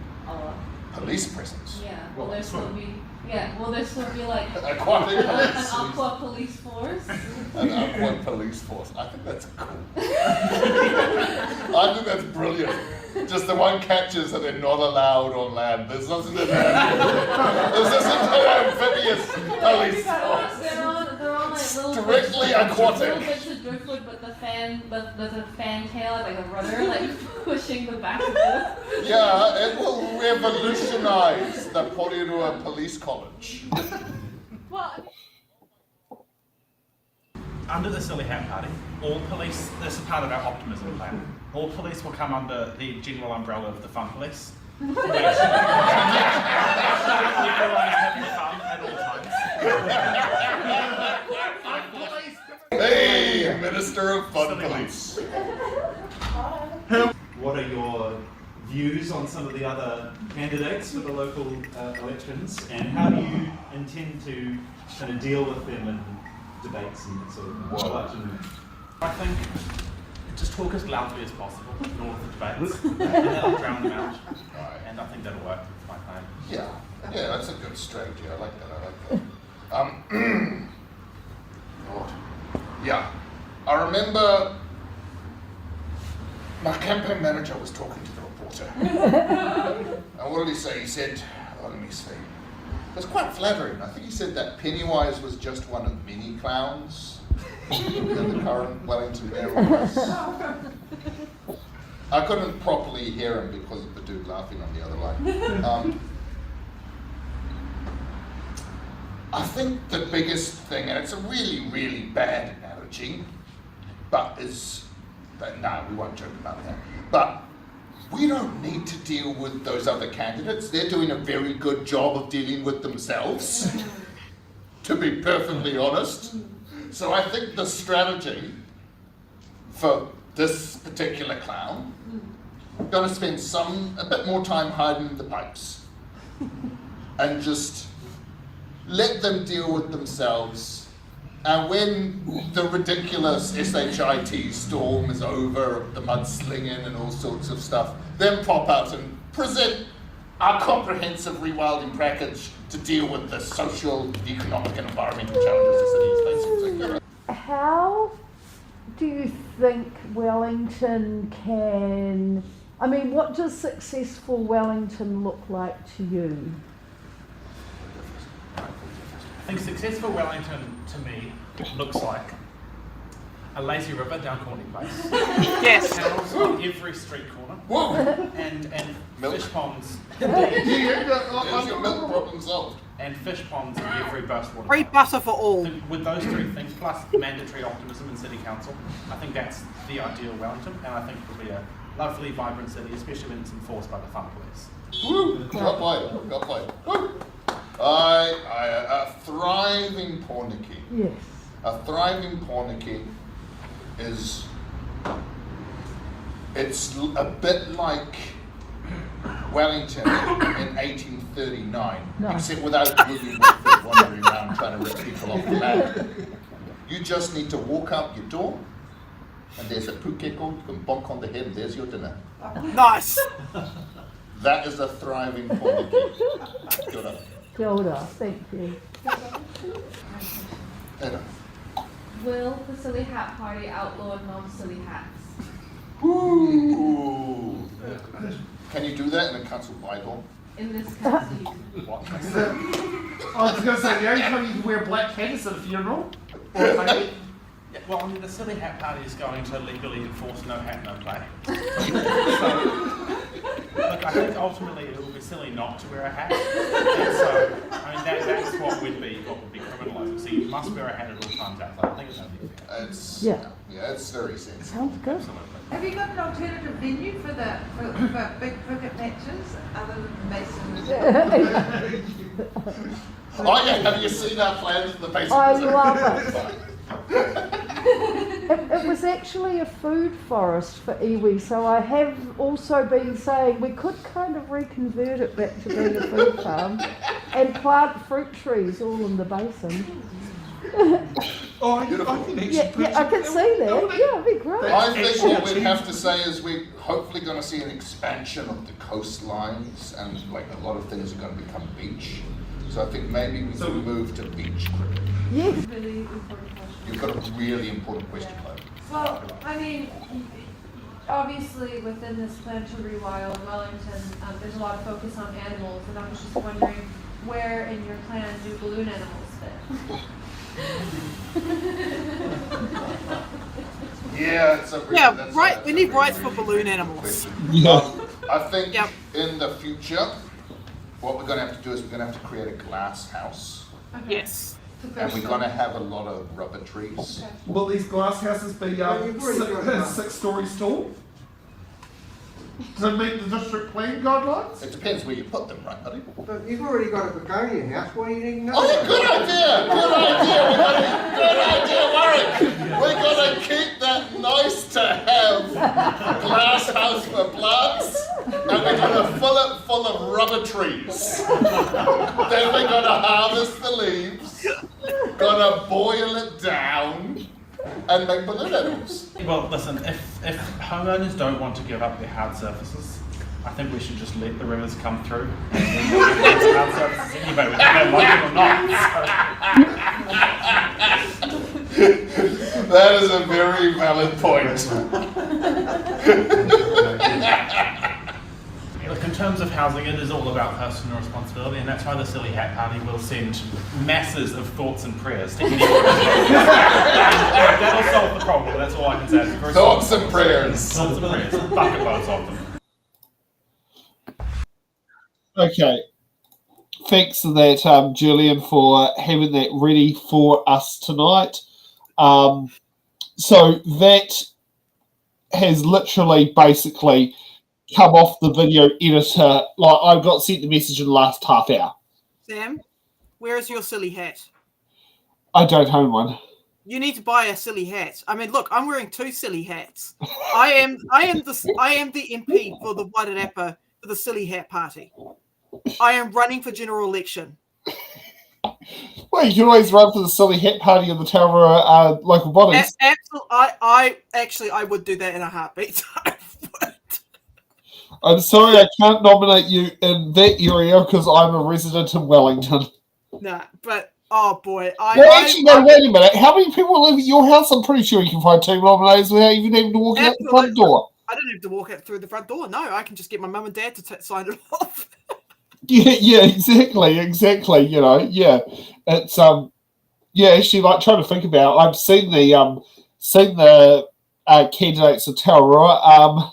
Police presence? Yeah. Will there still be? Yeah. Will there still be like Aquatic an police. aqua police force? An aqua police force. I think that's cool. I think that's brilliant. Just the one catches that they're not allowed on land. There's nothing in there. This isn't an amphibious police force. They're on like little Strictly aquatic. Little bits of driftwood, but there's a fan tail like a rudder like pushing the back of the. Yeah, it will revolutionize the Porirua Police College. Under the Silly Hat Party, all police, this is part of our optimism plan, all police will come under the general umbrella of the fun police. Everyone is having fun at all times. Hey, Minister of Fun Police. What are your views on some of the other candidates for the local elections, and how do you intend to kind of deal with them in debates and that sort of thing? I think just talk as loudly as possible in all of the debates, and that'll drown them out. And I think that'll work. That's my plan. Yeah, that's a good strategy. I like that. God. Yeah, I remember my campaign manager was talking to the reporter. And what did he say? He said, let me see. It was quite flattering. I think he said that Pennywise was just one of many clowns in the current Wellington Mayoral race. I couldn't properly hear him because of the dude laughing on the other line. I think the biggest thing, and it's a really, really bad analogy, but no, we won't joke about that. But we don't need to deal with those other candidates. They're doing a very good job of dealing with themselves, to be perfectly honest. So I think the strategy for this particular clown, going to spend a bit more time hiding the pipes and just let them deal with themselves. And when the ridiculous SHIT storm is over, the mudslinging and all sorts of stuff, then pop out and present our comprehensive rewilding package to deal with the social, economic and environmental challenges the city is facing. How do you think Wellington can, what does successful Wellington look like to you? I think successful Wellington, to me, looks like a lazy river down Courtney Place. Yes. Canals on every street corner. Whoa. And fish ponds. There's your milk problem solved. And fish ponds in every burstwater. Free butter for all. With those three things, plus mandatory optimism in City Council, I think that's the ideal Wellington, and I think it will be a lovely, vibrant city, especially when it's enforced by the fun police. Woo! Got played. Woo! A thriving Pornicky. Yes. A thriving Pornicky it's a bit like Wellington in 1839, except without William Woodford wandering around trying to rip people off the land. You just need to walk out your door, and there's a pukeko, you can bonk on the head, and there's your dinner. Nice! That is a thriving Pornicky. Good up. Kia ora, thank you. Will the Silly Hat Party outlaw non-silly hats? Ooh. Can you do that in a council bylaw? In this council. What? I was going to say, the only time you can wear black hat is at a funeral. Well, the Silly Hat Party is going to legally enforce no hat, no play. Look, I think ultimately it will be silly not to wear a hat. And so, that's what would be criminalised. So you must wear a hat at all times outside. I think it's only fair. It's very sensible. Sounds good. Absolutely. Have you got an alternative venue for big cricket matches other than Mason? Oh yeah, have you seen our plans for the basic I love it. It was there's actually a food forest for iwi, so I have also been saying we could kind of reconvert it back to being a food farm and plant fruit trees all in the basin. Oh, I can actually I can see that. Yeah, it'd be great. I think what we'd have to say is we're hopefully going to see an expansion of the coastlines, and like a lot of things are going to become beach. So I think maybe we can move to beach cricket. Yes. Really important question. You've got a really important question, Chloe. Well, I mean, obviously within this plan to rewild Wellington, there's a lot of focus on animals, and I was just wondering where in your plan do balloon animals fit? Yeah, it's a Yeah, right. We need rights for balloon animals. I think in the future, what we're going to have to do is we're going to have to create a glass house. Yes. And we're going to have a lot of rubber trees. Will these glass houses be 6 stories tall? To meet the district plan guidelines? It depends where you put them, right, buddy? But you've already got a begonia house, why do you need another? Oh, yeah, good idea! Good idea, Warwick! We're going to keep that nice to have glass house for plants, and we're going to fill it full of rubber trees. Then we're going to harvest the leaves, going to boil it down, and make balloon animals. Well, listen, if homeowners don't want to give up their hard surfaces, I think we should just let the rivers come through. And then hard surfaces anyway, whether they like it or not. That is a very valid point. Look, in terms of housing, it is all about personal responsibility, and that's why the Silly Hat Party will send masses of thoughts and prayers to anyone. That'll solve the problem, that's all I can say. Thoughts and prayers. Thoughts and prayers. Bucket loads of them. Okay. Thanks for that, Julian, for having that ready for us tonight. So that has literally basically come off the video editor. Like, I got sent the message in the last half hour. Sam, where is your silly hat? I don't own one. You need to buy a silly hat. I mean, look, I'm wearing 2 silly hats. I am the MP for the Wairarapa for the Silly Hat Party. I am running for general election. Well, you can always run for the Silly Hat Party in the Tauranga local bodies. Absolutely, I would do that in a heartbeat. I'm sorry, I can't nominate you in that area because I'm a resident in Wellington. Nah, but oh boy, Actually, wait a minute. How many people live at your house? I'm pretty sure you can find 2 nominators without even having to walk out the front door. I don't have to walk out through the front door. No, I can just get my mum and dad to sign it off. Yeah, exactly. You know, yeah, it's actually, like, trying to think about it, I've seen the candidates of Tauranga.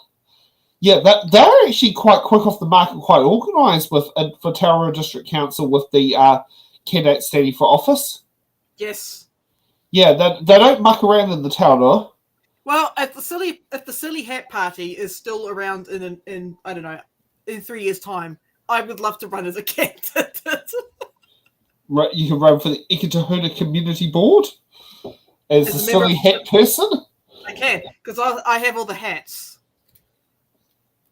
Yeah, they're actually quite quick off the mark and quite organised for Tauranga District Council with the candidates standing for office. Yes. Yeah, they don't muck around in the Tauranga. Well, if the Silly Hat Party is still around in I don't know, in 3 years' time, I would love to run as a candidate. Right, you can run for the Ikitahuna Community Board as a silly hat person. I can, because I have all the hats.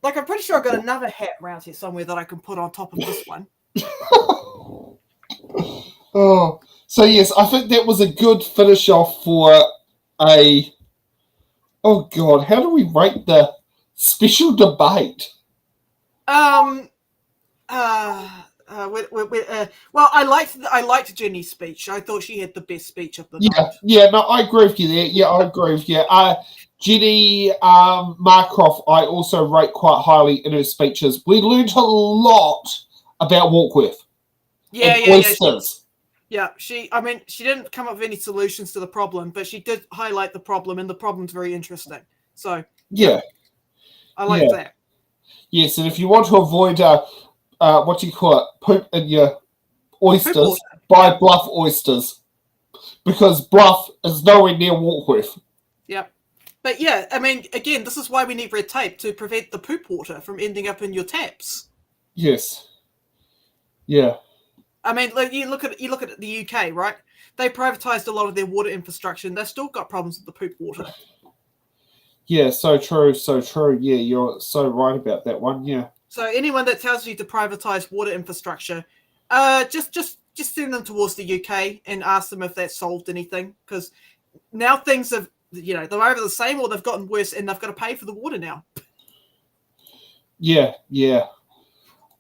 Like, I'm pretty sure I've got another hat around here somewhere that I can put on top of this one. Oh, so yes, I think that was a good finish off for a... Oh God, how do we rate the special debate? Well, I liked Jenny's speech. I thought she had the best speech of the night. Yeah, no, I agree with you there. Yeah, I agree with you. Jenny Markroft, I also rate quite highly in her speeches. We learned a lot about Warkworth. Yeah, she didn't come up with any solutions to the problem, but she did highlight the problem, and the problem's very interesting. So yeah, I like that. Yes, and if you want to avoid what do you call it, poop in your oysters, buy Bluff oysters, because Bluff is nowhere near Warkworth. Yep. But yeah, I mean, again, this is why we need red tape to prevent the poop water from ending up in your taps. Yes. Yeah. I mean, like, you look at the UK, right? They privatised a lot of their water infrastructure, and they've still got problems with the poop water. Yeah, so true, so true. Yeah, you're so right about that one. Yeah. So anyone that tells you to privatise water infrastructure, just send them towards the UK and ask them if that's solved anything. Because now things have, they're either the same or they've gotten worse, and they've got to pay for the water now. Yeah, yeah.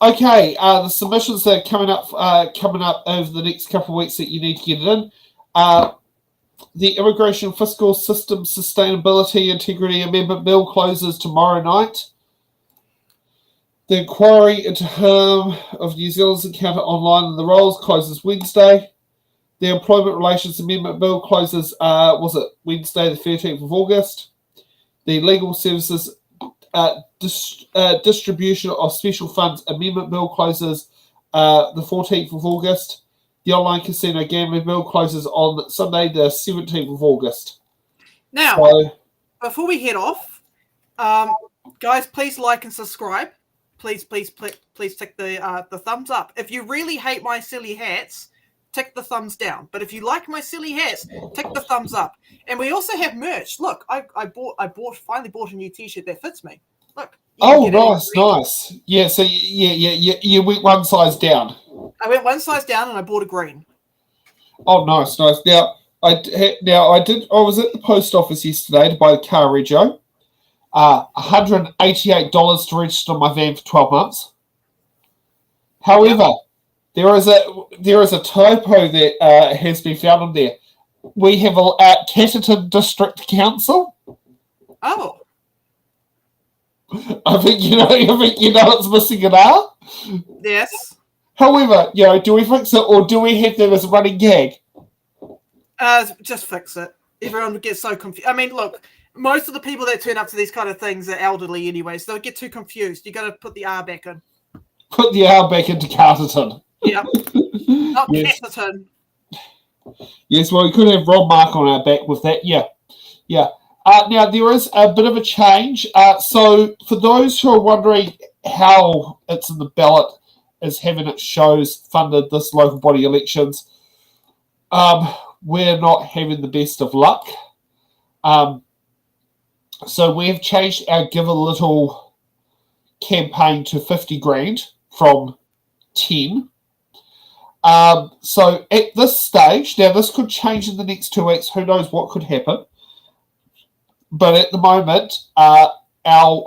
Okay, the submissions that are coming up over the next couple of weeks that you need to get it in. The Immigration Fiscal System Sustainability Integrity Amendment Bill closes tomorrow night. The inquiry into harm of New Zealand's encounter online and the roles closes Wednesday. The Employment Relations Amendment Bill closes, Wednesday the 13th of August. The Legal Services Distribution of Special Funds Amendment Bill closes the 14th of August. The Online Casino Gambling Bill closes on Sunday, the 17th of August. Now, before we head off, guys, please like and subscribe. Please tick the thumbs up. If you really hate my silly hats, tick the thumbs down. But if you like my silly hats, tick the thumbs up. And we also have merch. Look, I finally bought a new T-shirt that fits me. Look. Oh, nice. Yeah, so you went one size down. I went one size down and I bought a green. Oh, nice. Now, I was at the post office yesterday to buy the car rego. $188 to register my van for 12 months. However, there is a typo that has been found on there. We have a Catterton District Council. Oh. I think you know it's missing an R. Yes. However, do we fix it or do we have them as a running gag? Just fix it. Everyone would get so confused. I mean, look, most of the people that turn up to these kind of things are elderly anyway, so they'll get too confused. You got to put the R back in. Put the R back into Carterton. Yeah. Not Yes. Catterton. Yes, well, we could have Rob Mark on our back with that. Yeah. Now, there is a bit of a change. So, for those who are wondering how It's in the Ballot is having its shows funded this local body elections, we're not having the best of luck. So, we've changed our Give a Little campaign to 50 grand from 10. So, at this stage, now this could change in the next 2 weeks. Who knows what could happen? But at the moment, our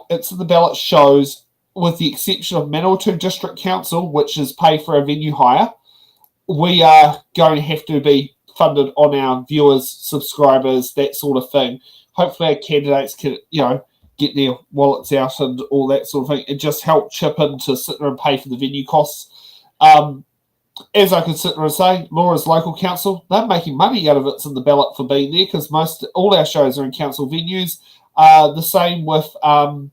It's in the Ballot shows, with the exception of Manawatu District Council, which is pay for a venue hire, we are going to have to be funded on our viewers, subscribers, that sort of thing. Hopefully our candidates can, get their wallets out and all that sort of thing, and just help chip in to sit there and pay for the venue costs. As I could sit there and say, Laura's local council, they're making money out of It's in the Ballot for being there, because all our shows are in council venues. The same with, I'm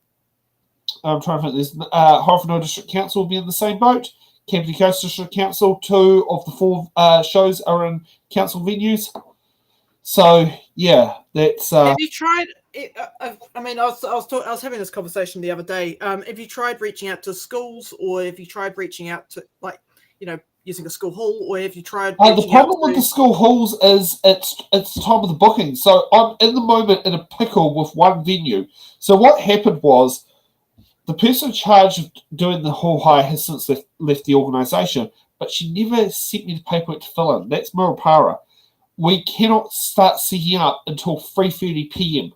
trying to think, there's Horowhenua District Council will be in the same boat. Campbell Coast District Council, 2 of the 4 shows are in council venues. So, yeah, that's... Have you tried... I was having this conversation the other day. Have you tried reaching out to schools, or have you tried reaching out to, using a school hall, or have you tried... the problem with the school halls is it's time of the booking. So I'm in the moment in a pickle with one venue. So what happened was the person in charge of doing the hall hire has since left the organisation, but she never sent me the paperwork to fill in. That's Murupara. We cannot start setting up until 3:30 p.m.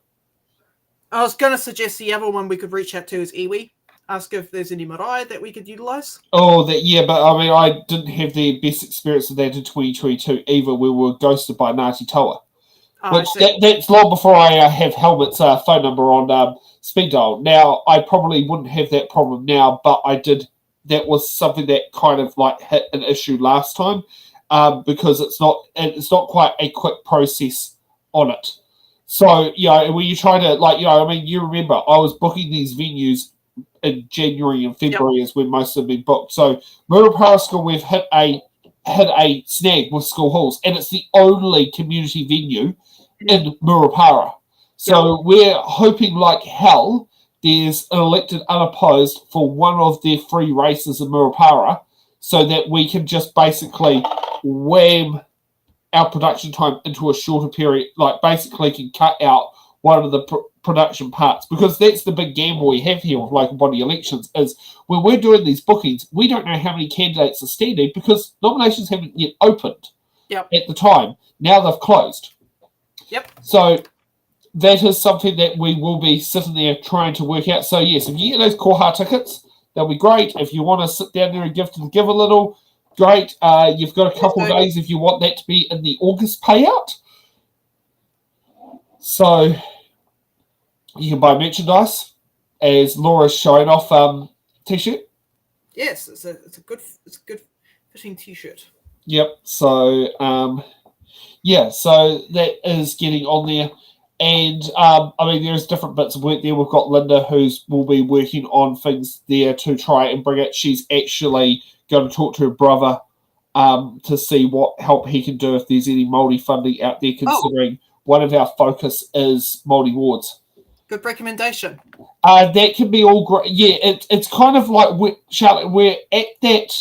I was going to suggest the other one we could reach out to is Iwi. Ask if there's any marae that we could utilise. Oh, but I mean, I didn't have the best experience with that in 2022 either. We were ghosted by Ngāti Toa. That's long before I have Helmut's phone number on speed dial. Now, I probably wouldn't have that problem now, but I did. That was something that kind of hit an issue last time, because it's not quite a quick process on it. So, when you try to, you remember, I was booking these venues in January and February is when most have been booked. So Murupara School, we've hit a snag with school halls, and it's the only community venue in Murupara. So we're hoping like hell there's an elected unopposed for one of their 3 races in Murupara, so that we can just basically wham our production time into a shorter period, basically can cut out one of the production parts, because that's the big gamble we have here with local body elections, is when we're doing these bookings, we don't know how many candidates are standing because nominations haven't yet opened at the time. Now they've closed. So that is something that we will be sitting there trying to work out. So yes, if you get those koha tickets, that'll be great. If you want to sit down there and give a little, great. You've got a couple of days if you want that to be in the August payout. So you can buy merchandise, as Laura's showing off t-shirt. Yes, it's a good fitting t-shirt. Yep. So yeah, so that is getting on there. And I mean, there's different bits of work there. We've got Linda, will be working on things there to try and bring it. She's actually going to talk to her brother to see what help he can do if there's any Māori funding out there, considering one of our focus is Māori wards. Good recommendation. That can be all great. Yeah, it's kind of like, Charlotte, we're at that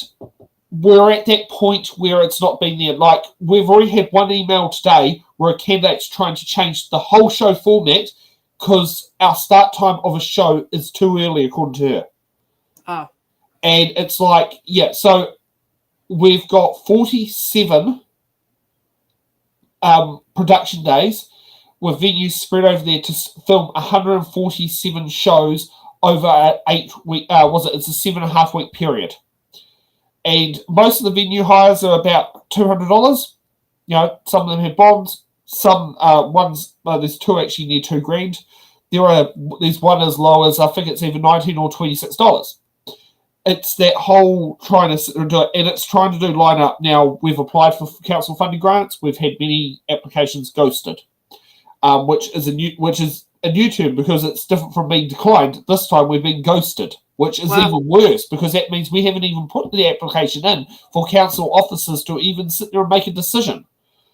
point where it's not been there. Like, we've already had one email today where a candidate's trying to change the whole show format because our start time of a show is too early, according to her. Oh. And it's like, yeah, so we've got 47 production days with venues spread over there to film 147 shows over an 8 week, it's a 7.5 week period. And most of the venue hires are about $200. You know, some of them have bonds. Some ones, there's two actually near $2,000. There's one as low as, I think it's either $19 or $26. It's that whole trying to sit there and do it, and it's trying to do line up. Now, we've applied for council funding grants. We've had many applications ghosted, which is a new term because it's different from being declined. This time we've been ghosted, which is even worse because that means we haven't even put the application in for council officers to even sit there and make a decision.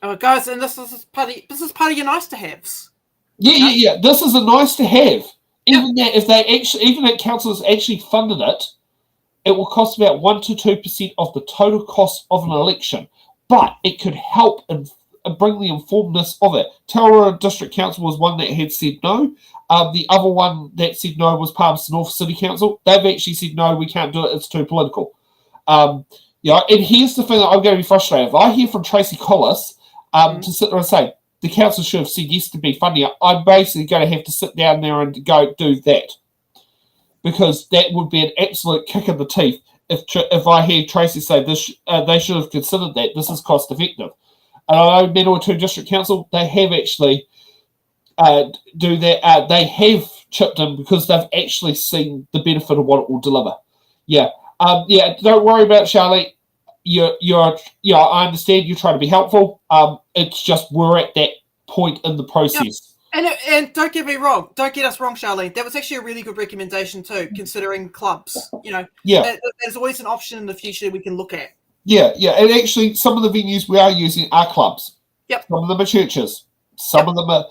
Oh, guys, and this is part of your nice to haves. Yeah. This is a nice to have. Even that, if they actually, even if council has actually funded it, it will cost about 1 to 2% of the total cost of an election. But it could help and bring the informedness of it. Tauranga District Council was one that had said no. The other one that said no was Palmerston North City Council. They've actually said no, we can't do it, it's too political. And here's the thing that I'm going to be frustrated. If I hear from Tracy Collis to sit there and say, the council should have said yes to be funding it, I'm basically going to have to sit down there and go do that. Because that would be an absolute kick in the teeth if I hear Tracy say this, they should have considered that. This is cost effective. And I know Manawa 2 District Council, they have actually do that. They have chipped in because they've actually seen the benefit of what it will deliver. Yeah. Don't worry about it, Charlie. I understand you're trying to be helpful. It's just we're at that point in the process. And don't get me wrong. Don't get us wrong, Charlene. That was actually a really good recommendation too, considering clubs. There's always an option in the future we can look at. Yeah. And actually, some of the venues we are using are clubs. Yep. Some of them are churches. Some of them are,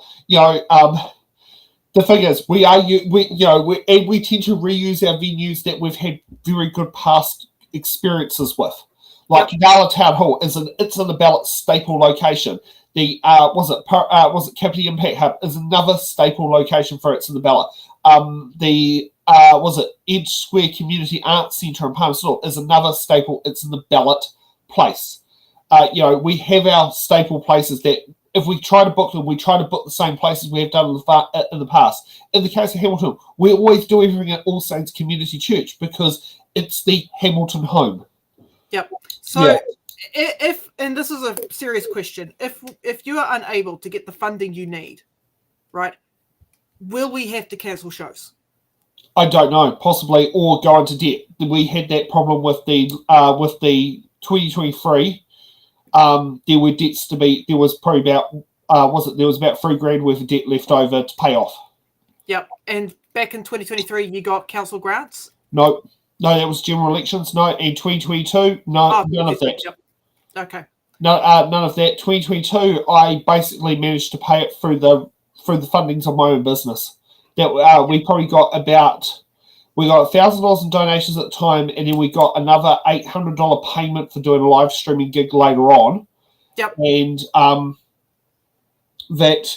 the thing is, we tend to reuse our venues that we've had very good past experiences with. Like Nala Town Hall it's in the ballot staple location. The was it Kapiti Impact Hub is another staple location for it's in the ballot. Edge Square Community Arts Centre in Palmerston North is another staple. It's in the ballot place. We have our staple places that if we try to book them, we try to book the same places we have done in the past. In the case of Hamilton, we always do everything at All Saints Community Church because it's the Hamilton home. Yep. So if, and this is a serious question, if you are unable to get the funding you need, right, will we have to cancel shows? I don't know, possibly, or go into debt. We had that problem with the 2023. There were debts to be. There was probably about there was about $3,000 worth of debt left over to pay off. Yep. And back in 2023, you got council grants? No, that was general elections. No, in 2022, none of that. Yep. Okay. No, none of that. 2022, I basically managed to pay it through the fundings of my own business. That we probably got $1,000 in donations at the time, and then we got another $800 payment for doing a live streaming gig later on. Yep. And that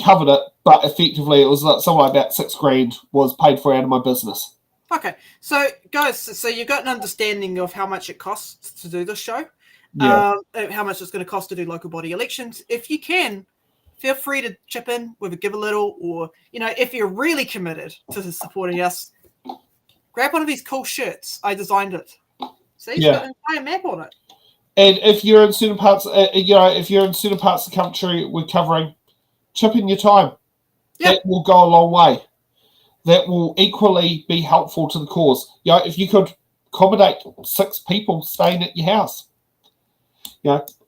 covered it. but effectively it was somewhere about $6,000 was paid for out of my business. Okay, so guys, so you've got an understanding of how much it costs to do this show, Yeah. how much it's going to cost to do local body elections. If you can, feel free to chip in with a give a little, or if you're really committed to supporting us, grab one of these cool shirts. I designed it. See, it's got an entire map on it. And if you're in certain parts, if you're in certain parts of the country we're covering, chip in your time. That will go a long way. That will equally be helpful to the cause. If you could accommodate 6 people staying at your house.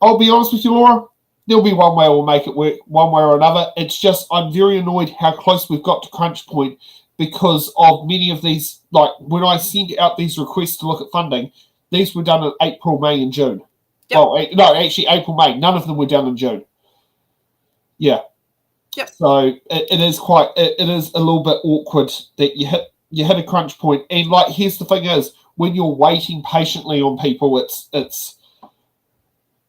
I'll be honest with you, Laura, there'll be one way we'll make it work, one way or another. It's just I'm very annoyed how close we've got to crunch point because of many of these, like when I sent out these requests to look at funding, these were done in April, May and June. Yep. Well, no, actually April, May. None of them were done in June. Yeah. Yep. So it is a little bit awkward that you hit a crunch point. And like, here's the thing is, when you're waiting patiently on people, it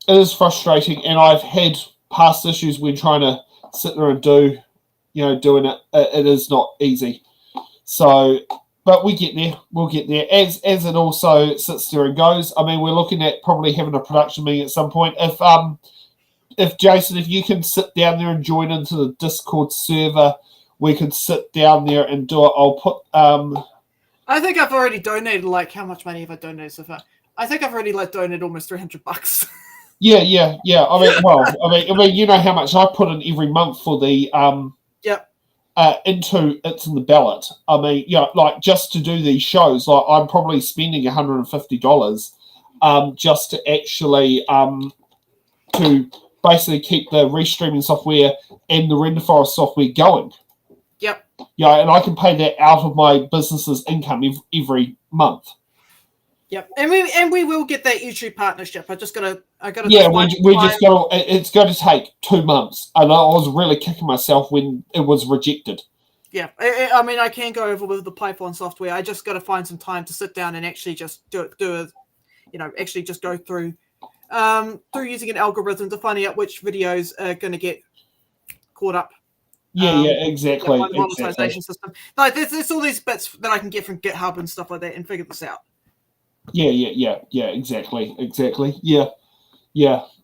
is frustrating. And I've had past issues when trying to sit there and doing it. It is not easy. So, but we get there. We'll get there. As it also sits there and goes. I mean, we're looking at probably having a production meeting at some point. If Jason, if you can sit down there and join into the Discord server, we could sit down there and do it. I'll put. I think I've already donated. Like, how much money have I donated so far? I think I've already donated almost $300. Yeah. I mean, you know how much I put in every month for the into it's in the ballot. I mean, like just to do these shows, like I'm probably spending $150 just to actually to basically keep the restreaming software and the Render Forest software going. Yep. And I can pay that out of my business's income every month. Yep, and we will get that YouTube partnership. I gotta. Yeah, we just got. It's going to take 2 months, and I was really kicking myself when it was rejected. Yeah, I mean, I can go over with the Python software. I just got to find some time to sit down and actually just actually just go through using an algorithm to find out which videos are going to get caught up. Exactly. The monetization system. Like, there's all these bits that I can get from GitHub and stuff like that, and figure this out. Exactly. Yeah.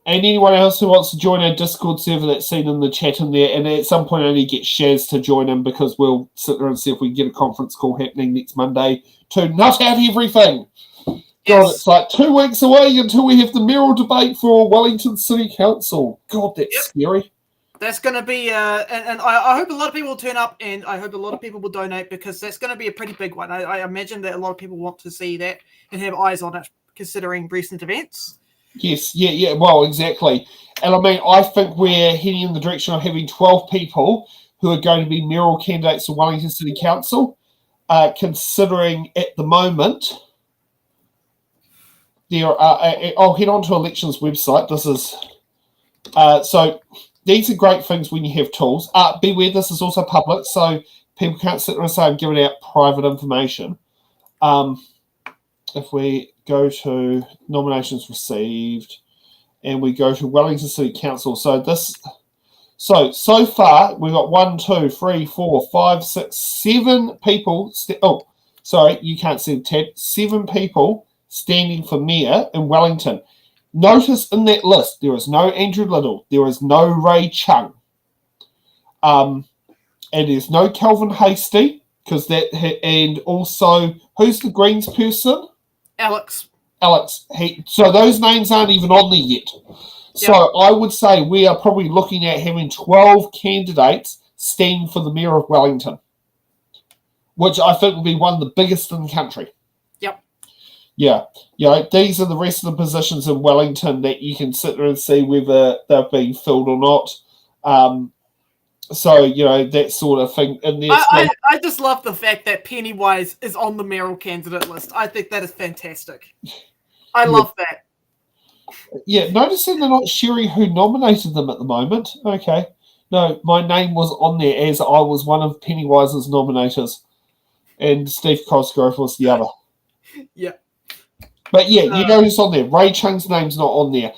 And anyone else who wants to join our Discord server that's seen in the chat in there, and at some point only get Shaz to join in because we'll sit there and see if we can get a conference call happening next Monday to nut out everything. God, it's like 2 weeks away until we have the mayoral debate for Wellington City Council. God, that's scary. That's going to be, and I hope a lot of people will turn up, and I hope a lot of people will donate, because that's going to be a pretty big one. I imagine that a lot of people want to see that and have eyes on it, considering recent events. Yes, well, exactly. And I mean, I think we're heading in the direction of having 12 people who are going to be mayoral candidates for Wellington City Council, considering at the moment, I'll head on to elections website. This is, so these are great things when you have tools. Beware, this is also public, so people can't sit there and say I'm giving out private information. If we go to nominations received and we go to Wellington City Council, so far we've got 1, 2, 3, 4, 5, 6, 7 people. You can't see the tab. 7 people standing for mayor in Wellington. Notice in that list there is no Andrew Little, there is no Ray Chung, and there's no Kelvin Hasty, and also who's the Greens person? Alex. So those names aren't even on there yet. So I would say we are probably looking at having 12 candidates standing for the mayor of Wellington, which I think will be one of the biggest in the country. Yeah, these are the rest of the positions in Wellington that you can sit there and see whether they've been filled or not. That sort of thing. And I just love the fact that Pennywise is on the mayoral candidate list. I think that is fantastic. I love that. Yeah, noticing they're not sharing who nominated them at the moment. Okay. No, my name was on there as I was one of Pennywise's nominators. And Steve Cosgrove was the other. Yeah. But yeah, you know who's on there. Ray Chung's name's not on there.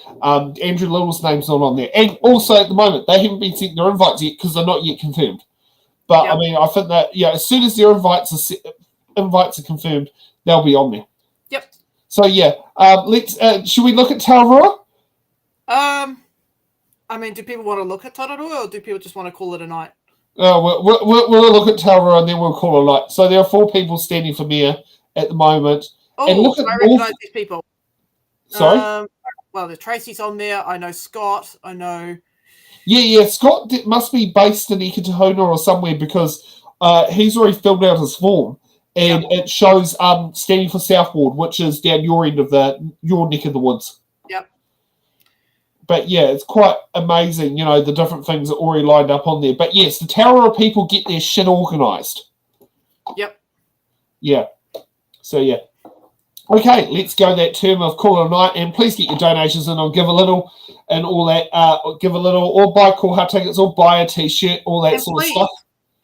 Andrew Little's name's not on there. And also at the moment, they haven't been sent their invites yet because they're not yet confirmed. But I mean, I think that as soon as their invites are confirmed, they'll be on there. Yep. So let's. Should we look at Taurua? I mean, do people want to look at Taurua, or do people just want to call it a night? We'll look at Taurua and then we'll call it a night. So there are 4 people standing for mayor at the moment. Oh, and look at I recognise these people. Sorry. Well, the Tracy's on there. I know Scott. I know. Yeah. Scott must be based in Ikitahona or somewhere because he's already filled out his form, and it shows standing for South Ward, which is down your end of your neck of the woods. Yep. But it's quite amazing, the different things that are already lined up on there. But yes, the Taurua people get their shit organised. Yep. Yeah. So okay, let's go that term of call it a night, and please get your donations in on Give a Little and all that. Give a Little, or buy koha tickets, or buy a t-shirt, all that sort of stuff.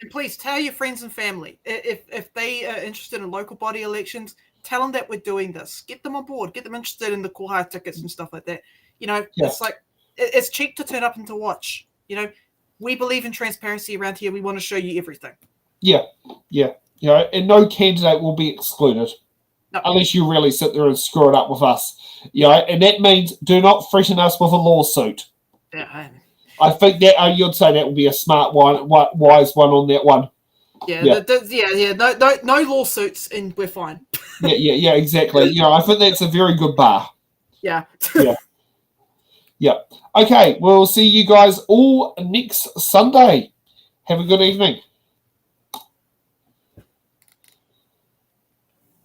And please tell your friends and family if they are interested in local body elections. Tell them that we're doing this. Get them on board. Get them interested in the koha tickets and stuff like that. It's like it's cheap to turn up and to watch. We believe in transparency around here. We want to show you everything. Yeah. And no candidate will be excluded. No. Unless you really sit there and screw it up with us. And that means do not threaten us with a lawsuit. Yeah. I think that you'd say that would be a smart one, wise one on that one. No lawsuits, and we're fine. Yeah, exactly. I think that's a very good bar. Yeah. Yeah. Okay, we'll see you guys all next Sunday. Have a good evening.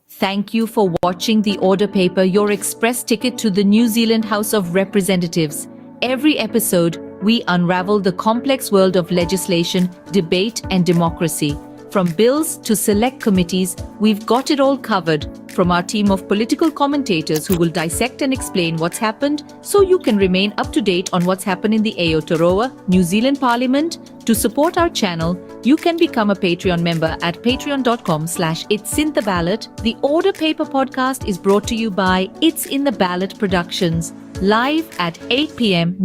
Thank you for watching The Order Paper, your express ticket to the New Zealand House of Representatives. Every episode, we unravel the complex world of legislation, debate, and democracy. From bills to select committees, we've got it all covered. From our team of political commentators who will dissect and explain what's happened so you can remain up to date on what's happened in the Aotearoa, New Zealand Parliament. To support our channel, you can become a Patreon member at patreon.com/It's in the Ballot. The Order Paper podcast is brought to you by It's in the Ballot Productions, live at 8 p.m.